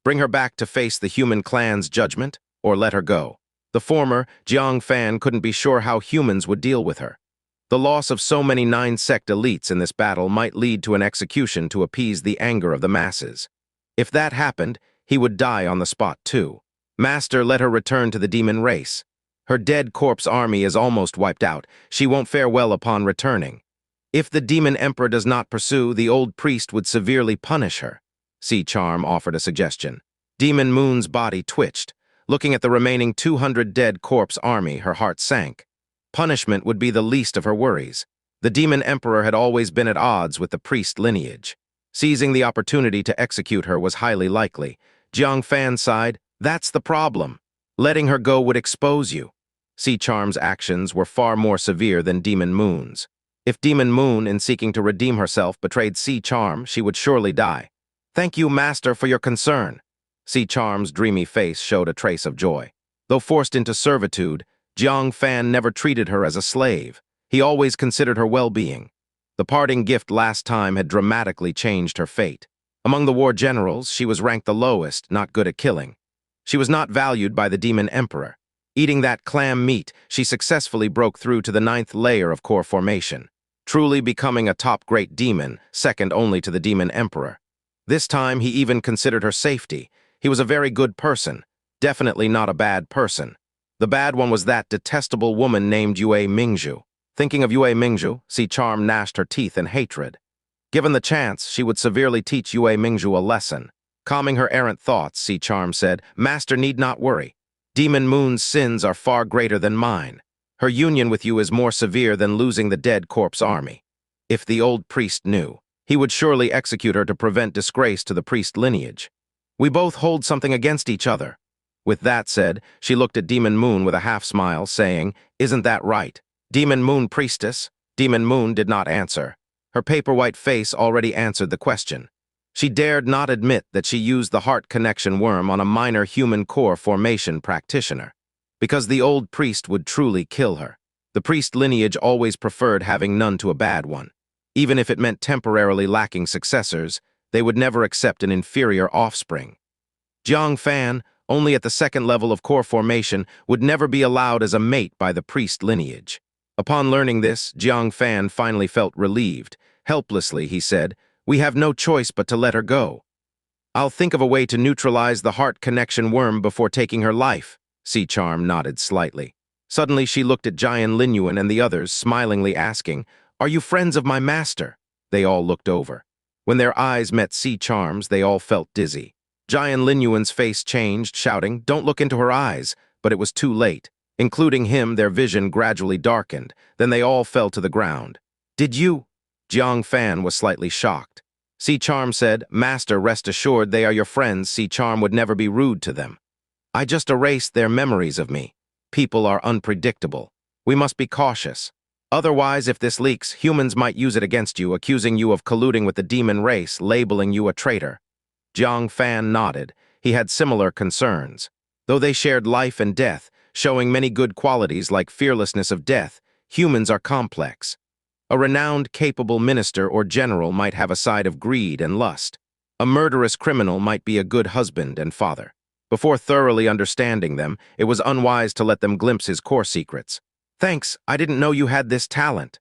Bring her back to face the human clan's judgment, or let her go. The former, Jang Fan, couldn't be sure how humans would deal with her. The loss of so many 9-sect elites in this battle might lead to an execution to appease the anger of the masses. If that happened, he would die on the spot too. Master, let her return to the demon race. Her dead corpse army is almost wiped out. She won't fare well upon returning. If the demon emperor does not pursue, the old priest would severely punish her. Sea Charm offered a suggestion. Demon Moon's body twitched. Looking at the remaining 200 dead corpse army, her heart sank. Punishment would be the least of her worries. The demon emperor had always been at odds with the priest lineage. Seizing the opportunity to execute her was highly likely. Jang Fan sighed. That's the problem. Letting her go would expose you. Sea Charm's actions were far more severe than Demon Moon's. If Demon Moon, in seeking to redeem herself, betrayed Sea Charm, she would surely die. Thank you, Master, for your concern. Sea Charm's dreamy face showed a trace of joy. Though forced into servitude, Jang Fan never treated her as a slave. He always considered her well-being. The parting gift last time had dramatically changed her fate. Among the war generals, she was ranked the lowest, not good at killing. She was not valued by the Demon Emperor. Eating that clam meat, she successfully broke through to the 9th layer of core formation, truly becoming a top great demon, second only to the Demon Emperor. This time, he even considered her safety. He was a very good person, definitely not a bad person. The bad one was that detestable woman named Yue Mingzhu. Thinking of Yue Mingzhu, Sea Charm gnashed her teeth in hatred. Given the chance, she would severely teach Yue Mingzhu a lesson. Calming her errant thoughts, Sea Charm said, Master need not worry. Demon Moon's sins are far greater than mine. Her union with you is more severe than losing the dead corpse army. If the old priest knew, he would surely execute her to prevent disgrace to the priest lineage. We both hold something against each other. With that said, she looked at Demon Moon with a half-smile, saying, Isn't that right? Demon Moon Priestess? Demon Moon did not answer. Her paper-white face already answered the question. She dared not admit that she used the heart connection worm on a minor human core formation practitioner, because the old priest would truly kill her. The priest lineage always preferred having none to a bad one. Even if it meant temporarily lacking successors, they would never accept an inferior offspring. Jang Fan, only at the 2nd level of core formation, would never be allowed as a mate by the priest lineage. Upon learning this, Jang Fan finally felt relieved. Helplessly, he said, We have no choice but to let her go. I'll think of a way to neutralize the heart connection worm before taking her life. Sea Charm nodded slightly. Suddenly she looked at Jian Linyuan and the others, smilingly asking, Are you friends of my master? They all looked over. When their eyes met Sea Charm's, they all felt dizzy. Jian Linyuan's face changed, shouting, Don't look into her eyes, but it was too late. Including him, their vision gradually darkened. Then they all fell to the ground. Did you? Jang Fan was slightly shocked. Sea Charm said, Master, rest assured they are your friends. Sea Charm would never be rude to them. I just erased their memories of me. People are unpredictable. We must be cautious. Otherwise, if this leaks, humans might use it against you, accusing you of colluding with the demon race, labeling you a traitor. Jang Fan nodded. He had similar concerns. Though they shared life and death, showing many good qualities like fearlessness of death, humans are complex. A renowned, capable minister or general might have a side of greed and lust. A murderous criminal might be a good husband and father. Before thoroughly understanding them, it was unwise to let them glimpse his core secrets. Thanks, I didn't know you had this talent.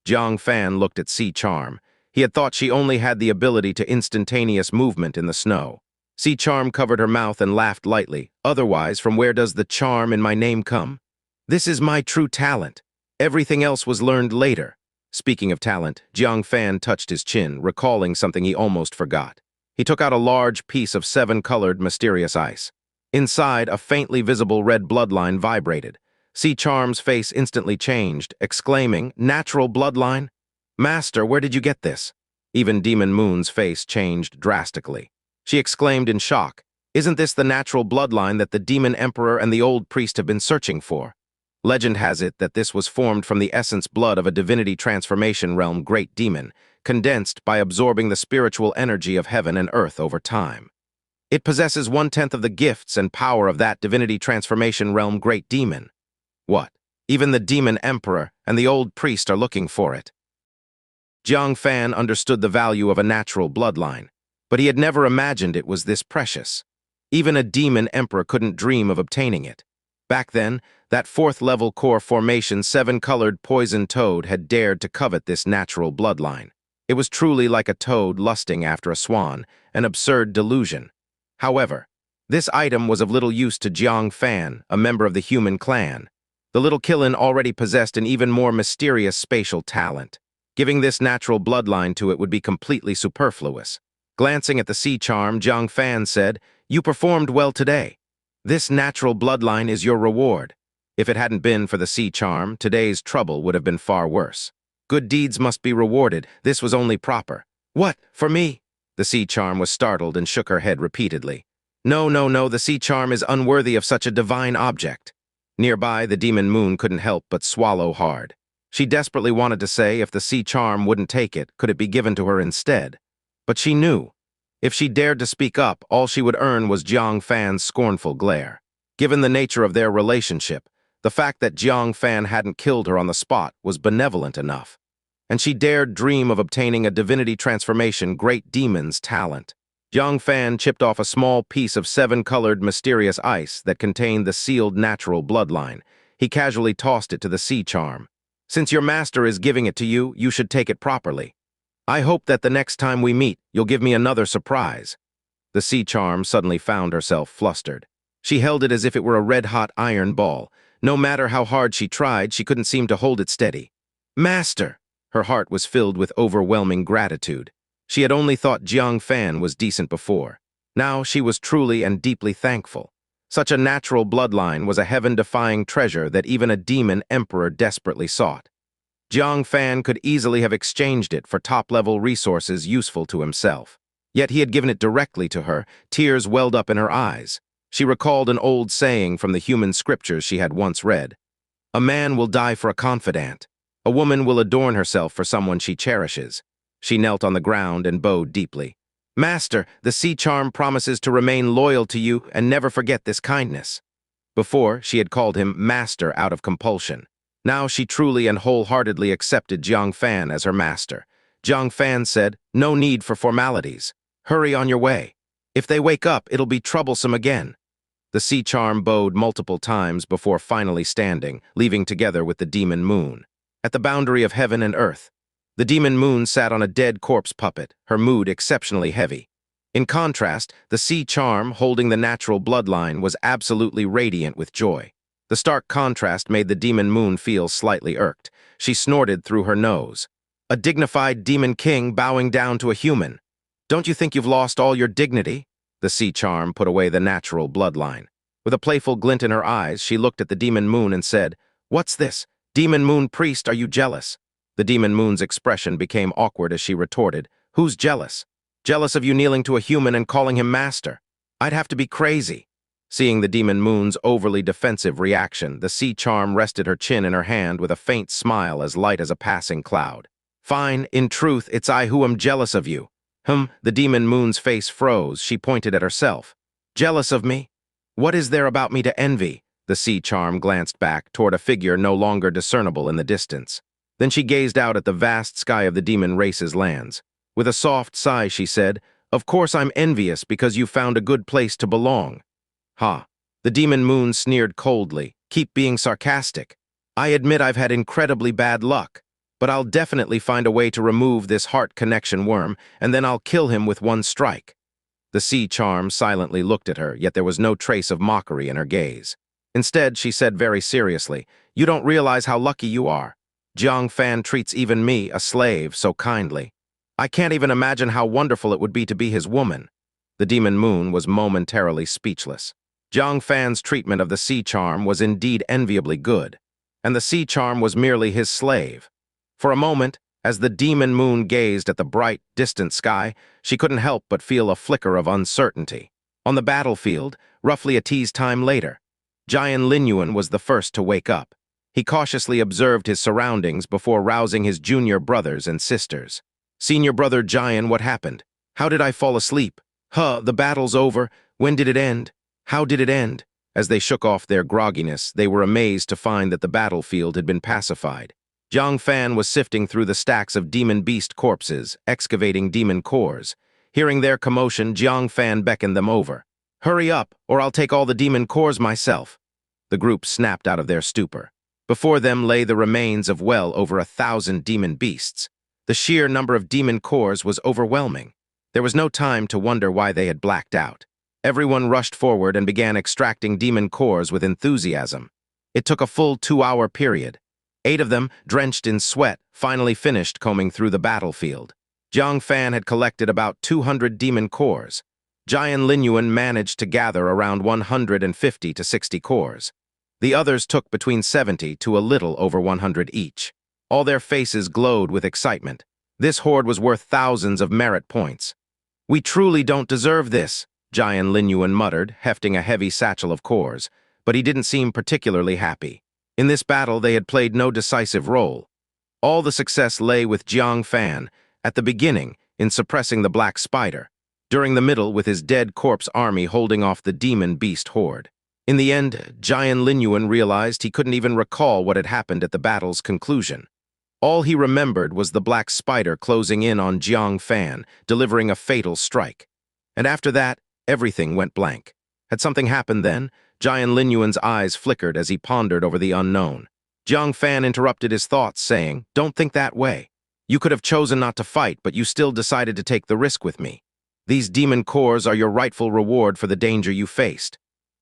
Jang Fan looked at Sea Charm. He had thought she only had the ability to instantaneous movement in the snow. Sea Charm covered her mouth and laughed lightly. Otherwise, from where does the charm in my name come? This is my true talent. Everything else was learned later. Speaking of talent, Jang Fan touched his chin, recalling something he almost forgot. He took out a large piece of 7-colored mysterious ice. Inside, a faintly visible red bloodline vibrated. Sea Charm's face instantly changed, exclaiming, Natural bloodline? Master, where did you get this? Even Demon Moon's face changed drastically. She exclaimed in shock, Isn't this the natural bloodline that the Demon Emperor and the old priest have been searching for? Legend has it that this was formed from the essence blood of a divinity transformation realm great demon, condensed by absorbing the spiritual energy of heaven and earth over time. It possesses 1/10 of the gifts and power of that divinity transformation realm great demon. What? Even the demon emperor and the old priest are looking for it. Jang Fan understood the value of a natural bloodline, but he had never imagined it was this precious. Even a demon emperor couldn't dream of obtaining it. Back then, that fourth-level core formation seven-colored poison toad had dared to covet this natural bloodline. It was truly like a toad lusting after a swan, an absurd delusion. However, this item was of little use to Jang Fan, a member of the human clan. The little Killin already possessed an even more mysterious spatial talent. Giving this natural bloodline to it would be completely superfluous. Glancing at the sea charm, Jang Fan said, "You performed well today. This natural bloodline is your reward. If it hadn't been for the sea charm, today's trouble would have been far worse. Good deeds must be rewarded. This was only proper." "What, for me?" The sea charm was startled and shook her head repeatedly. No, no, no, the sea charm is unworthy of such a divine object." Nearby, the demon moon couldn't help but swallow hard. She desperately wanted to say if the sea charm wouldn't take it, could it be given to her instead? But she knew. If she dared to speak up, all she would earn was Jang Fan's scornful glare. Given the nature of their relationship, the fact that Jang Fan hadn't killed her on the spot was benevolent enough. And she dared dream of obtaining a divinity transformation great demon's talent. Jang Fan chipped off a small piece of seven-colored mysterious ice that contained the sealed natural bloodline. He casually tossed it to the sea charm. "Since your master is giving it to you, you should take it properly. I hope that the next time we meet, you'll give me another surprise." The sea charm suddenly found herself flustered. She held it as if it were a red-hot iron ball. No matter how hard she tried, she couldn't seem to hold it steady. "Master!" Her heart was filled with overwhelming gratitude. She had only thought Jang Fan was decent before. Now she was truly and deeply thankful. Such a natural bloodline was a heaven-defying treasure that even a demon emperor desperately sought. Jang Fan could easily have exchanged it for top-level resources useful to himself. Yet he had given it directly to her. Tears welled up in her eyes. She recalled an old saying from the human scriptures she had once read. "A man will die for a confidant. A woman will adorn herself for someone she cherishes." She knelt on the ground and bowed deeply. "Master, the sea charm promises to remain loyal to you and never forget this kindness." Before, she had called him master out of compulsion. Now she truly and wholeheartedly accepted Jang Fan as her master. Jang Fan said, "No need for formalities. Hurry on your way. If they wake up, it'll be troublesome again." The sea charm bowed multiple times before finally standing, leaving together with the demon moon. At the boundary of heaven and earth, the demon moon sat on a dead corpse puppet, her mood exceptionally heavy. In contrast, the sea charm, holding the natural bloodline, was absolutely radiant with joy. The stark contrast made the demon moon feel slightly irked. She snorted through her nose. "A dignified demon king bowing down to a human. Don't you think you've lost all your dignity?" The sea charm put away the natural bloodline. With a playful glint in her eyes, she looked at the demon moon and said, "What's this? Demon moon priest, are you jealous?" The demon moon's expression became awkward as she retorted, "Who's jealous? Jealous of you kneeling to a human and calling him master? I'd have to be crazy." Seeing the demon moon's overly defensive reaction, the sea charm rested her chin in her hand with a faint smile as light as a passing cloud. "Fine, in truth, it's I who am jealous of you." The demon moon's face froze. She pointed at herself. "Jealous of me? What is there about me to envy?" The sea charm glanced back toward a figure no longer discernible in the distance. Then she gazed out at the vast sky of the demon race's lands. With a soft sigh, she said, "Of course I'm envious because you found a good place to belong." "Ha." The demon moon sneered coldly. "Keep being sarcastic. I admit I've had incredibly bad luck, but I'll definitely find a way to remove this heart connection worm, and then I'll kill him with one strike." The sea charm silently looked at her, yet there was no trace of mockery in her gaze. Instead, she said very seriously, "You don't realize how lucky you are. Jang Fan treats even me, a slave, so kindly. I can't even imagine how wonderful it would be to be his woman." The demon moon was momentarily speechless. Jang Fan's treatment of the sea charm was indeed enviably good, and the sea charm was merely his slave. For a moment, as the demon moon gazed at the bright, distant sky, she couldn't help but feel a flicker of uncertainty. On the battlefield, roughly a tease time later, Jian Linyuan was the first to wake up. He cautiously observed his surroundings before rousing his junior brothers and sisters. "Senior brother Jian, what happened? How did I fall asleep? The battle's over. When did it end? How did it end?" As they shook off their grogginess, they were amazed to find that the battlefield had been pacified. Jang Fan was sifting through the stacks of demon beast corpses, excavating demon cores. Hearing their commotion, Jang Fan beckoned them over. "Hurry up, or I'll take all the demon cores myself." The group snapped out of their stupor. Before them lay the remains of well over 1,000 demon beasts. The sheer number of demon cores was overwhelming. There was no time to wonder why they had blacked out. Everyone rushed forward and began extracting demon cores with enthusiasm. It took a full 2-hour period. 8 of them, drenched in sweat, finally finished combing through the battlefield. Jang Fan had collected about 200 demon cores. Jian Linyuan managed to gather around 150 to 60 cores. The others took between 70 to a little over 100 each. All their faces glowed with excitement. This hoard was worth thousands of merit points. "We truly don't deserve this," Jian Linyuan muttered, hefting a heavy satchel of cores, but he didn't seem particularly happy. In this battle, they had played no decisive role. All the success lay with Jang Fan, at the beginning, in suppressing the Black Spider, during the middle with his dead corpse army holding off the demon beast horde. In the end, Jian Linyuan realized he couldn't even recall what had happened at the battle's conclusion. All he remembered was the Black Spider closing in on Jang Fan, delivering a fatal strike. And after that, everything went blank. Had something happened then? Jian Linyuan's eyes flickered as he pondered over the unknown. Jang Fan interrupted his thoughts, saying, "Don't think that way. You could have chosen not to fight, but you still decided to take the risk with me. These demon cores are your rightful reward for the danger you faced."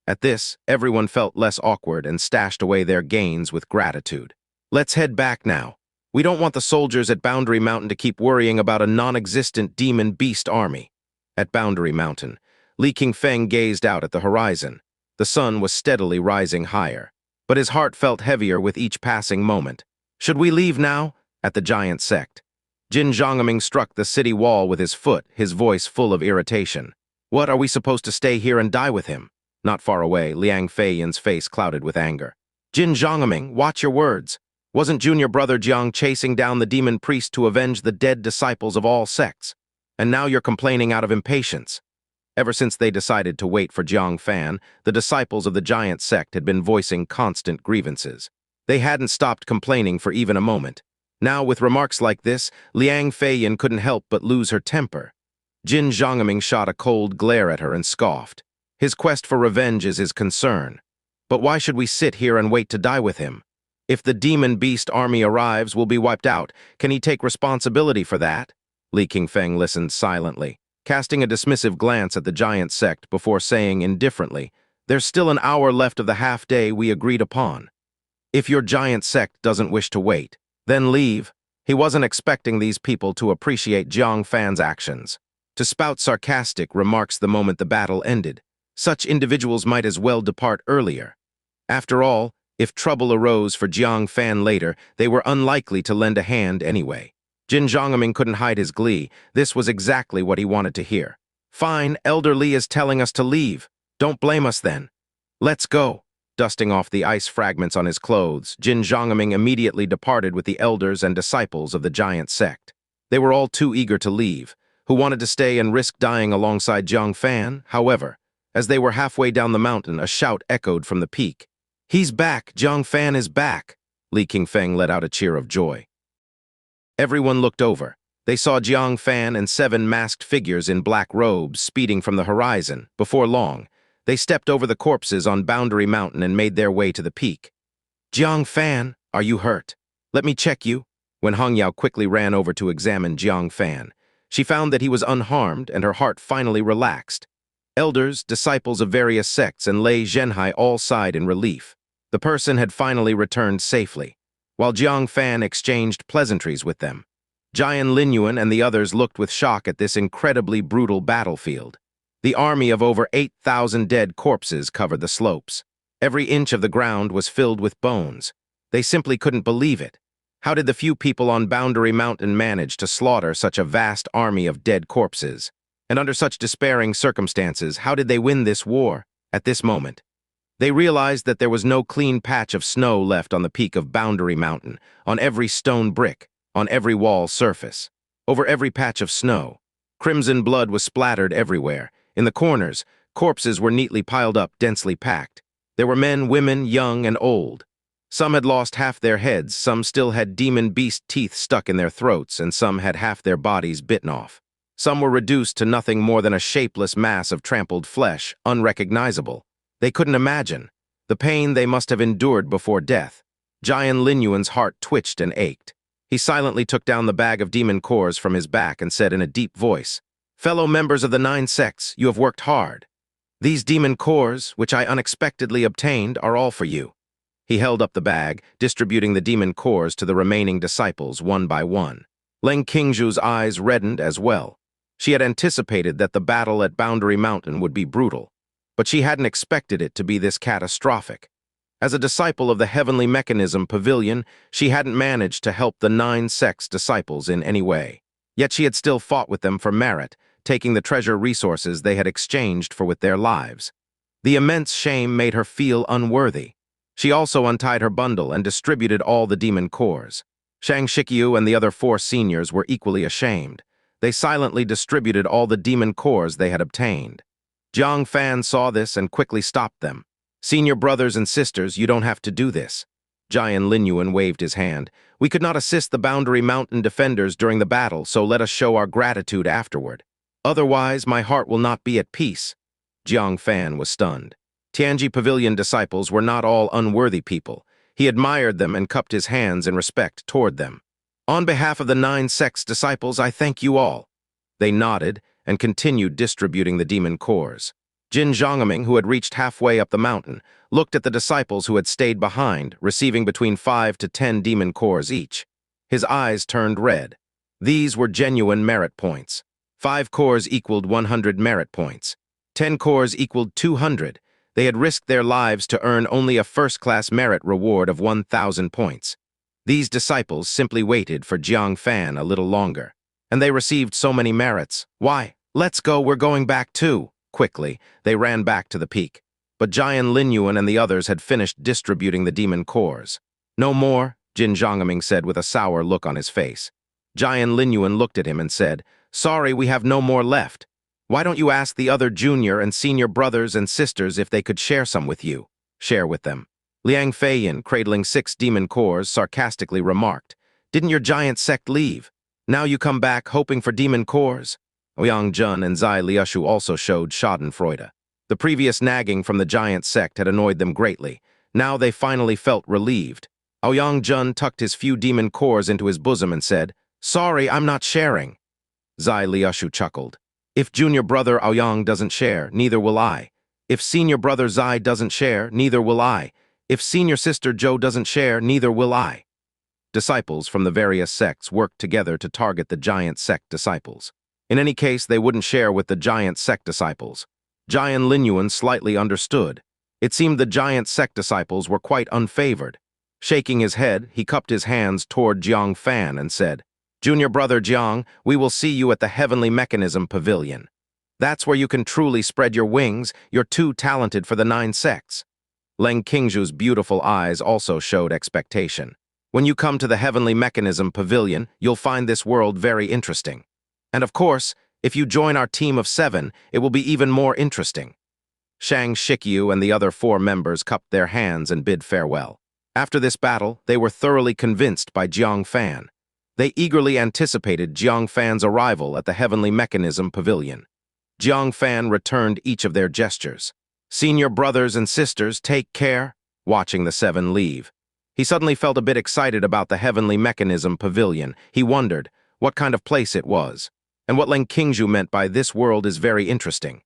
At this, everyone felt less awkward and stashed away their gains with gratitude. "Let's head back now. We don't want the soldiers at Boundary Mountain to keep worrying about a non-existent demon beast army." At Boundary Mountain, Li Qingfeng gazed out at the horizon. The sun was steadily rising higher, but his heart felt heavier with each passing moment. "Should we leave now?" At the giant sect. Jin Zhongming struck the city wall with his foot, his voice full of irritation. "What, are we supposed to stay here and die with him?" Not far away, Liang Feiyan's face clouded with anger. "Jin Zhongming, watch your words. Wasn't junior brother Jiang chasing down the demon priest to avenge the dead disciples of all sects? And now you're complaining out of impatience." Ever since they decided to wait for Jang Fan, the disciples of the giant sect had been voicing constant grievances. They hadn't stopped complaining for even a moment. Now, with remarks like this, Liang Feiyan couldn't help but lose her temper. Jin Zhongming shot a cold glare at her and scoffed. "His quest for revenge is his concern. But why should we sit here and wait to die with him? If the demon beast army arrives, we'll be wiped out. Can he take responsibility for that?" Li Qingfeng listened silently, casting a dismissive glance at the giant sect before saying indifferently, "There's still an hour left of the half-day we agreed upon. If your giant sect doesn't wish to wait, then leave." He wasn't expecting these people to appreciate Jang Fan's actions, to spout sarcastic remarks the moment the battle ended. Such individuals might as well depart earlier. After all, if trouble arose for Jang Fan later, they were unlikely to lend a hand anyway. Jin Zhongming couldn't hide his glee. This was exactly what he wanted to hear. "Fine, Elder Li is telling us to leave. Don't blame us then. Let's go." Dusting off the ice fragments on his clothes, Jin Zhongming immediately departed with the elders and disciples of the giant sect. They were all too eager to leave. Who wanted to stay and risk dying alongside Jang Fan? However, as they were halfway down the mountain, a shout echoed from the peak. "He's back! Jang Fan is back!" Li Qingfeng let out a cheer of joy. Everyone looked over. They saw Jang Fan and 7 masked figures in black robes speeding from the horizon. Before long, they stepped over the corpses on Boundary Mountain and made their way to the peak. "Jang Fan, are you hurt? Let me check you." When Hangyao quickly ran over to examine Jang Fan, she found that he was unharmed and her heart finally relaxed. Elders, disciples of various sects, and Lei Zhenhai all sighed in relief. The person had finally returned safely, while Jang Fan exchanged pleasantries with them. Jian Linyuan and the others looked with shock at this incredibly brutal battlefield. The army of over 8,000 dead corpses covered the slopes. Every inch of the ground was filled with bones. They simply couldn't believe it. How did the few people on Boundary Mountain manage to slaughter such a vast army of dead corpses? And under such despairing circumstances, how did they win this war? At this moment, they realized that there was no clean patch of snow left on the peak of Boundary Mountain, on every stone brick, on every wall surface. Over every patch of snow, crimson blood was splattered everywhere. In the corners, corpses were neatly piled up, densely packed. There were men, women, young and old. Some had lost half their heads, some still had demon beast teeth stuck in their throats, and some had half their bodies bitten off. Some were reduced to nothing more than a shapeless mass of trampled flesh, unrecognizable. They couldn't imagine the pain they must have endured before death. Jian Linyuan's heart twitched and ached. He silently took down the bag of demon cores from his back and said in a deep voice, "Fellow members of the 9 sects, you have worked hard. These demon cores, which I unexpectedly obtained, are all for you." He held up the bag, distributing the demon cores to the remaining disciples one by one. Leng Qingzhu's eyes reddened as well. She had anticipated that the battle at Boundary Mountain would be brutal, but she hadn't expected it to be this catastrophic. As a disciple of the Heavenly Mechanism Pavilion, she hadn't managed to help the 9 sects disciples in any way. Yet she had still fought with them for merit, taking the treasure resources they had exchanged for with their lives. The immense shame made her feel unworthy. She also untied her bundle and distributed all the demon cores. Xianxia and the other 4 seniors were equally ashamed. They silently distributed all the demon cores they had obtained. Jang Fan saw this and quickly stopped them. "Senior brothers and sisters, you don't have to do this." Jian Linyuan waved his hand. "We could not assist the Boundary Mountain defenders during the battle, so let us show our gratitude afterward. Otherwise, my heart will not be at peace." Jang Fan was stunned. Tianji Pavilion disciples were not all unworthy people. He admired them and cupped his hands in respect toward them. "On behalf of the 9 sects disciples, I thank you all." They nodded and continued distributing the demon cores. Jin Zhongming, who had reached halfway up the mountain, looked at the disciples who had stayed behind, receiving between 5 to 10 demon cores each. His eyes turned red. These were genuine merit points. 5 cores equaled 100 merit points. 10 cores equaled 200. They had risked their lives to earn only a first-class merit reward of 1,000 points. These disciples simply waited for Jiang Fan a little longer. And they received so many merits. "Why? Let's go, we're going back too." Quickly, they ran back to the peak. But Jian Linyuan and the others had finished distributing the demon cores. "No more," Jin Zhongming said with a sour look on his face. Jian Linyuan looked at him and said, "Sorry, we have no more left. Why don't you ask the other junior and senior brothers and sisters if they could share some with you?" "Share with them." Liang Feiyin, cradling 6 demon cores, sarcastically remarked, "Didn't your giant sect leave? Now you come back hoping for demon cores?" Ouyang Jun and Zai Liushu also showed schadenfreude. The previous nagging from the giant sect had annoyed them greatly. Now they finally felt relieved. Ouyang Jun tucked his few demon cores into his bosom and said, "Sorry, I'm not sharing." Zai Liushu chuckled. "If junior brother Ouyang doesn't share, neither will I. If senior brother Zai doesn't share, neither will I. If senior sister Zhou doesn't share, neither will I." Disciples from the various sects worked together to target the giant sect disciples. In any case, they wouldn't share with the giant sect disciples. Jian Linyuan slightly understood. It seemed the giant sect disciples were quite unfavored. Shaking his head, he cupped his hands toward Jiang Fan and said, "Junior brother Jiang, we will see you at the Heavenly Mechanism Pavilion. That's where you can truly spread your wings. You're too talented for the 9 sects." Leng Qingzhu's beautiful eyes also showed expectation. "When you come to the Heavenly Mechanism Pavilion, you'll find this world very interesting. And of course, if you join our team of 7, it will be even more interesting." Xianxia and the other 4 members cupped their hands and bid farewell. After this battle, they were thoroughly convinced by Jiang Fan. They eagerly anticipated Jiang Fan's arrival at the Heavenly Mechanism Pavilion. Jiang Fan returned each of their gestures. "Senior brothers and sisters, take care," watching the 7 leave. He suddenly felt a bit excited about the Heavenly Mechanism Pavilion. He wondered what kind of place it was. And what Leng Qingzhu meant by "this world is very interesting."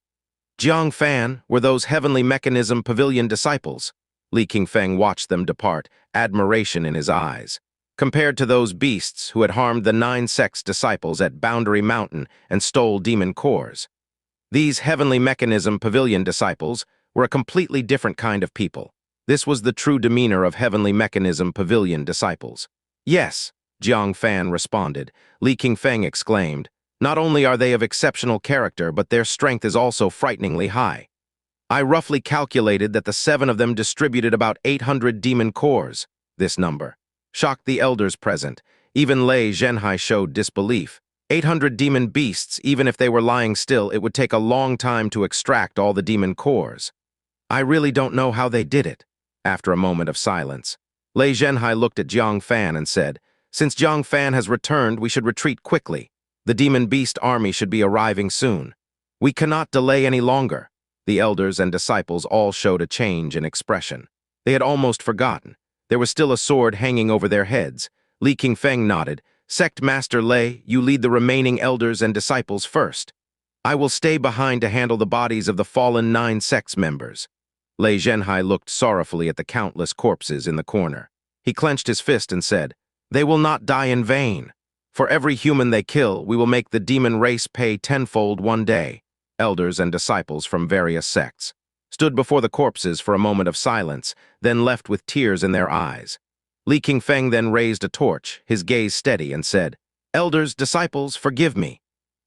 Jiang Fan were those Heavenly Mechanism Pavilion disciples. Li Qingfeng watched them depart, admiration in his eyes. Compared to those beasts who had harmed the 9 sects disciples at Boundary Mountain and stole demon cores, these Heavenly Mechanism Pavilion disciples were a completely different kind of people. This was the true demeanor of Heavenly Mechanism Pavilion disciples. "Yes," Jiang Fan responded. Li Qingfeng exclaimed, "Not only are they of exceptional character, but their strength is also frighteningly high. I roughly calculated that the 7 of them distributed about 800 demon cores." This number shocked the elders present. Even Lei Zhenhai showed disbelief. 800 demon beasts, even if they were lying still, it would take a long time to extract all the demon cores. I really don't know how they did it. After a moment of silence, Lei Zhenhai looked at Jang Fan and said, Since Jang Fan has returned, we should retreat quickly. The demon beast army should be arriving soon. We cannot delay any longer. The elders and disciples all showed a change in expression. They had almost forgotten. There was still a sword hanging over their heads. Li Qingfeng nodded. Sect Master Lei, you lead the remaining elders and disciples first. I will stay behind to handle the bodies of the fallen 9 sects members. Lei Zhenhai looked sorrowfully at the countless corpses in the corner. He clenched his fist and said, They will not die in vain. For every human they kill, we will make the demon race pay tenfold one day. Elders and disciples from various sects stood before the corpses for a moment of silence, then left with tears in their eyes. Li Qingfeng then raised a torch, his gaze steady, and said, Elders, disciples, forgive me.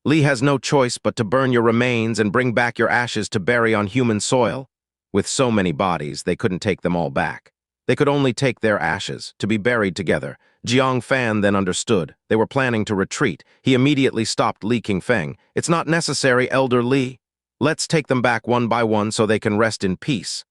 Li has no choice but to burn your remains and bring back your ashes to bury on human soil. With so many bodies, they couldn't take them all back. They could only take their ashes, to be buried together. Jang Fan then understood. They were planning to retreat. He immediately stopped Li Qingfeng. It's not necessary, Elder Li. Let's take them back one by one so they can rest in peace.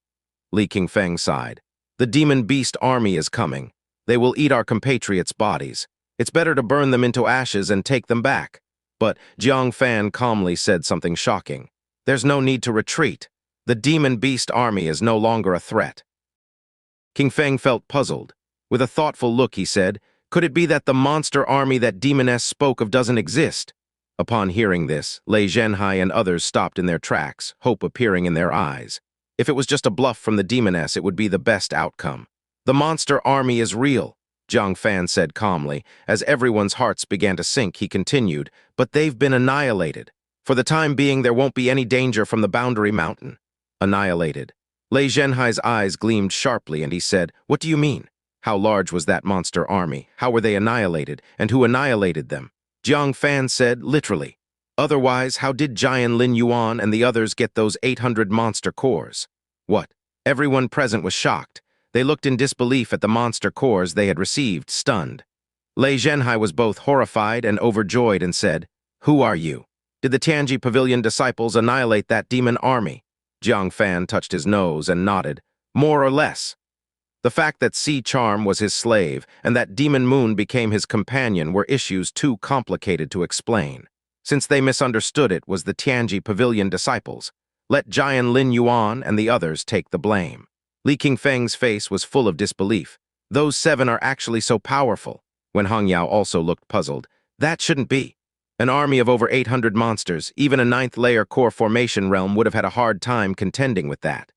Li Qingfeng sighed. The demon beast army is coming. They will eat our compatriots' bodies. It's better to burn them into ashes and take them back. But Jang Fan calmly said something shocking. There's no need to retreat. The demon beast army is no longer a threat. Qingfeng felt puzzled. With a thoughtful look, he said, Could it be that the monster army that Demoness spoke of doesn't exist? Upon hearing this, Lei Zhenhai and others stopped in their tracks, hope appearing in their eyes. If it was just a bluff from the Demoness, it would be the best outcome. The monster army is real, Jang Fan said calmly. As everyone's hearts began to sink, he continued, But they've been annihilated. For the time being, there won't be any danger from the Boundary Mountain. Annihilated. Lei Zhenhai's eyes gleamed sharply, and he said, What do you mean? How large was that monster army? How were they annihilated? And who annihilated them? Jang Fan said, literally. Otherwise, how did Jian Lin Yuan and the others get those 800 monster cores? What? Everyone present was shocked. They looked in disbelief at the monster cores they had received, stunned. Lei Zhenhai was both horrified and overjoyed and said, Who are you? Did the Tianji Pavilion disciples annihilate that demon army? Jang Fan touched his nose and nodded. More or less. The fact that Sea Charm was his slave and that Demon Moon became his companion were issues too complicated to explain. Since they misunderstood, it was the Tianji Pavilion disciples. Let Jian Lin Yuan and the others take the blame. Li Qingfeng's face was full of disbelief. Those 7 are actually so powerful. When Hong Yao also looked puzzled. That shouldn't be. An army of over 800 monsters, even a 9th-layer core formation realm would have had a hard time contending with that.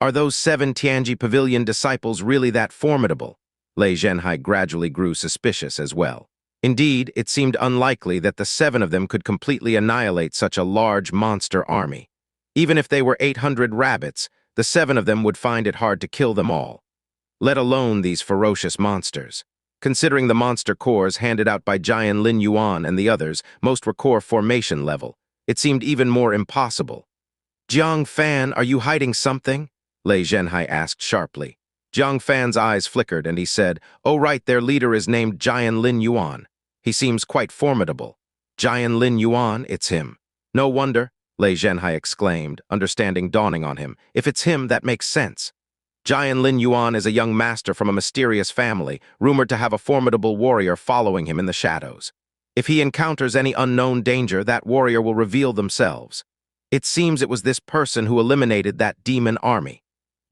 Are those 7 Tianji Pavilion disciples really that formidable? Lei Zhenhai gradually grew suspicious as well. Indeed, it seemed unlikely that the 7 of them could completely annihilate such a large monster army. Even if they were 800 rabbits, the 7 of them would find it hard to kill them all. Let alone these ferocious monsters. Considering the monster cores handed out by Jian Lin Yuan and the others, most were core formation level, it seemed even more impossible. Jang Fan, are you hiding something? Lei Zhenhai asked sharply. Jang Fan's eyes flickered and he said, Oh right, their leader is named Jian Lin Yuan. He seems quite formidable. Jian Lin Yuan, it's him. No wonder, Lei Zhenhai exclaimed, understanding dawning on him. If it's him, that makes sense. Jian Lin Yuan is a young master from a mysterious family, rumored to have a formidable warrior following him in the shadows. If he encounters any unknown danger, that warrior will reveal themselves. It seems it was this person who eliminated that demon army.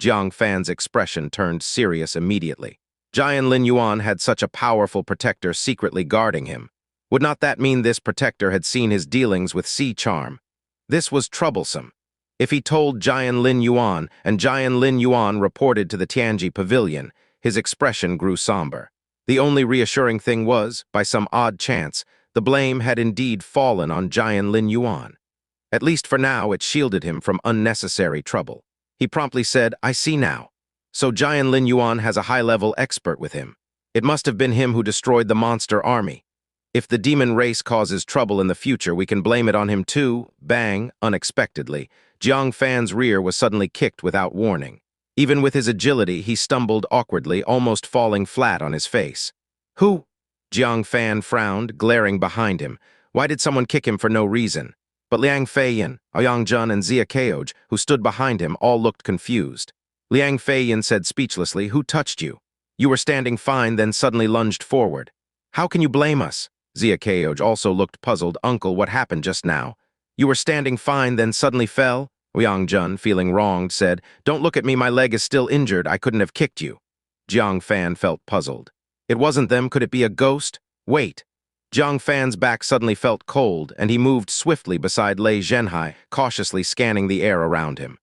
Jang Fan's expression turned serious immediately. Jian Lin Yuan had such a powerful protector secretly guarding him. Would not that mean this protector had seen his dealings with Sea Charm? This was troublesome. If he told Jian Lin Yuan, and Jian Lin Yuan reported to the Tianji Pavilion, his expression grew somber. The only reassuring thing was, by some odd chance, the blame had indeed fallen on Jian Lin Yuan. At least for now, it shielded him from unnecessary trouble. He promptly said, I see now. So Jian Lin Yuan has a high-level expert with him. It must have been him who destroyed the monster army. If the demon race causes trouble in the future, we can blame it on him too. Bang, unexpectedly. Jang Fan's rear was suddenly kicked without warning. Even with his agility, he stumbled awkwardly, almost falling flat on his face. Who? Jang Fan frowned, glaring behind him. Why did someone kick him for no reason? but Liang Feiyin, Ouyang Jun, and Xia Caoj, who stood behind him, all looked confused. Liang Feiyin said speechlessly, "Who touched you? You were standing fine, then suddenly lunged forward. How can you blame us?" Xia Caoj also looked puzzled. "Uncle, what happened just now? You were standing fine, then suddenly fell?" Ouyang Jun, feeling wronged, said, "Don't look at me, my leg is still injured, I couldn't have kicked you." Jang Fan felt puzzled. "It wasn't them, could it be a ghost? Wait." Jang Fan's back suddenly felt cold, and he moved swiftly beside Lei Zhenhai, cautiously scanning the air around him.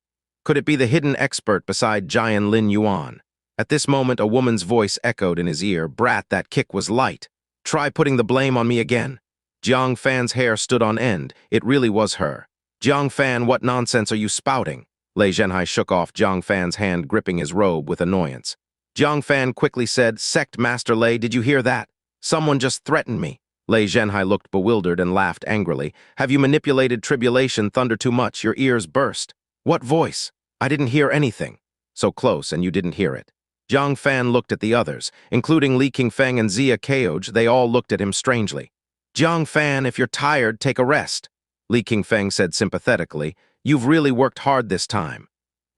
Could it be the hidden expert beside Jian Lin Yuan? At this moment, a woman's voice echoed in his ear, "Brat, that kick was light. Try putting the blame on me again." Jiang Fan's hair stood on end. It really was her. "Jiang Fan, what nonsense are you spouting?" Lei Zhenhai shook off Jiang Fan's hand, gripping his robe with annoyance. Jiang Fan quickly said, "Sect Master Lei, did you hear that? Someone just threatened me." Lei Zhenhai looked bewildered and laughed angrily. "Have you manipulated Tribulation Thunder too much? Your ears burst." "What voice? I didn't hear anything." "So close, and you didn't hear it." Jiang Fan looked at the others, including Li Qingfeng and Xia Caoj. They all looked at him strangely. "Jiang Fan, if you're tired, take a rest," Li Qingfeng said sympathetically. "You've really worked hard this time."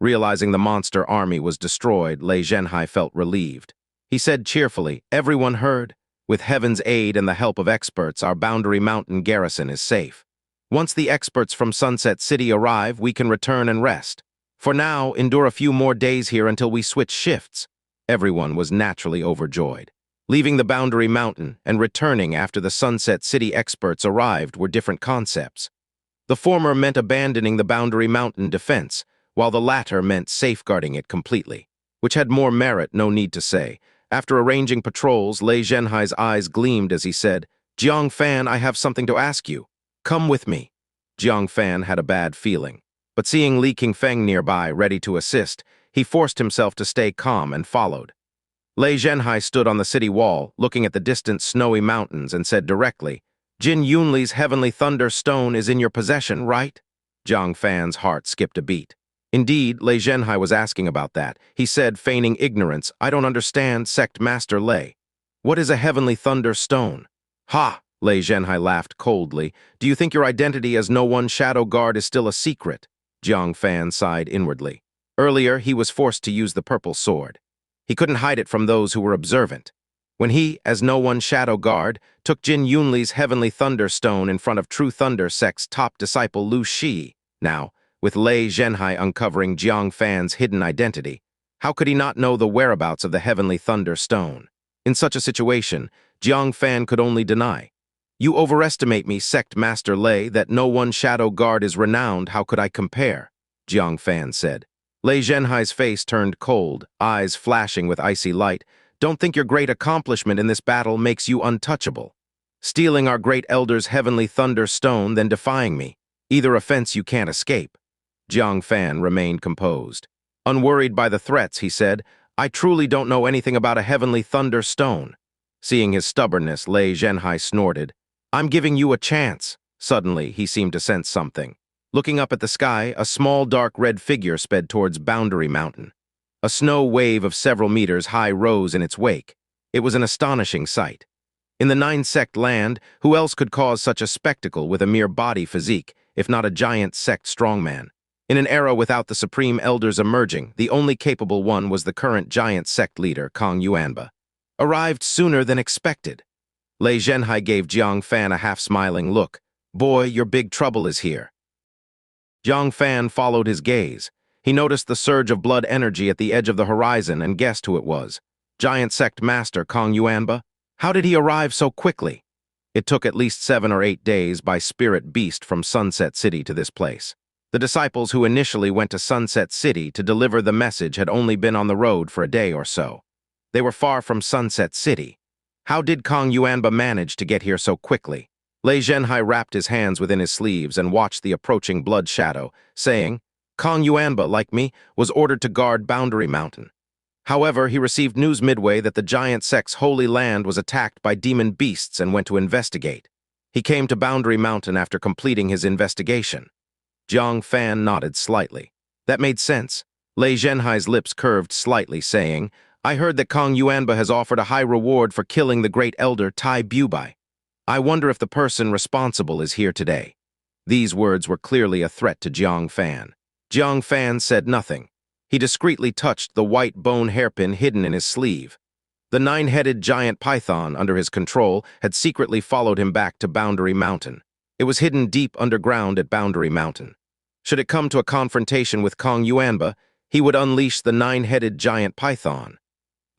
Realizing the monster army was destroyed, Lei Zhenhai felt relieved. He said cheerfully, "Everyone heard? With Heaven's aid and the help of experts, our Boundary Mountain garrison is safe. Once the experts from Sunset City arrive, we can return and rest. For now, endure a few more days here until we switch shifts." Everyone was naturally overjoyed. Leaving the Boundary Mountain and returning after the Sunset City experts arrived were different concepts. The former meant abandoning the Boundary Mountain defense, while the latter meant safeguarding it completely, which had more merit, no need to say. After arranging patrols, Lei Zhenhai's eyes gleamed as he said, "Jiang Fan, I have something to ask you. Come with me." Jiang Fan had a bad feeling, but seeing Li Qingfeng nearby, ready to assist, he forced himself to stay calm and followed. Lei Zhenhai stood on the city wall, looking at the distant snowy mountains, and said directly, "Jin Yunli's Heavenly Thunder Stone is in your possession, right?" Jiang Fan's heart skipped a beat. Indeed, Lei Zhenhai was asking about that. He said, feigning ignorance, "I don't understand, Sect Master Lei. What is a Heavenly Thunder Stone?" "Ha!" Lei Zhenhai laughed coldly. "Do you think your identity as No One Shadow Guard is still a secret?" Jiang Fan sighed inwardly. Earlier, he was forced to use the purple sword. He couldn't hide it from those who were observant. When he, as No One Shadow Guard, took Jin Yunli's Heavenly Thunder Stone in front of True Thunder Sect's top disciple Lu Shi, now, with Lei Zhenhai uncovering Jiang Fan's hidden identity, how could he not know the whereabouts of the Heavenly Thunder Stone? In such a situation, Jiang Fan could only deny. "You overestimate me, Sect Master Lei, that No One Shadow Guard is renowned, how could I compare?" Jiang Fan said. Lei Zhenhai's face turned cold, eyes flashing with icy light. "Don't think your great accomplishment in this battle makes you untouchable. Stealing our great elder's Heavenly Thunder Stone, then defying me. Either offense you can't escape." Jiang Fan remained composed. Unworried by the threats, he said, "I truly don't know anything about a Heavenly Thunder Stone." Seeing his stubbornness, Lei Zhenhai snorted. "I'm giving you a chance." Suddenly, he seemed to sense something. Looking up at the sky, a small dark red figure sped towards Boundary Mountain. A snow wave of several meters high rose in its wake. It was an astonishing sight. In the nine-sect land, who else could cause such a spectacle with a mere body physique, if not a giant sect strongman? In an era without the Supreme Elders emerging, the only capable one was the current giant sect leader, Kong Yuanba. Arrived sooner than expected. Lei Zhenhai gave Jiang Fan a half-smiling look. "Boy, your big trouble is here." Jiang Fan followed his gaze. He noticed the surge of blood energy at the edge of the horizon and guessed who it was. Giant sect master Kong Yuanba? How did he arrive so quickly? It took at least 7 or 8 days by spirit beast from Sunset City to this place. The disciples who initially went to Sunset City to deliver the message had only been on the road for a day or so. They were far from Sunset City. How did Kong Yuanba manage to get here so quickly? Lei Zhenhai wrapped his hands within his sleeves and watched the approaching blood shadow, saying, "Kong Yuanba, like me, was ordered to guard Boundary Mountain. However, he received news midway that the giant sect's holy land was attacked by demon beasts and went to investigate. He came to Boundary Mountain after completing his investigation." Jiang Fan nodded slightly. That made sense. Lei Zhenhai's lips curved slightly, saying, "I heard that Kong Yuanba has offered a high reward for killing the great elder Tai Bubai. I wonder if the person responsible is here today." These words were clearly a threat to Jang Fan. Jang Fan said nothing. He discreetly touched the white bone hairpin hidden in his sleeve. The nine-headed giant python under his control had secretly followed him back to Boundary Mountain. It was hidden deep underground at Boundary Mountain. Should it come to a confrontation with Kong Yuanba, he would unleash the nine-headed giant python.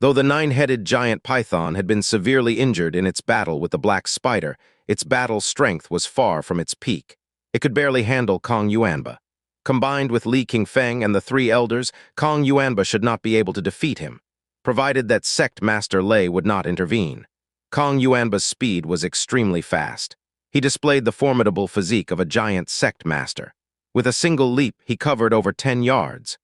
Though the nine-headed giant python had been severely injured in its battle with the black spider, its battle strength was far from its peak. It could barely handle Kong Yuanba. Combined with Li Qingfeng and the three elders, Kong Yuanba should not be able to defeat him, provided that Sect Master Lei would not intervene. Kong Yuanba's speed was extremely fast. He displayed the formidable physique of a giant Sect Master. With a single leap, he covered over 10 yards.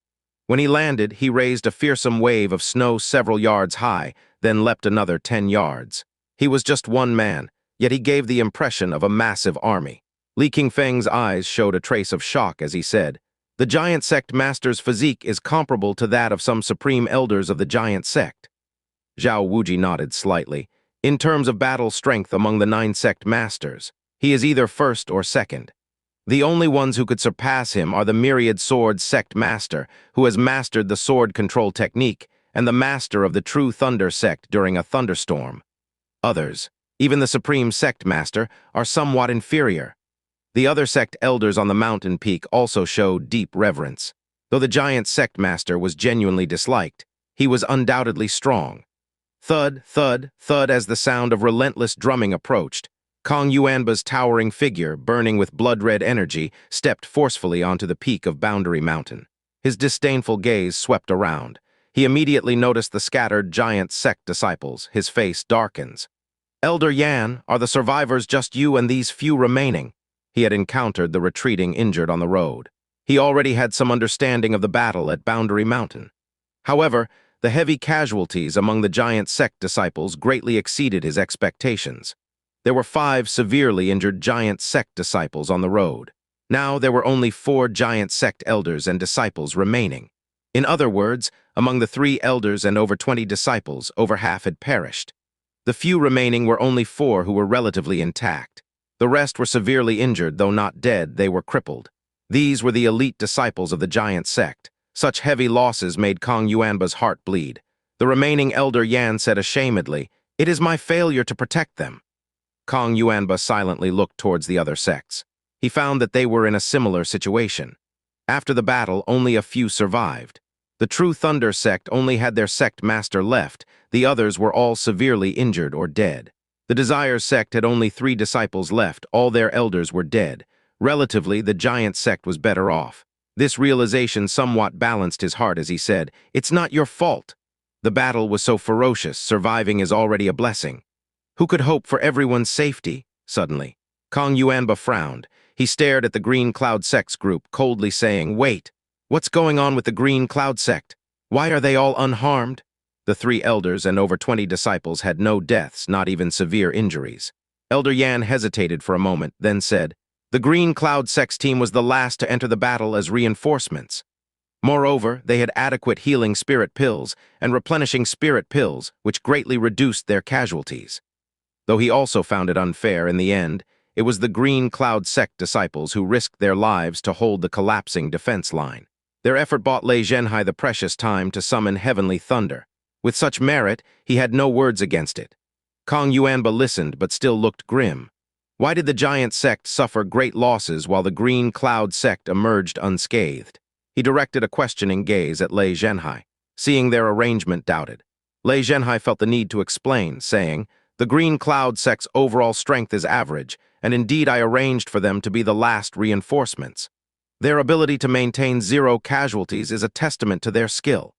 When he landed, he raised a fearsome wave of snow several yards high, then leapt another 10 yards. He was just one man, yet he gave the impression of a massive army. Li Qingfeng's eyes showed a trace of shock as he said, "The giant sect master's physique is comparable to that of some supreme elders of the giant sect." Zhao Wuji nodded slightly. "In terms of battle strength among the 9 sect masters, he is either first or second. The only ones who could surpass him are the myriad sword sect master, who has mastered the sword control technique, and the master of the true thunder sect during a thunderstorm. Others, even the supreme sect master, are somewhat inferior." The other sect elders on the mountain peak also showed deep reverence. Though the giant sect master was genuinely disliked, he was undoubtedly strong. Thud, thud, thud as the sound of relentless drumming approached. Kong Yuanba's towering figure, burning with blood-red energy, stepped forcefully onto the peak of Boundary Mountain. His disdainful gaze swept around. He immediately noticed the scattered giant sect disciples. His face darkens. "Elder Yan, are the survivors just you and these few remaining?" He had encountered the retreating injured on the road. He already had some understanding of the battle at Boundary Mountain. However, the heavy casualties among the giant sect disciples greatly exceeded his expectations. There were 5 severely injured giant sect disciples on the road. Now there were only 4 giant sect elders and disciples remaining. In other words, among the 3 elders and over 20 disciples, over half had perished. The few remaining were only 4 who were relatively intact. The rest were severely injured, though not dead, they were crippled. These were the elite disciples of the giant sect. Such heavy losses made Kong Yuanba's heart bleed. The remaining elder Yan said ashamedly, "It is my failure to protect them." Kong Yuanba silently looked towards the other sects. He found that they were in a similar situation. After the battle, only a few survived. The True Thunder sect only had their sect master left. The others were all severely injured or dead. The Desire sect had only 3 disciples left. All their elders were dead. Relatively, the giant sect was better off. This realization somewhat balanced his heart as he said, "It's not your fault. The battle was so ferocious, surviving is already a blessing. Who could hope for everyone's safety?" Suddenly, Kong Yuanba frowned. He stared at the Green Cloud Sect's group, coldly saying, "Wait, what's going on with the Green Cloud Sect? Why are they all unharmed?" The 3 elders and over 20 disciples had no deaths, not even severe injuries. Elder Yan hesitated for a moment, then said, "The Green Cloud Sect's team was the last to enter the battle as reinforcements. Moreover, they had adequate healing spirit pills and replenishing spirit pills, which greatly reduced their casualties." Though he also found it unfair in the end, it was the Green Cloud Sect disciples who risked their lives to hold the collapsing defense line. Their effort bought Lei Zhenhai the precious time to summon Heavenly Thunder. With such merit, he had no words against it. Kong Yuanba listened but still looked grim. Why did the giant sect suffer great losses while the Green Cloud Sect emerged unscathed? He directed a questioning gaze at Lei Zhenhai. Seeing their arrangement doubted, Lei Zhenhai felt the need to explain, saying, "The Green Cloud Sect's overall strength is average, and indeed I arranged for them to be the last reinforcements. Their ability to maintain 0 casualties is a testament to their skill.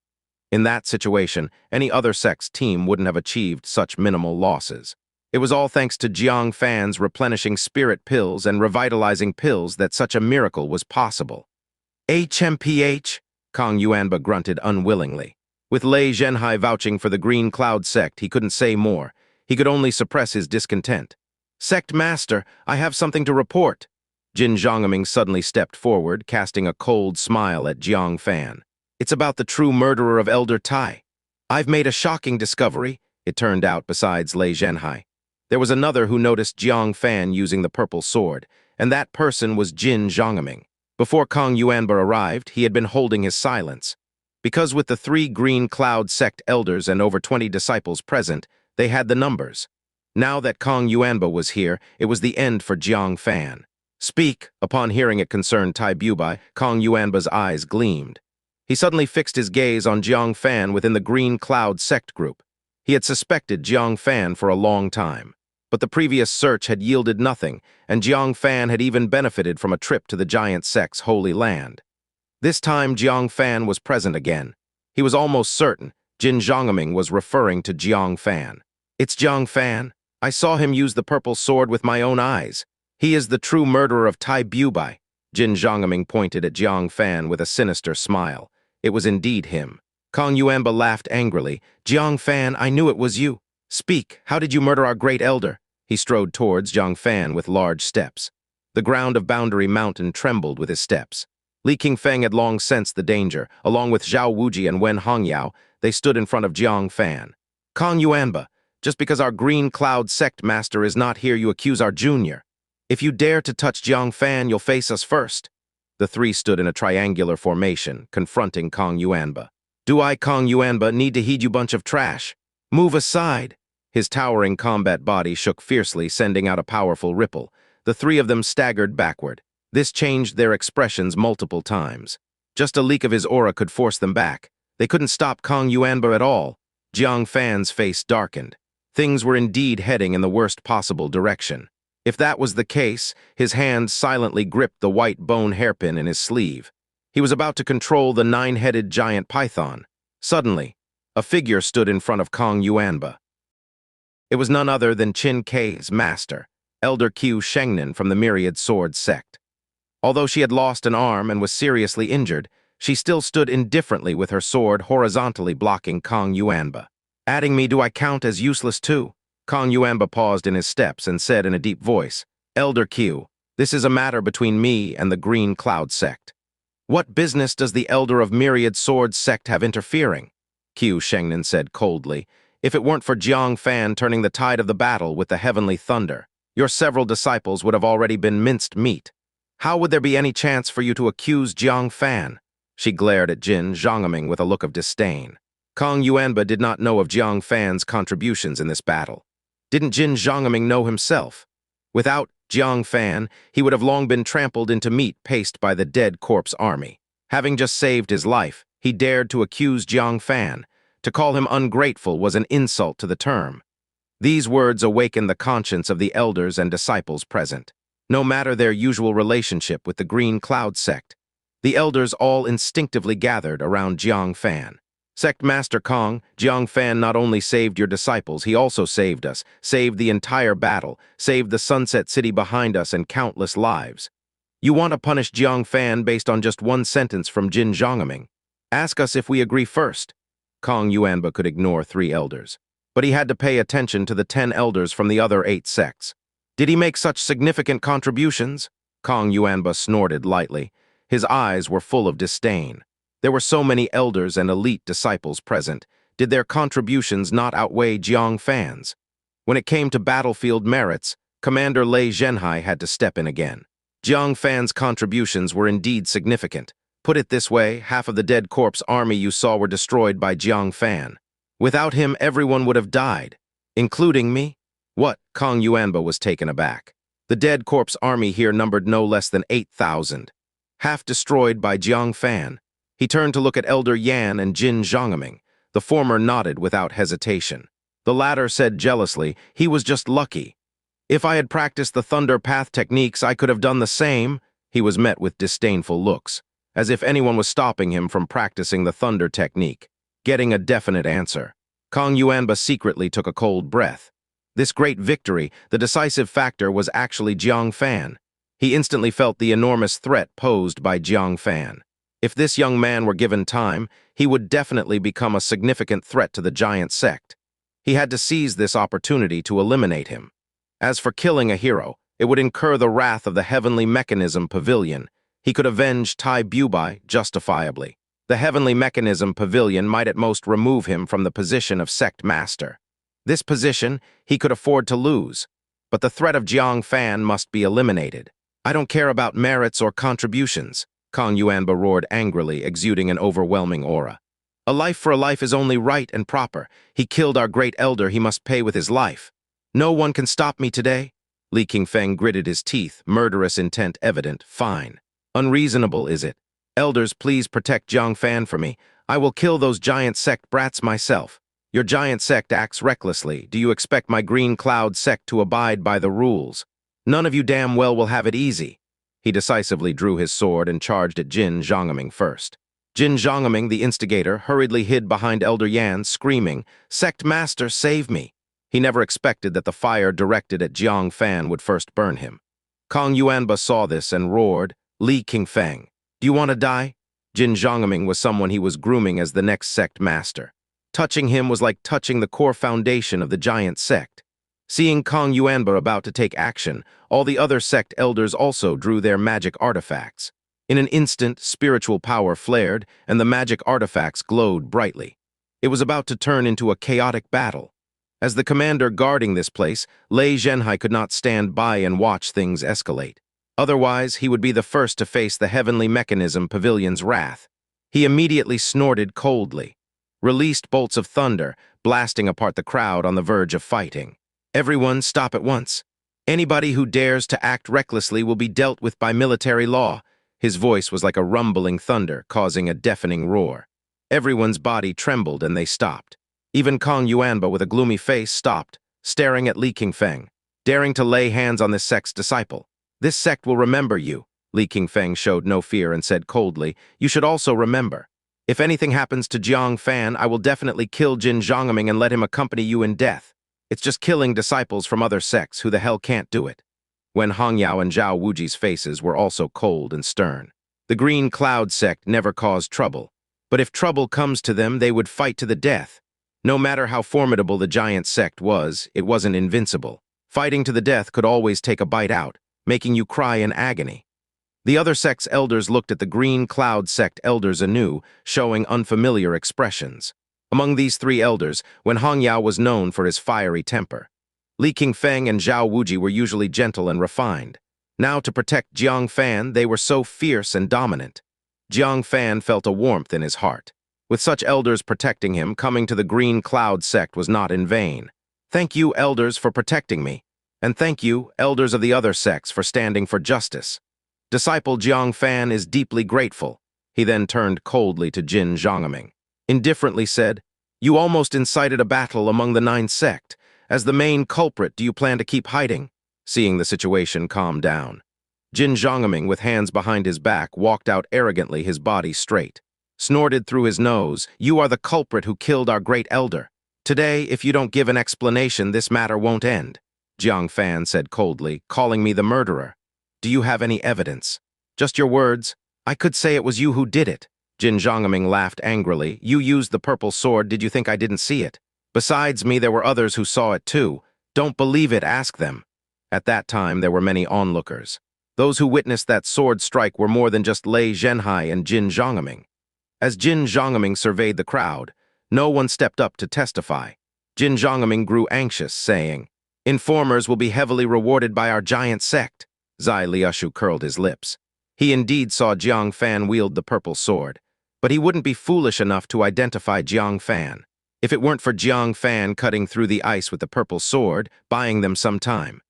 In that situation, any other sect's team wouldn't have achieved such minimal losses. It was all thanks to Jang Fan's replenishing spirit pills and revitalizing pills that such a miracle was possible." "HMPH?" Kong Yuanba grunted unwillingly. With Lei Zhenhai vouching for the Green Cloud Sect, he couldn't say more. He could only suppress his discontent. "Sect Master, I have something to report." Jin Zhongming suddenly stepped forward, casting a cold smile at Jang Fan. "It's about the true murderer of Elder Tai. I've made a shocking discovery," it turned out, besides Lei Zhenhai. There was another who noticed Jang Fan using the purple sword, and that person was Jin Zhongming. Before Kong Yuanba arrived, he had been holding his silence. Because with the 3 green cloud sect elders and over 20 disciples present, they had the numbers. Now that Kong Yuanba was here, it was the end for Jang Fan. Speak, upon hearing it concerned Tai Bubai, Kong Yuanba's eyes gleamed. He suddenly fixed his gaze on Jang Fan within the green cloud sect group. He had suspected Jang Fan for a long time. But the previous search had yielded nothing, and Jang Fan had even benefited from a trip to the giant sect's holy land. This time Jang Fan was present again. He was almost certain Jin Zhongming was referring to Jang Fan. It's Jang Fan. I saw him use the purple sword with my own eyes. He is the true murderer of Tai Bubai. Jin Zhongming pointed at Jang Fan with a sinister smile. It was indeed him. Kong Yuanba laughed angrily. Jang Fan, I knew it was you. Speak, how did you murder our great elder? He strode towards Jang Fan with large steps. The ground of Boundary Mountain trembled with his steps. Li Qingfeng had long sensed the danger. Along with Zhao Wuji and Wen Hongyao, they stood in front of Jang Fan. Kong Yuanba, just because our green cloud sect master is not here, you accuse our junior. If you dare to touch Jang Fan, you'll face us first. The 3 stood in a triangular formation, confronting Kong Yuanba. Do I, Kong Yuanba, need to heed you bunch of trash? Move aside. His towering combat body shook fiercely, sending out a powerful ripple. The 3 of them staggered backward. This changed their expressions multiple times. Just a leak of his aura could force them back. They couldn't stop Kong Yuanba at all. Jang Fan's face darkened. Things were indeed heading in the worst possible direction. If that was the case, his hand silently gripped the white bone hairpin in his sleeve. He was about to control the 9-headed giant python. Suddenly, a figure stood in front of Kong Yuanba. It was none other than Qin Kei's master, Elder Qiu Shengnan from the Myriad Sword sect. Although she had lost an arm and was seriously injured, she still stood indifferently with her sword horizontally blocking Kong Yuanba. Adding me, do I count as useless too? Kong Yuanba paused in his steps and said in a deep voice, Elder Qiu, this is a matter between me and the Green Cloud sect. What business does the Elder of Myriad Sword sect have interfering? Qiu Shengnan said coldly. If it weren't for Jang Fan turning the tide of the battle with the heavenly thunder, your several disciples would have already been minced meat. How would there be any chance for you to accuse Jang Fan? She glared at Jin Zhongming with a look of disdain. Kong Yuanba did not know of Jang Fan's contributions in this battle. Didn't Jin Zhongming know himself? Without Jang Fan, he would have long been trampled into meat paced by the dead corpse army. Having just saved his life, he dared to accuse Jang Fan. To call him ungrateful was an insult to the term. These words awakened the conscience of the elders and disciples present. No matter their usual relationship with the Green Cloud sect, the elders all instinctively gathered around Jang Fan. Sect Master Kong, Jang Fan not only saved your disciples, he also saved us, saved the entire battle, saved the Sunset City behind us and countless lives. You want to punish Jang Fan based on just one sentence from Jin Zhongming? Ask us if we agree first. Kong Yuanba could ignore 3 elders, but he had to pay attention to the 10 elders from the other 8 sects. Did he make such significant contributions? Kong Yuanba snorted lightly. His eyes were full of disdain. There were so many elders and elite disciples present. Did their contributions not outweigh Jang Fan's? When it came to battlefield merits, Commander Lei Zhenhai had to step in again. Jang Fan's contributions were indeed significant. Put it this way, half of the dead corpse army you saw were destroyed by Jang Fan. Without him, everyone would have died, including me. What? Kong Yuanba was taken aback. The dead corpse army here numbered no less than 8,000. Half destroyed by Jang Fan. He turned to look at Elder Yan and Jin Zhongming. The former nodded without hesitation. The latter said jealously, he was just lucky. If I had practiced the Thunder Path techniques, I could have done the same. He was met with disdainful looks, as if anyone was stopping him from practicing the Thunder technique. Getting a definite answer. Kong Yuanba secretly took a cold breath. This great victory, the decisive factor, was actually Jang Fan. He instantly felt the enormous threat posed by Jang Fan. If this young man were given time, he would definitely become a significant threat to the giant sect. He had to seize this opportunity to eliminate him. As for killing a hero, it would incur the wrath of the Heavenly Pavilion. He could avenge Tai Bubai justifiably. The Heavenly Pavilion might at most remove him from the position of sect master. This position he could afford to lose, but the threat of Jang Fan must be eliminated. I don't care about merits or contributions, Kong Yuanba roared angrily, exuding an overwhelming aura. A life for a life is only right and proper. He killed our great elder, he must pay with his life. No one can stop me today? Li Qingfeng gritted his teeth, murderous intent evident. Fine. Unreasonable, is it? Elders, please protect Jang Fan for me. I will kill those giant sect brats myself. Your giant sect acts recklessly. Do you expect my green cloud sect to abide by the rules? None of you damn well will have it easy. He decisively drew his sword and charged at Jin Zhongming first. Jin Zhongming, the instigator, hurriedly hid behind Elder Yan, screaming, "Sect Master, save me!" He never expected that the fire directed at Jang Fan would first burn him. Kong Yuanba saw this and roared, "Li Qingfeng, do you want to die?" Jin Zhongming was someone he was grooming as the next sect master. Touching him was like touching the core foundation of the giant sect. Seeing Kong Yuanba about to take action, all the other sect elders also drew their magic artifacts. In an instant, spiritual power flared, and the magic artifacts glowed brightly. It was about to turn into a chaotic battle. As the commander guarding this place, Lei Zhenhai could not stand by and watch things escalate. Otherwise, he would be the first to face the Heavenly Pavilion's wrath. He immediately snorted coldly, released bolts of thunder, blasting apart the crowd on the verge of fighting. Everyone stop at once. Anybody who dares to act recklessly will be dealt with by military law. His voice was like a rumbling thunder, causing a deafening roar. Everyone's body trembled and they stopped. Even Kong Yuanba, with a gloomy face, stopped, staring at Li Qingfeng, daring to lay hands on this sect's disciple. This sect will remember you. Li Qingfeng showed no fear and said coldly, "You should also remember. If anything happens to Jang Fan, I will definitely kill Jin Zhongming and let him accompany you in death. It's just killing disciples from other sects. Who the hell can't do it?" When Hongyao and Zhao Wuji's faces were also cold and stern. The Green Cloud sect never caused trouble, but if trouble comes to them, they would fight to the death. No matter how formidable the giant sect was, it wasn't invincible. Fighting to the death could always take a bite out, making you cry in agony. The other sect's elders looked at the Green Cloud sect elders anew, showing unfamiliar expressions. Among these three elders, when Hongyao was known for his fiery temper. Li Qingfeng and Zhao Wuji were usually gentle and refined. Now, to protect Jang Fan, they were so fierce and dominant. Jang Fan felt a warmth in his heart. With such elders protecting him, coming to the Green Cloud sect was not in vain. Thank you, elders, for protecting me. And thank you, elders of the other sects, for standing for justice. Disciple Jang Fan is deeply grateful. He then turned coldly to Jin Zhongming. Indifferently said, "You almost incited a battle among the 9 sect. As the main culprit, do you plan to keep hiding?" Seeing the situation calm down. Jin Zhongming, with hands behind his back, walked out arrogantly, his body straight. Snorted through his nose, "You are the culprit who killed our great elder. Today, if you don't give an explanation, this matter won't end." Jang Fan said coldly, "Calling me the murderer. Do you have any evidence?" "Just your words. I could say it was you who did it." Jin Zhongming laughed angrily. "You used the purple sword. Did you think I didn't see it? Besides me, there were others who saw it too. Don't believe it, ask them." At that time, there were many onlookers. Those who witnessed that sword strike were more than just Lei Zhenhai and Jin Zhongming. As Jin Zhongming surveyed the crowd, no one stepped up to testify. Jin Zhongming grew anxious, saying, "Informers will be heavily rewarded by our giant sect." Zai Liushu curled his lips. He indeed saw Jiang Fan wield the purple sword, but he wouldn't be foolish enough to identify Jiang Fan. If it weren't for Jiang Fan cutting through the ice with the purple sword, buying them some time,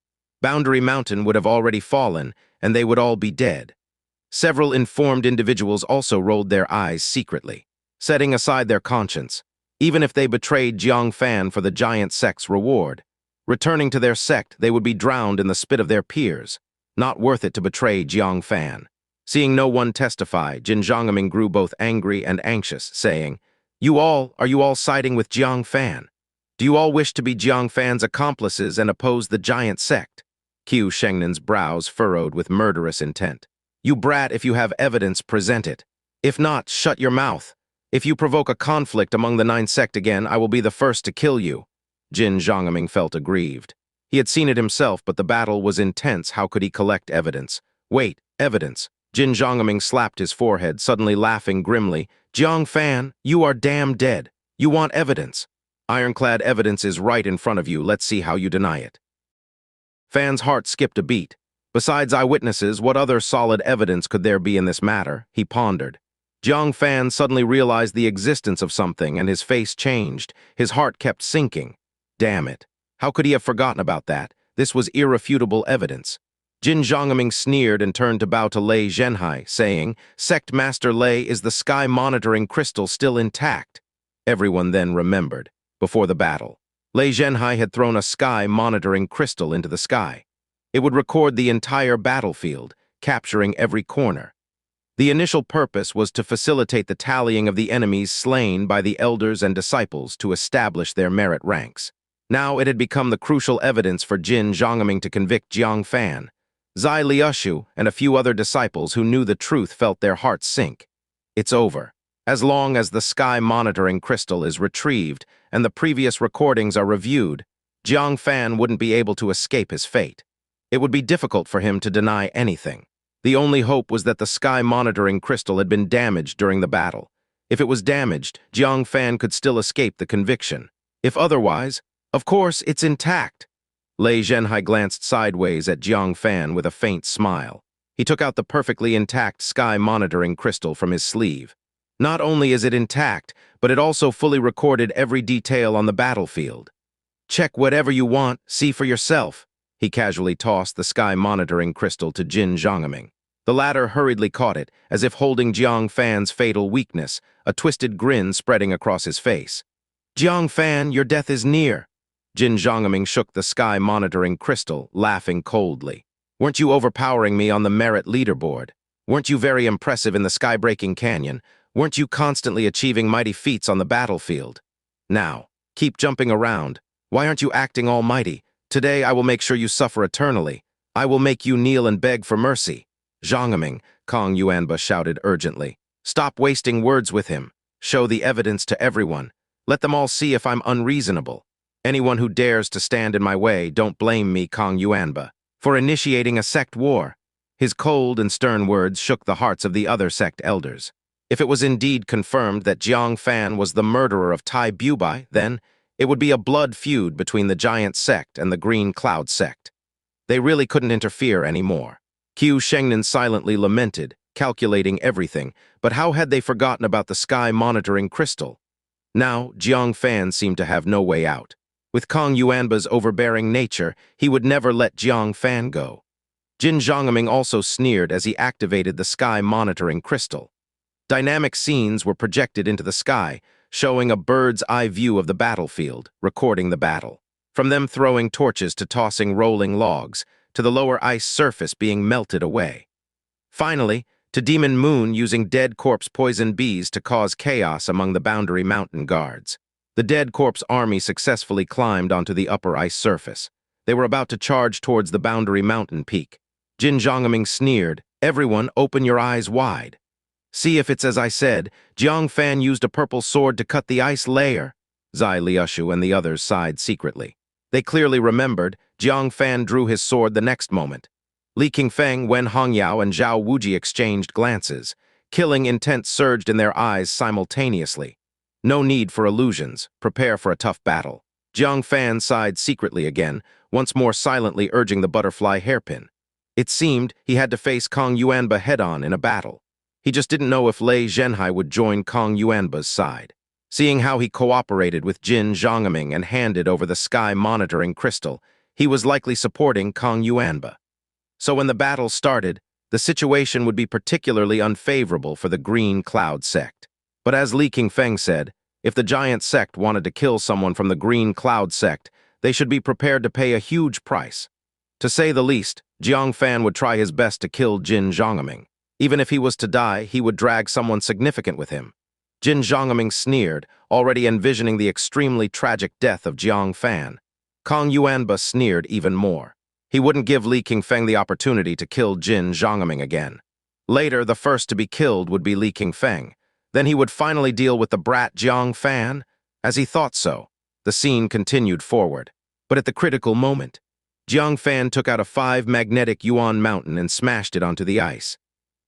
Boundary Mountain would have already fallen, and they would all be dead. Several informed individuals also rolled their eyes secretly, setting aside their conscience, even if they betrayed Jiang Fan for the giant sect's reward. Returning to their sect, they would be drowned in the spit of their peers. Not worth it to betray Jiang Fan. Seeing no one testify, Jin Zhongming grew both angry and anxious, saying, Are you all siding with Jiang Fan? Do you all wish to be Jiang Fan's accomplices and oppose the giant sect?" Qiu Shengnan's brows furrowed with murderous intent. "You brat, if you have evidence, present it. If not, shut your mouth. If you provoke a conflict among the 9 sect again, I will be the first to kill you." Jin Zhongming felt aggrieved. He had seen it himself, but the battle was intense. How could he collect evidence? Wait, evidence. Jin Zhongming slapped his forehead, suddenly laughing grimly. "Jiang Fan, you are damn dead. You want evidence. Ironclad evidence is right in front of you. Let's see how you deny it." Fan's heart skipped a beat. Besides eyewitnesses, what other solid evidence could there be in this matter? He pondered. Jang Fan suddenly realized the existence of something, and his face changed. His heart kept sinking. Damn it. How could he have forgotten about that? This was irrefutable evidence. Jin Zhongming sneered and turned to bow to Lei Zhenhai, saying, "Sect Master Lei, is the sky monitoring crystal still intact?" Everyone then remembered. Before the battle, Lei Zhenhai had thrown a sky monitoring crystal into the sky. It would record the entire battlefield, capturing every corner. The initial purpose was to facilitate the tallying of the enemies slain by the elders and disciples to establish their merit ranks. Now it had become the crucial evidence for Jin Zhongming to convict Jiang Fan. Zai Liushu and a few other disciples who knew the truth felt their hearts sink. It's over. As long as the sky monitoring crystal is retrieved and the previous recordings are reviewed, Jiang Fan wouldn't be able to escape his fate. It would be difficult for him to deny anything. The only hope was that the sky monitoring crystal had been damaged during the battle. If it was damaged, Jiang Fan could still escape the conviction. If otherwise, of course, it's intact. Lei Zhenhai glanced sideways at Jiang Fan with a faint smile. He took out the perfectly intact sky monitoring crystal from his sleeve. Not only is it intact, but it also fully recorded every detail on the battlefield. Check whatever you want, see for yourself. He casually tossed the sky monitoring crystal to Jin Zhongming. The latter hurriedly caught it, as if holding Jiang Fan's fatal weakness, a twisted grin spreading across his face. "Jiang Fan, your death is near." Jin Zhongming shook the sky monitoring crystal, laughing coldly. "Weren't you overpowering me on the merit leaderboard? Weren't you very impressive in the sky-breaking canyon? Weren't you constantly achieving mighty feats on the battlefield? Now, keep jumping around. Why aren't you acting almighty? Today I will make sure you suffer eternally. I will make you kneel and beg for mercy." "Zhongming," Kong Yuanba shouted urgently. "Stop wasting words with him. Show the evidence to everyone. Let them all see if I'm unreasonable. Anyone who dares to stand in my way, don't blame me, Kong Yuanba, for initiating a sect war." His cold and stern words shook the hearts of the other sect elders. If it was indeed confirmed that Jiang Fan was the murderer of Tai Bubai, then it would be a blood feud between the Giant Sect and the Green Cloud Sect. They really couldn't interfere anymore. Qiu Shengnan silently lamented, calculating everything, but how had they forgotten about the sky monitoring crystal? Now, Jiang Fan seemed to have no way out. With Kong Yuanba's overbearing nature, he would never let Jiang Fan go. Jin Zhongming also sneered as he activated the sky monitoring crystal. Dynamic scenes were projected into the sky, showing a bird's-eye view of the battlefield, recording the battle. From them throwing torches to tossing rolling logs, to the lower ice surface being melted away. Finally, to Demon Moon using dead corpse poison bees to cause chaos among the Boundary Mountain guards. The dead corpse army successfully climbed onto the upper ice surface. They were about to charge towards the Boundary Mountain peak. Jin Zhongming sneered, "Everyone, open your eyes wide. See if it's as I said. Jiang Fan used a purple sword to cut the ice layer." Zai Liushu and the others sighed secretly. They clearly remembered. Jiang Fan drew his sword the next moment. Li Qingfeng, Wen Hongyao, and Zhao Wuji exchanged glances. Killing intent surged in their eyes simultaneously. No need for illusions. Prepare for a tough battle. Jiang Fan sighed secretly again, once more silently urging the butterfly hairpin. It seemed he had to face Kong Yuanba head-on in a battle. He just didn't know if Lei Zhenhai would join Kong Yuanba's side. Seeing how he cooperated with Jin Zhongming and handed over the sky monitoring crystal, he was likely supporting Kong Yuanba. So when the battle started, the situation would be particularly unfavorable for the Green Cloud Sect. But as Li Qingfeng said, if the Giant Sect wanted to kill someone from the Green Cloud Sect, they should be prepared to pay a huge price. To say the least, Jiang Fan would try his best to kill Jin Zhongming. Even if he was to die, he would drag someone significant with him. Jin Zhongming sneered, already envisioning the extremely tragic death of Jiang Fan. Kong Yuanba sneered even more. He wouldn't give Li Qingfeng the opportunity to kill Jin Zhongming again. Later, the first to be killed would be Li Qingfeng. Then he would finally deal with the brat Jiang Fan. As he thought so, the scene continued forward. But at the critical moment, Jiang Fan took out a 5 magnetic Yuan mountain and smashed it onto the ice.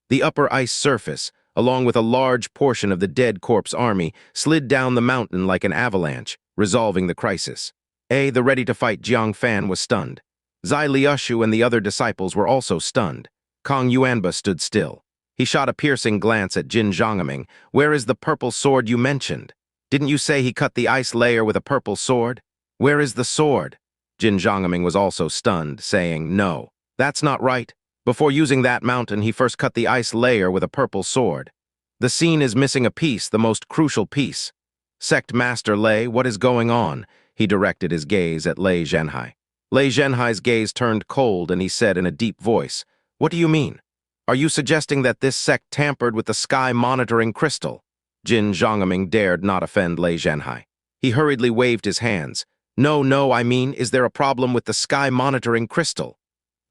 The upper ice surface, along with a large portion of the dead corpse army, slid down the mountain like an avalanche, resolving the crisis. The ready-to-fight Jiang Fan was stunned. Zai Liushu and the other disciples were also stunned. Kong Yuanba stood still. He shot a piercing glance at Jin Zhongming. Where is the purple sword you mentioned? Didn't you say he cut the ice layer with a purple sword? Where is the sword? Jin Zhongming was also stunned, saying, no, that's not right. Before using that mountain, he first cut the ice layer with a purple sword. The scene is missing a piece, the most crucial piece. Sect Master Lei, what is going on? He directed his gaze at Lei Zhenhai. Lei Zhenhai's gaze turned cold and he said in a deep voice, what do you mean? Are you suggesting that this sect tampered with the sky monitoring crystal? Jin Zhongming dared not offend Lei Zhenhai. He hurriedly waved his hands. No, I mean, is there a problem with the sky monitoring crystal?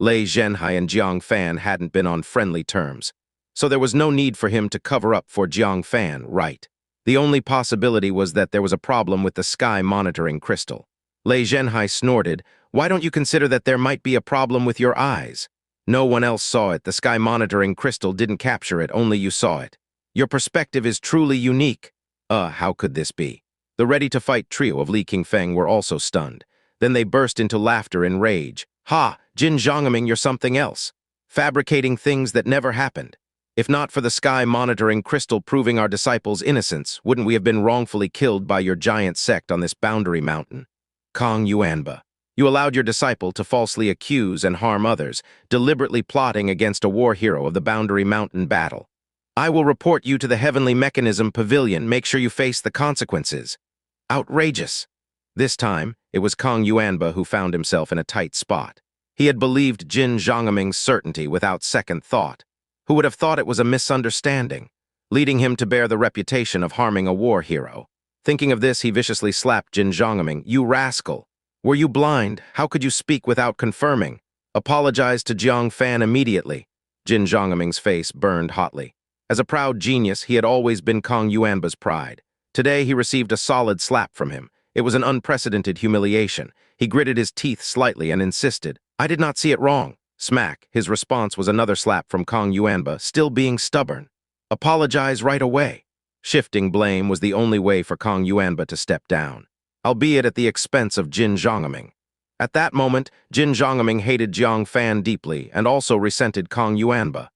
Lei Zhenhai and Jang Fan hadn't been on friendly terms, so there was no need for him to cover up for Jang Fan, right? The only possibility was that there was a problem with the sky monitoring crystal. Lei Zhenhai snorted, why don't you consider that there might be a problem with your eyes? No one else saw it, the sky monitoring crystal didn't capture it, only you saw it. Your perspective is truly unique. How could this be? The ready-to-fight trio of Li Qingfeng were also stunned. Then they burst into laughter and rage. Ha! Jin Zhongming, you're something else. Fabricating things that never happened. If not for the sky monitoring crystal proving our disciples' innocence, wouldn't we have been wrongfully killed by your giant sect on this boundary mountain? Kong Yuanba, you allowed your disciple to falsely accuse and harm others, deliberately plotting against a war hero of the boundary mountain battle. I will report you to the Heavenly Pavilion, make sure you face the consequences. Outrageous. This time, it was Kong Yuanba who found himself in a tight spot. He had believed Jin Zhongming's certainty without second thought. Who would have thought it was a misunderstanding, leading him to bear the reputation of harming a war hero? Thinking of this, he viciously slapped Jin Zhongming. You rascal! Were you blind? How could you speak without confirming? Apologize to Jang Fan immediately. Jin Zhongming's face burned hotly. As a proud genius, he had always been Kong Yuanba's pride. Today, he received a solid slap from him. It was an unprecedented humiliation. He gritted his teeth slightly and insisted, I did not see it wrong. Smack. His response was another slap from Kong Yuanba, still being stubborn. Apologize right away. Shifting blame was the only way for Kong Yuanba to step down, albeit at the expense of Jin Zhongming. At that moment, Jin Zhongming hated Jang Fan deeply and also resented Kong Yuanba.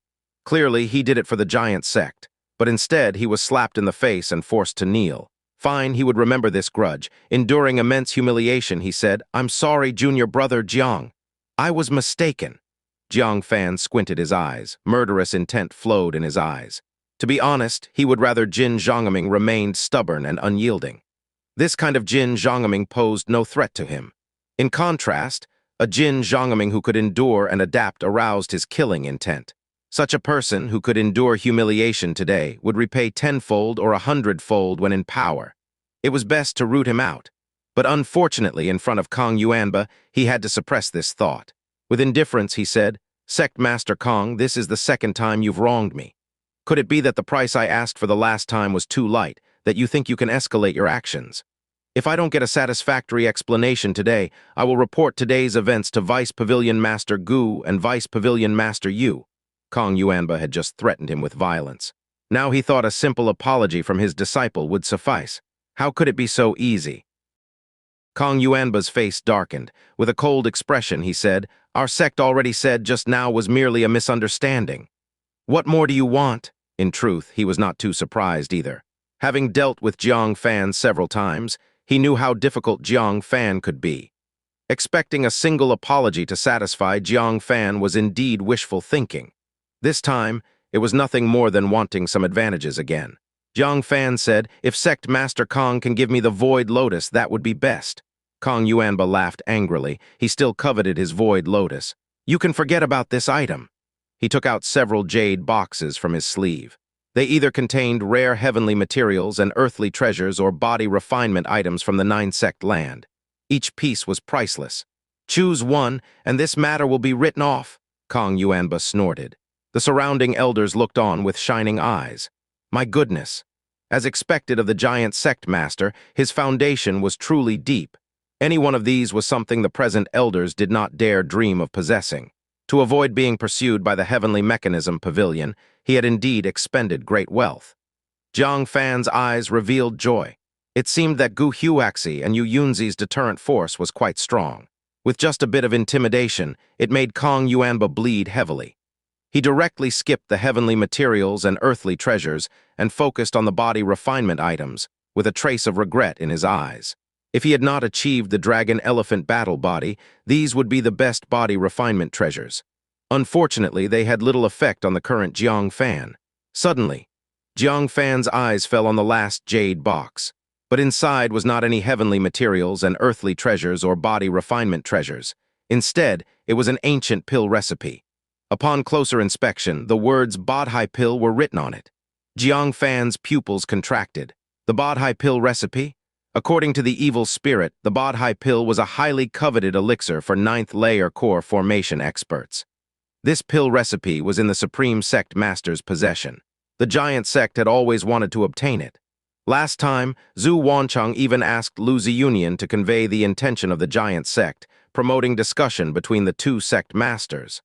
Clearly, he did it for the giant sect, but instead he was slapped in the face and forced to kneel. Fine, he would remember this grudge. Enduring immense humiliation, he said, I'm sorry, junior brother Jiang. I was mistaken. Jang Fan squinted his eyes. Murderous intent flowed in his eyes. To be honest, he would rather Jin Zhongming remained stubborn and unyielding. This kind of Jin Zhongming posed no threat to him. In contrast, a Jin Zhongming who could endure and adapt aroused his killing intent. Such a person who could endure humiliation today would repay tenfold or 100-fold when in power. It was best to root him out. But unfortunately, in front of Kong Yuanba, he had to suppress this thought. With indifference, he said, Sect Master Kong, this is the second time you've wronged me. Could it be that the price I asked for the last time was too light, that you think you can escalate your actions? If I don't get a satisfactory explanation today, I will report today's events to Vice Pavilion Master Gu and Vice Pavilion Master Yu. Kong Yuanba had just threatened him with violence. Now he thought a simple apology from his disciple would suffice. How could it be so easy? Kong Yuanba's face darkened. With a cold expression, he said, Our sect already said just now was merely a misunderstanding. What more do you want? In truth, he was not too surprised either. Having dealt with Jang Fan several times, he knew how difficult Jang Fan could be. Expecting a single apology to satisfy Jang Fan was indeed wishful thinking. This time, it was nothing more than wanting some advantages again. Jang Fan said, if Sect Master Kong can give me the Void Lotus, that would be best. Kong Yuanba laughed angrily. He still coveted his Void Lotus. You can forget about this item. He took out several jade boxes from his sleeve. They either contained rare heavenly materials and earthly treasures or body refinement items from the 9-sect land. Each piece was priceless. Choose one, and this matter will be written off, Kong Yuanba snorted. The surrounding elders looked on with shining eyes. My goodness. As expected of the giant sect master, his foundation was truly deep. Any one of these was something the present elders did not dare dream of possessing. To avoid being pursued by the Heavenly Pavilion, he had indeed expended great wealth. Jang Fan's eyes revealed joy. It seemed that Gu Huaxi and Yu Yunzi's deterrent force was quite strong. With just a bit of intimidation, it made Kong Yuanba bleed heavily. He directly skipped the heavenly materials and earthly treasures and focused on the body refinement items, with a trace of regret in his eyes. If he had not achieved the dragon-elephant battle body, these would be the best body refinement treasures. Unfortunately, they had little effect on the current Jang Fan. Suddenly, Jang Fan's eyes fell on the last jade box. But inside was not any heavenly materials and earthly treasures or body refinement treasures. Instead, it was an ancient pill recipe. Upon closer inspection, the words Bodhi pill were written on it. Jang Fan's pupils contracted. The Bodhi pill recipe? According to the evil spirit, the Bodhi pill was a highly coveted elixir for ninth layer core formation experts. This pill recipe was in the Supreme Sect Master's possession. The giant sect had always wanted to obtain it. Last time, Zhu Wancheng even asked Lu Ziyunian to convey the intention of the giant sect, promoting discussion between the two sect masters.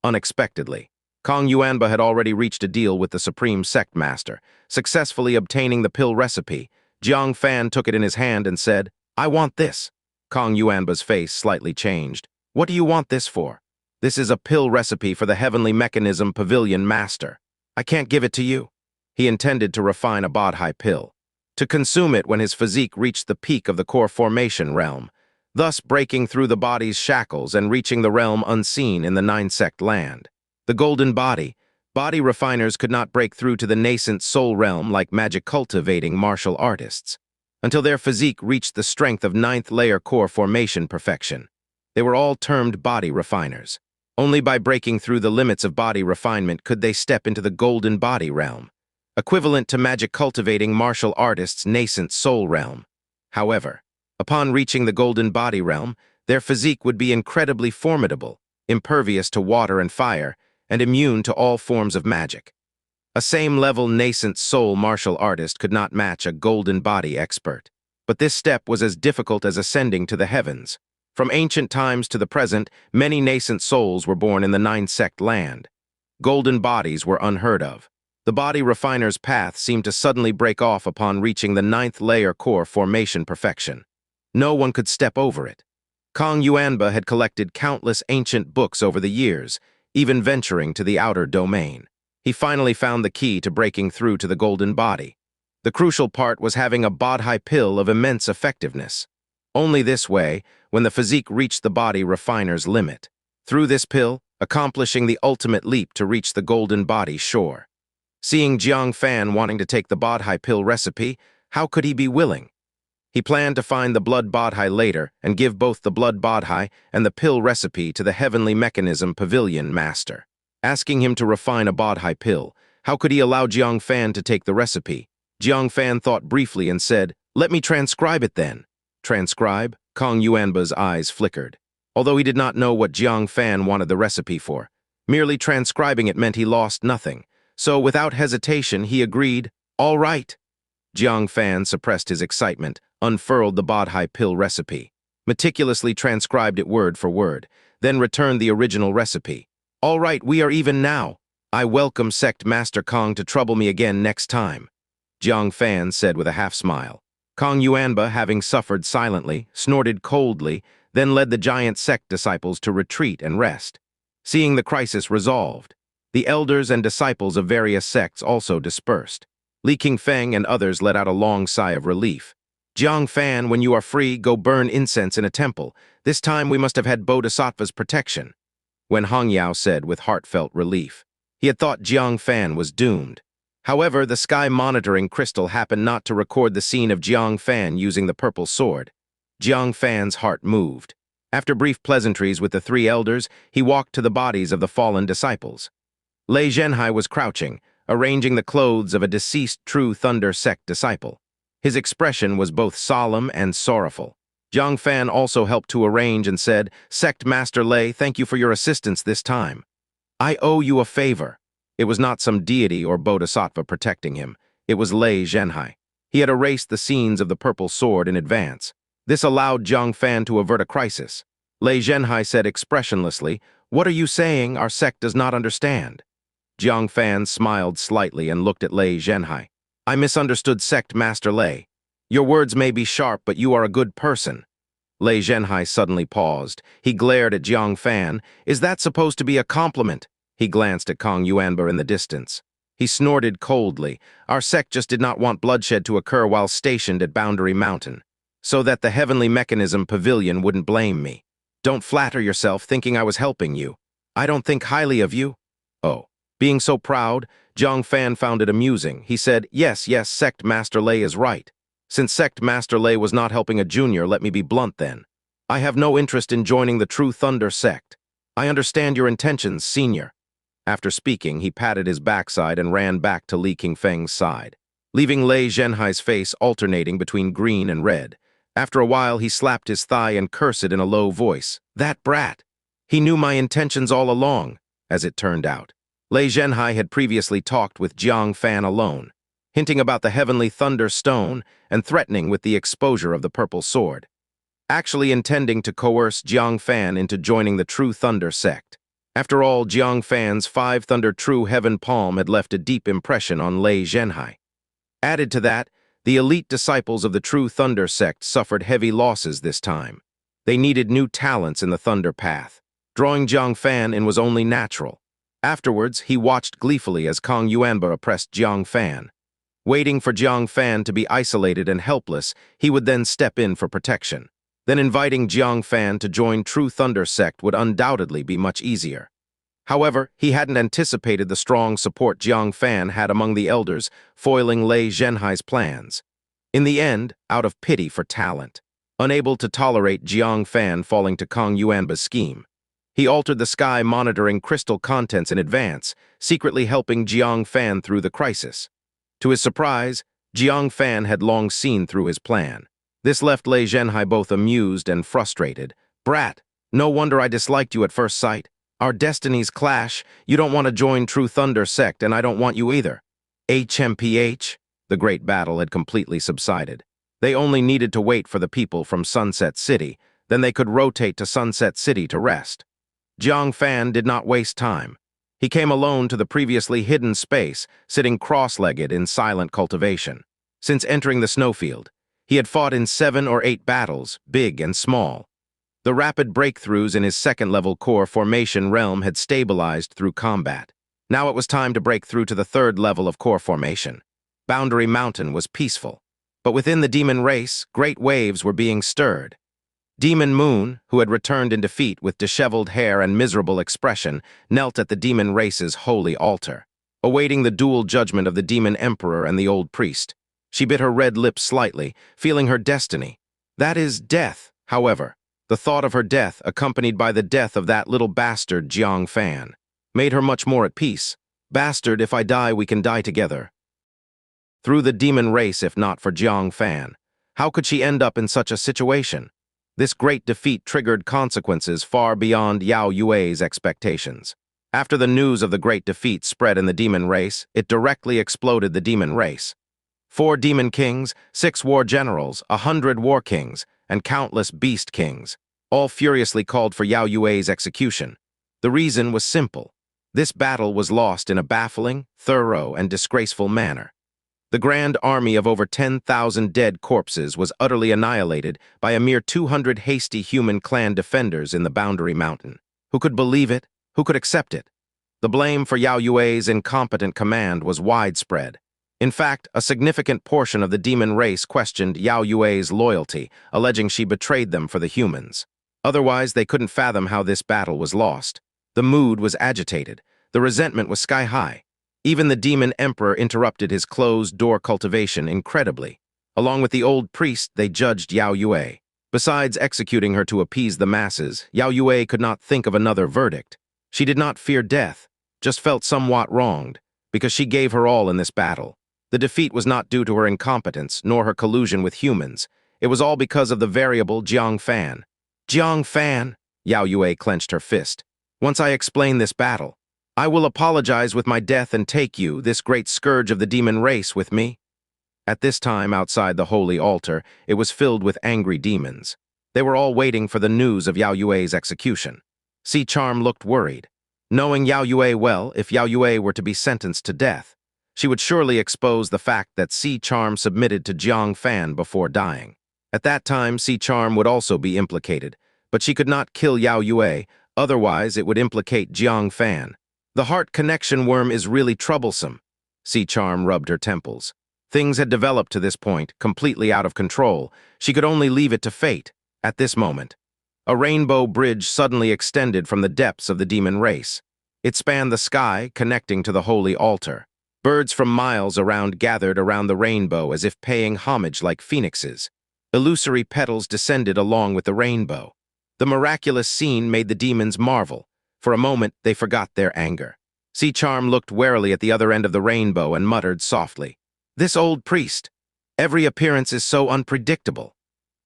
Unexpectedly, Kong Yuanba had already reached a deal with the Supreme Sect Master, successfully obtaining the pill recipe. Jang Fan took it in his hand and said, "I want this." Kong Yuanba's face slightly changed. "What do you want this for?" "This is a pill recipe for the Heavenly Pavilion Master. I can't give it to you." He intended to refine a Bodhi pill, to consume it when his physique reached the peak of the core formation realm, thus breaking through the body's shackles and reaching the realm unseen in the nine-sect land. The golden body refiners could not break through to the nascent soul realm like magic cultivating martial artists, until their physique reached the strength of ninth-layer core formation perfection. They were all termed body refiners. Only by breaking through the limits of body refinement could they step into the golden body realm, equivalent to magic cultivating martial artists' nascent soul realm. However, upon reaching the golden body realm, their physique would be incredibly formidable, impervious to water and fire, and immune to all forms of magic. A same-level nascent soul martial artist could not match a golden body expert. But this step was as difficult as ascending to the heavens. From ancient times to the present, many nascent souls were born in the nine-sect land. Golden bodies were unheard of. The body refiner's path seemed to suddenly break off upon reaching the ninth-layer core formation perfection. No one could step over it. Kong Yuanba had collected countless ancient books over the years, even venturing to the outer domain. He finally found the key to breaking through to the golden body. The crucial part was having a Bodhi pill of immense effectiveness. Only this way, when the physique reached the body refiner's limit. Through this pill, accomplishing the ultimate leap to reach the golden body shore. Seeing Jang Fan wanting to take the Bodhi pill recipe, how could he be willing? He planned to find the blood Bodhi later and give both the blood Bodhi and the pill recipe to the Heavenly Pavilion Master. Asking him to refine a Bodhi pill, how could he allow Jang Fan to take the recipe? Jang Fan thought briefly and said, "Let me transcribe it then." Transcribe? Kong Yuanba's eyes flickered. Although he did not know what Jang Fan wanted the recipe for, merely transcribing it meant he lost nothing. So, without hesitation, he agreed, "All right." Jang Fan suppressed his excitement, unfurled the Bodhi pill recipe, meticulously transcribed it word for word, then returned the original recipe. "All right, we are even now. I welcome Sect Master Kong to trouble me again next time," Jang Fan said with a half-smile. Kong Yuanba, having suffered silently, snorted coldly, then led the giant sect disciples to retreat and rest. Seeing the crisis resolved, the elders and disciples of various sects also dispersed. Li Qingfeng and others let out a long sigh of relief. "Jang Fan, when you are free, go burn incense in a temple. This time we must have had Bodhisattva's protection," Wen Hongyao said with heartfelt relief. He had thought Jang Fan was doomed. However, the sky monitoring crystal happened not to record the scene of Jang Fan using the purple sword. Jang Fan's heart moved. After brief pleasantries with the three elders, he walked to the bodies of the fallen disciples. Lei Zhenhai was crouching, arranging the clothes of a deceased True Thunder sect disciple. His expression was both solemn and sorrowful. Jang Fan also helped to arrange and said, "Sect Master Lei, thank you for your assistance this time. I owe you a favor." It was not some deity or bodhisattva protecting him. It was Lei Zhenhai. He had erased the scenes of the purple sword in advance. This allowed Jang Fan to avert a crisis. Lei Zhenhai said expressionlessly, "What are you saying? Our sect does not understand." Jang Fan smiled slightly and looked at Lei Zhenhai. "I misunderstood Sect Master Lei. Your words may be sharp, but you are a good person." Lei Zhenhai suddenly paused. He glared at Jang Fan. Is that supposed to be a compliment? He glanced at Kong Yuanba in the distance. He snorted coldly. Our sect just did not want bloodshed to occur while stationed at Boundary Mountain, so that the Heavenly Pavilion wouldn't blame me. Don't flatter yourself thinking I was helping you. I don't think highly of you. Oh. Being so proud, Jang Fan found it amusing. He said, yes, Sect Master Lei is right. Since Sect Master Lei was not helping a junior, let me be blunt then. I have no interest in joining the True Thunder sect. I understand your intentions, senior. After speaking, he patted his backside and ran back to Li Qingfeng's side, leaving Lei Zhenhai's face alternating between green and red. After a while, he slapped his thigh and cursed in a low voice. That brat! He knew my intentions all along, as it turned out. Lei Zhenhai had previously talked with Jang Fan alone, hinting about the Heavenly Thunder Stone and threatening with the exposure of the Purple Sword, actually intending to coerce Jang Fan into joining the True Thunder sect. After all, Jang Fan's 5 Thunder True Heaven Palm had left a deep impression on Lei Zhenhai. Added to that, the elite disciples of the True Thunder sect suffered heavy losses this time. They needed new talents in the Thunder Path. Drawing Jang Fan in was only natural. Afterwards, he watched gleefully as Kong Yuanba oppressed Jang Fan. Waiting for Jang Fan to be isolated and helpless, he would then step in for protection. Then inviting Jang Fan to join True Thunder sect would undoubtedly be much easier. However, he hadn't anticipated the strong support Jang Fan had among the elders, foiling Lei Zhenhai's plans. In the end, out of pity for talent, unable to tolerate Jang Fan falling to Kong Yuanba's scheme, he altered the sky monitoring crystal contents in advance, secretly helping Jang Fan through the crisis. To his surprise, Jang Fan had long seen through his plan. This left Lei Zhenhai both amused and frustrated. Brat, no wonder I disliked you at first sight. Our destinies clash. You don't want to join True Thunder sect, and I don't want you either. HMPH? The great battle had completely subsided. They only needed to wait for the people from Sunset City, then they could rotate to Sunset City to rest. Jang Fan did not waste time. He came alone to the previously hidden space, sitting cross-legged in silent cultivation. Since entering the snowfield, he had fought in 7 or 8 battles, big and small. The rapid breakthroughs in his second-level core formation realm had stabilized through combat. Now it was time to break through to the 3rd level of core formation. Boundary Mountain was peaceful, but within the demon race, great waves were being stirred. Demon Moon, who had returned in defeat with disheveled hair and miserable expression, knelt at the demon race's holy altar, awaiting the dual judgment of the demon emperor and the old priest. She bit her red lips slightly, feeling her destiny. That is death, however. The thought of her death, accompanied by the death of that little bastard Jang Fan, made her much more at peace. Bastard, if I die, we can die together. Through the demon race, if not for Jang Fan. How could she end up in such a situation? This great defeat triggered consequences far beyond Yao Yue's expectations. After the news of the great defeat spread in the demon race, it directly exploded the demon race. 4 demon kings, 6 war generals, 100 war kings, and countless beast kings, all furiously called for Yao Yue's execution. The reason was simple. This battle was lost in a baffling, thorough, and disgraceful manner. The grand army of over 10,000 dead corpses was utterly annihilated by a mere 200 hasty human clan defenders in the Boundary Mountain. Who could believe it? Who could accept it? The blame for Yao Yue's incompetent command was widespread. In fact, a significant portion of the demon race questioned Yao Yue's loyalty, alleging she betrayed them for the humans. Otherwise, they couldn't fathom how this battle was lost. The mood was agitated. The resentment was sky-high. Even the demon emperor interrupted his closed-door cultivation incredibly. Along with the old priest, they judged Yao Yue. Besides executing her to appease the masses, Yao Yue could not think of another verdict. She did not fear death, just felt somewhat wronged, because she gave her all in this battle. The defeat was not due to her incompetence, nor her collusion with humans. It was all because of the variable Jang Fan. Jang Fan! Yao Yue clenched her fist. Once I explain this battle, I will apologize with my death and take you, this great scourge of the demon race, with me. At this time, outside the holy altar, it was filled with angry demons. They were all waiting for the news of Yao Yue's execution. Si Charm looked worried. Knowing Yao Yue well, if Yao Yue were to be sentenced to death, she would surely expose the fact that Si Charm submitted to Jang Fan before dying. At that time, Sea Charm would also be implicated, but she could not kill Yao Yue, otherwise it would implicate Jang Fan. The heart connection worm is really troublesome. Sea Charm rubbed her temples. Things had developed to this point, completely out of control. She could only leave it to fate, at this moment. A rainbow bridge suddenly extended from the depths of the demon race. It spanned the sky, connecting to the holy altar. Birds from miles around gathered around the rainbow as if paying homage like phoenixes. Illusory petals descended along with the rainbow. The miraculous scene made the demons marvel. For a moment, they forgot their anger. Sea Charm looked warily at the other end of the rainbow and muttered softly, "This old priest. Every appearance is so unpredictable."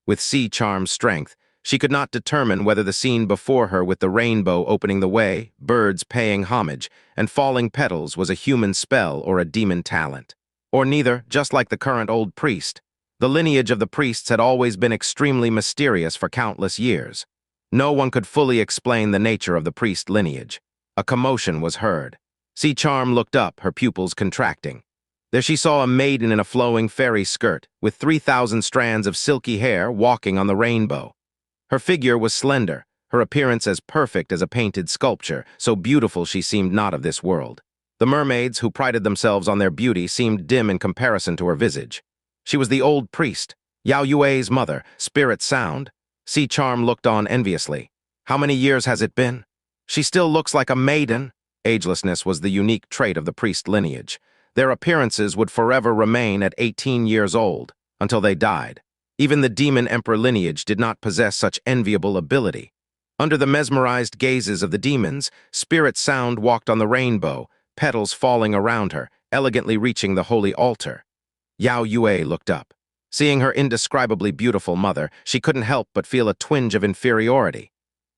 With Sea Charm's strength, she could not determine whether the scene before her with the rainbow opening the way, birds paying homage, and falling petals was a human spell or a demon talent. Or neither, just like the current old priest. The lineage of the priests had always been extremely mysterious for countless years. No one could fully explain the nature of the priest lineage. A commotion was heard. Sea Charm looked up, her pupils contracting. There she saw a maiden in a flowing fairy skirt, with 3,000 strands of silky hair walking on the rainbow. Her figure was slender, her appearance as perfect as a painted sculpture, so beautiful she seemed not of this world. The mermaids, who prided themselves on their beauty, seemed dim in comparison to her visage. She was the old priest, Yao Yue's mother, spirit sound. Sea Charm looked on enviously. How many years has it been? She still looks like a maiden. Agelessness was the unique trait of the priest lineage. Their appearances would forever remain at 18 years old, until they died. Even the demon emperor lineage did not possess such enviable ability. Under the mesmerized gazes of the demons, Spirit Sound walked on the rainbow, petals falling around her, elegantly reaching the holy altar. Yao Yue looked up. Seeing her indescribably beautiful mother, she couldn't help but feel a twinge of inferiority.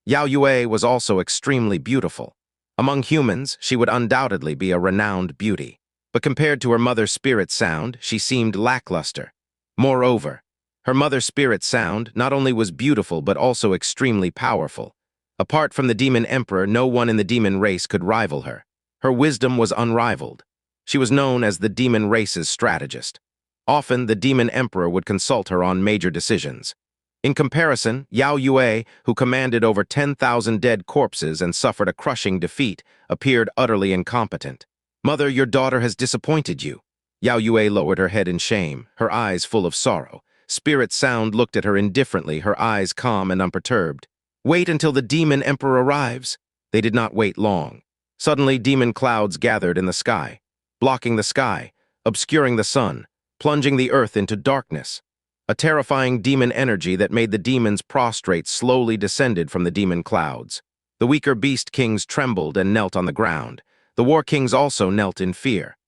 Yao Yue was also extremely beautiful. Among humans, she would undoubtedly be a renowned beauty. But compared to her mother's Spirit Sound, she seemed lackluster. Moreover, her mother's Spirit Sound not only was beautiful but also extremely powerful. Apart from the demon emperor, no one in the demon race could rival her. Her wisdom was unrivaled. She was known as the demon race's strategist. Often, the demon emperor would consult her on major decisions. In comparison, Yao Yue, who commanded over 10,000 dead corpses and suffered a crushing defeat, appeared utterly incompetent. "Mother, your daughter has disappointed you." Yao Yue lowered her head in shame, her eyes full of sorrow. Spirit Sound looked at her indifferently, her eyes calm and unperturbed. "Wait until the demon emperor arrives." They did not wait long. Suddenly, demon clouds gathered in the sky, blocking the sky, obscuring the sun, plunging the earth into darkness. A terrifying demon energy that made the demons prostrate slowly descended from the demon clouds. The weaker beast kings trembled and knelt on the ground. The war kings also knelt in fear.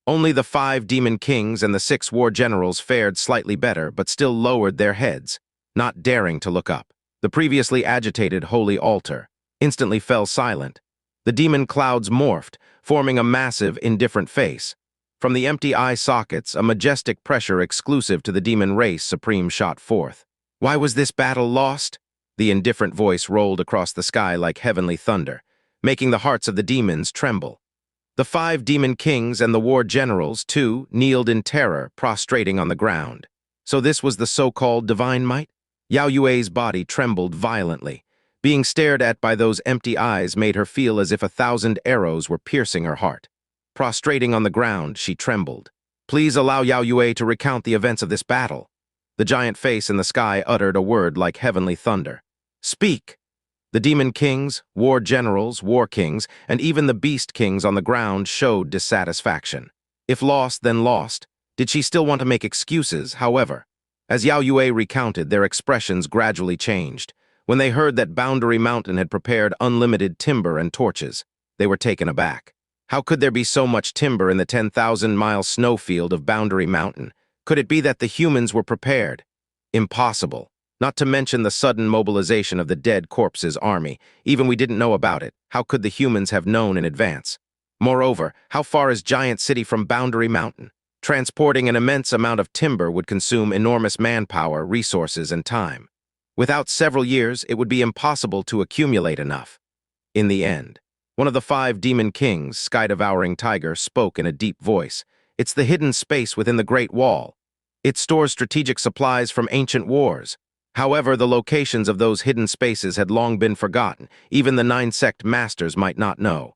Only the 5 demon kings and the 6 war generals fared slightly better, but still lowered their heads, not daring to look up. The previously agitated holy altar instantly fell silent. The demon clouds morphed, forming a massive, indifferent face. From the empty eye sockets, a majestic pressure exclusive to the demon race supreme shot forth. "Why was this battle lost?" The indifferent voice rolled across the sky like heavenly thunder, making the hearts of the demons tremble. The 5 demon kings and the war generals, too, kneeled in terror, prostrating on the ground. So this was the so-called divine might? Yao Yue's body trembled violently. Being stared at by those empty eyes made her feel as if 1,000 arrows were piercing her heart. Prostrating on the ground, she trembled. "Please allow Yao Yue to recount the events of this battle." The giant face in the sky uttered a word like heavenly thunder. "Speak!" The demon kings, war generals, war kings, and even the beast kings on the ground showed dissatisfaction. If lost, then lost. Did she still want to make excuses, however? As Yao Yue recounted, their expressions gradually changed. When they heard that Boundary Mountain had prepared unlimited timber and torches, they were taken aback. How could there be so much timber in the 10,000-mile snowfield of Boundary Mountain? Could it be that the humans were prepared? Impossible. Not to mention the sudden mobilization of the dead corpses' army. Even we didn't know about it. How could the humans have known in advance? Moreover, how far is Giant City from Boundary Mountain? Transporting an immense amount of timber would consume enormous manpower, resources, and time. Without several years, it would be impossible to accumulate enough. In the end, one of the 5 demon kings, Sky-Devouring Tiger, spoke in a deep voice. "It's the hidden space within the Great Wall." It stores strategic supplies from ancient wars. However, the locations of those hidden spaces had long been forgotten. Even the 9 sect masters might not know.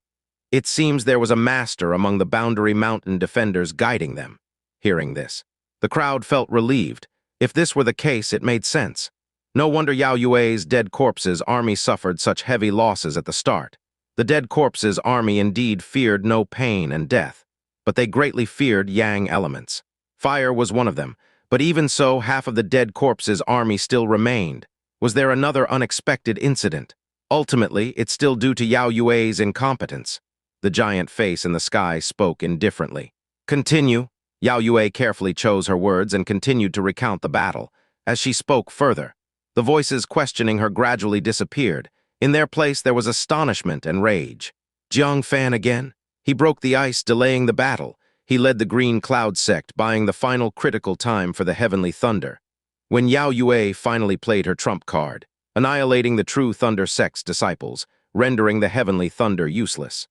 It seems there was a master among the Boundary Mountain defenders guiding them. Hearing this, the crowd felt relieved. If this were the case, it made sense. No wonder Yao Yue's dead corpse's army suffered such heavy losses at the start. The dead corpse's army indeed feared no pain and death, but they greatly feared yang elements. Fire was one of them, but even so, half of the dead corpse's army still remained. Was there another unexpected incident? Ultimately, it's still due to Yao Yue's incompetence. The giant face in the sky spoke indifferently. Continue. Yao Yue carefully chose her words and continued to recount the battle. As she spoke further, the voices questioning her gradually disappeared. In their place, there was astonishment and rage. Jang Fan again? He broke the ice, delaying the battle. He led the Green Cloud sect, buying the final critical time for the Heavenly Thunder. When Yao Yue finally played her trump card, annihilating the True Thunder sect's disciples, rendering the Heavenly Thunder useless.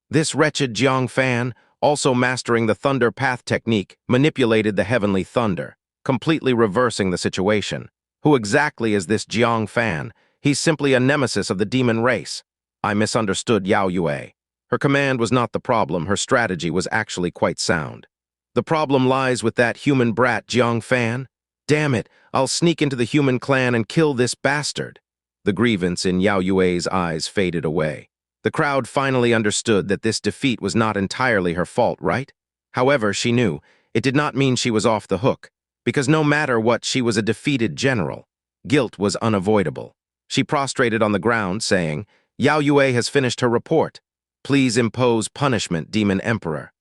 This wretched Jang Fan, also mastering the Thunder Path technique, manipulated the Heavenly Thunder, completely reversing the situation. Who exactly is this Jang Fan? He's simply a nemesis of the demon race. I misunderstood Yao Yue. Her command was not the problem, her strategy was actually quite sound. The problem lies with that human brat Jang Fan. Damn it, I'll sneak into the human clan and kill this bastard. The grievance in Yao Yue's eyes faded away. The crowd finally understood that this defeat was not entirely her fault, right? However, she knew, it did not mean she was off the hook, because no matter what, she was a defeated general. Guilt was unavoidable. She prostrated on the ground, saying, Yao Yue has finished her report. Please impose punishment, Demon Emperor.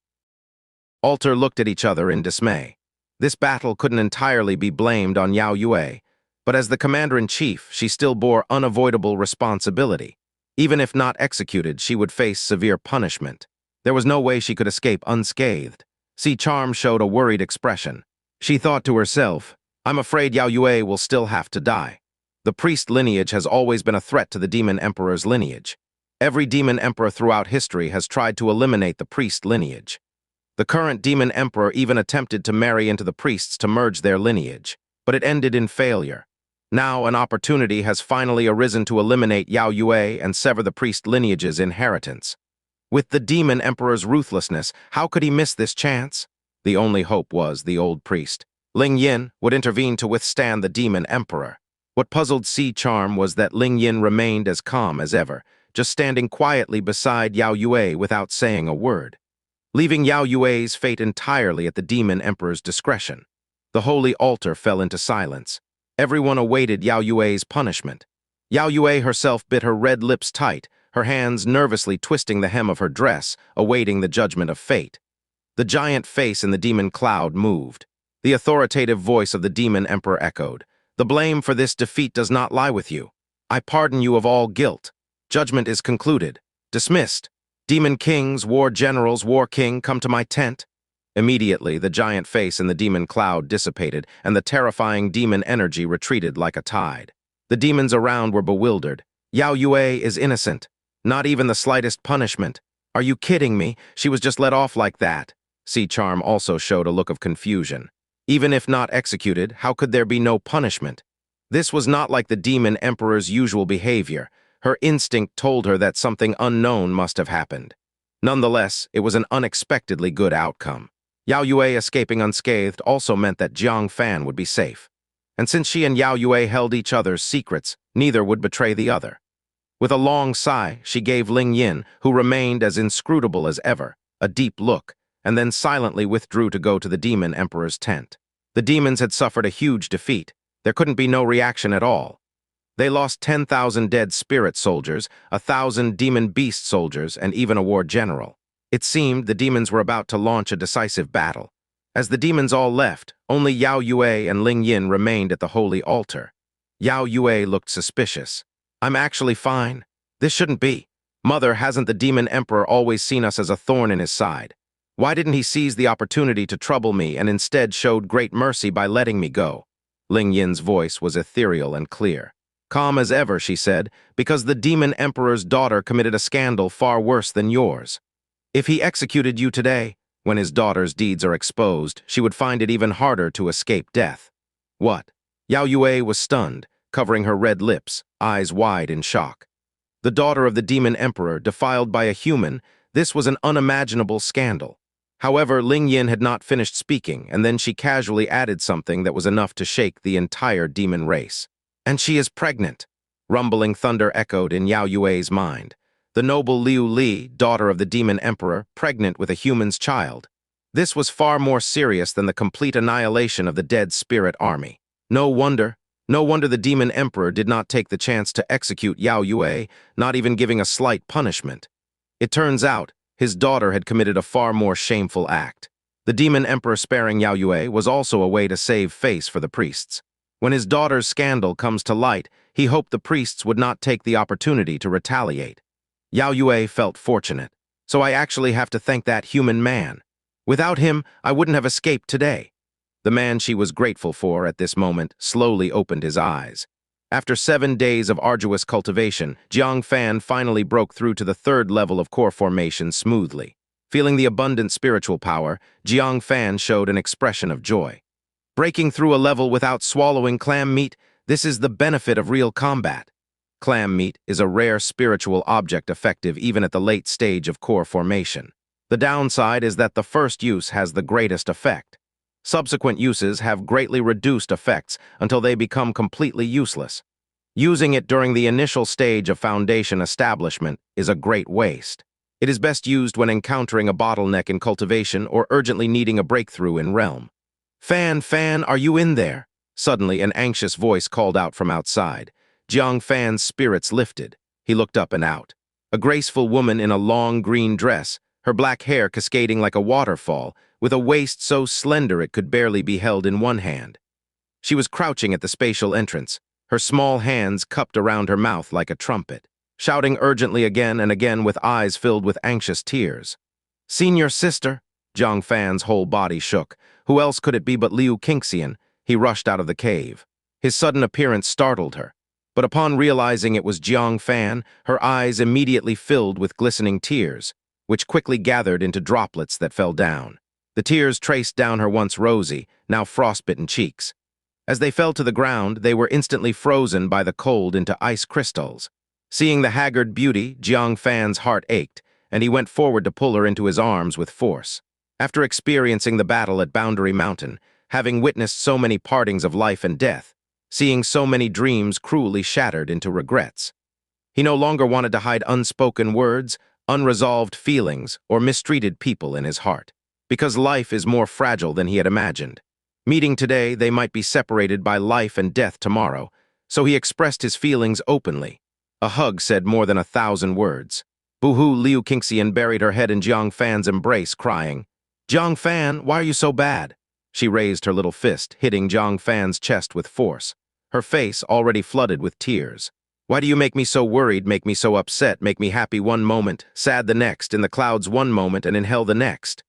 Alter looked at each other in dismay. This battle couldn't entirely be blamed on Yao Yue, but as the commander-in-chief, she still bore unavoidable responsibility. Even if not executed, she would face severe punishment. There was no way she could escape unscathed. Charm showed a worried expression. She thought to herself, I'm afraid Yao Yue will still have to die. The priest lineage has always been a threat to the Demon Emperor's lineage. Every Demon Emperor throughout history has tried to eliminate the priest lineage. The current Demon Emperor even attempted to marry into the priests to merge their lineage, but it ended in failure. Now an opportunity has finally arisen to eliminate Yao Yue and sever the priest lineage's inheritance. With the Demon Emperor's ruthlessness, how could he miss this chance? The only hope was the old priest. Ling Yin would intervene to withstand the Demon Emperor. What puzzled Charm was that Ling Yin remained as calm as ever, just standing quietly beside Yao Yue without saying a word, leaving Yao Yue's fate entirely at the Demon Emperor's discretion. The holy altar fell into silence. Everyone awaited Yao Yue's punishment. Yao Yue herself bit her red lips tight, her hands nervously twisting the hem of her dress, awaiting the judgment of fate. The giant face in the demon cloud moved. The authoritative voice of the Demon Emperor echoed, The blame for this defeat does not lie with you. I pardon you of all guilt. Judgment is concluded. Dismissed. Demon kings, war generals, war king, come to my tent. Immediately, the giant face in the demon cloud dissipated, and the terrifying demon energy retreated like a tide. The demons around were bewildered. Yao Yue is innocent. Not even the slightest punishment. Are you kidding me? She was just let off like that. Charm also showed a look of confusion. Even if not executed, how could there be no punishment? This was not like the Demon Emperor's usual behavior. Her instinct told her that something unknown must have happened. Nonetheless, it was an unexpectedly good outcome. Yao Yue escaping unscathed also meant that Jang Fan would be safe. And since she and Yao Yue held each other's secrets, neither would betray the other. With a long sigh, she gave Ling Yin, who remained as inscrutable as ever, a deep look, and then silently withdrew to go to the Demon Emperor's tent. The demons had suffered a huge defeat. There couldn't be no reaction at all. They lost 10,000 dead spirit soldiers, 1,000 demon beast soldiers, and even a war general. It seemed the demons were about to launch a decisive battle. As the demons all left, only Yao Yue and Ling Yin remained at the holy altar. Yao Yue looked suspicious. I'm actually fine. This shouldn't be. Mother, hasn't the Demon Emperor always seen us as a thorn in his side? Why didn't he seize the opportunity to trouble me and instead showed great mercy by letting me go? Ling Yin's voice was ethereal and clear. Calm as ever, she said, because the Demon Emperor's daughter committed a scandal far worse than yours. If he executed you today, When his daughter's deeds are exposed, she would find it even harder to escape death. What? Yao Yue was stunned, covering her red lips, eyes wide in shock. The daughter of the demon emperor, defiled by a human, this was an unimaginable scandal. However, Ling Yin had not finished speaking, and then she casually added something that was enough to shake the entire demon race. And she is pregnant. Rumbling thunder echoed in Yao Yue's mind. The noble Liu Li, daughter of the demon emperor, pregnant with a human's child. This was far more serious than the complete annihilation of the dead spirit army. No wonder the demon emperor did not take the chance to execute Yao Yue, not even giving a slight punishment. It turns out, his daughter had committed a far more shameful act. The demon emperor sparing Yao Yue was also a way to save face for the priests. When his daughter's scandal comes to light, he hoped the priests would not take the opportunity to retaliate. Yao Yue felt fortunate, so I actually have to thank that human man. Without him, I wouldn't have escaped today. The man she was grateful for at this moment slowly opened his eyes. After 7 days of arduous cultivation, Jang Fan finally broke through to the 3rd level of core formation smoothly. Feeling the abundant spiritual power, Jang Fan showed an expression of joy. Breaking through a level without swallowing clam meat, this is the benefit of real combat. Clam meat is a rare spiritual object effective even at the late stage of core formation. The downside is that the first use has the greatest effect. Subsequent uses have greatly reduced effects until they become completely useless. Using it during the initial stage of foundation establishment is a great waste. It is best used when encountering a bottleneck in cultivation or urgently needing a breakthrough in realm. Fan, are you in there? Suddenly, an anxious voice called out from outside. Jang Fan's spirits lifted. He looked up and out. A graceful woman in a long green dress, her black hair cascading like a waterfall, with a waist so slender it could barely be held in one hand. She was crouching at the spatial entrance, her small hands cupped around her mouth like a trumpet, shouting urgently again and again with eyes filled with anxious tears. "Senior sister!" Jang Fan's whole body shook. Who else could it be but Liu Qingxian? He rushed out of the cave. His sudden appearance startled her. But upon realizing it was Jang Fan, her eyes immediately filled with glistening tears, which quickly gathered into droplets that fell down. The tears traced down her once rosy, now frostbitten cheeks. As they fell to the ground, they were instantly frozen by the cold into ice crystals. Seeing the haggard beauty, Jang Fan's heart ached, and he went forward to pull her into his arms with force. After experiencing the battle at Boundary Mountain, having witnessed so many partings of life and death, seeing so many dreams cruelly shattered into regrets, he no longer wanted to hide unspoken words, unresolved feelings, or mistreated people in his heart. Because life is more fragile than he had imagined. Meeting today, they might be separated by life and death tomorrow, so he expressed his feelings openly. A hug said more than 1,000 words. Boo-hoo, Liu Qingxian buried her head in Jang Fan's embrace, crying, "Jang Fan, why are you so bad?" She raised her little fist, hitting Jang Fan's chest with force, her face already flooded with tears. "Why do you make me so worried, make me so upset, make me happy one moment, sad the next, in the clouds one moment, and in hell the next?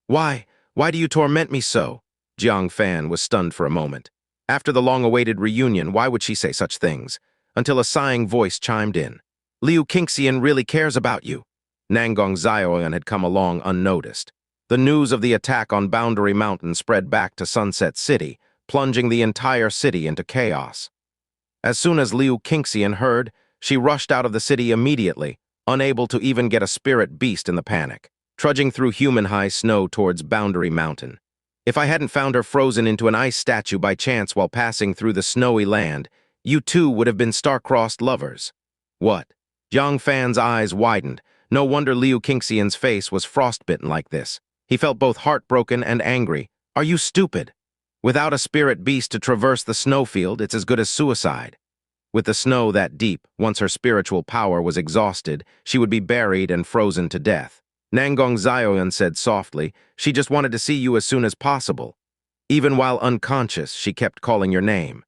Why do you torment me so?" Jang Fan was stunned for a moment. After the long-awaited reunion, why would she say such things? Until a sighing voice chimed in. "Liu Qingxian really cares about you." Nangong Xiaoyan had come along unnoticed. The news of the attack on Boundary Mountain spread back to Sunset City, plunging the entire city into chaos. As soon as Liu Qingxian heard, she rushed out of the city immediately, unable to even get a spirit beast in the panic, trudging through human-high snow towards Boundary Mountain. If I hadn't found her frozen into an ice statue by chance while passing through the snowy land, you two would have been star-crossed lovers. What? Jang Fan's eyes widened. No wonder Liu Qingxian's face was frostbitten like this. He felt both heartbroken and angry. "Are you stupid? Without a spirit beast to traverse the snowfield, it's as good as suicide." With the snow that deep, once her spiritual power was exhausted, she would be buried and frozen to death. Nangong Xiaoyan said softly, "She just wanted to see you as soon as possible. Even while unconscious, she kept calling your name."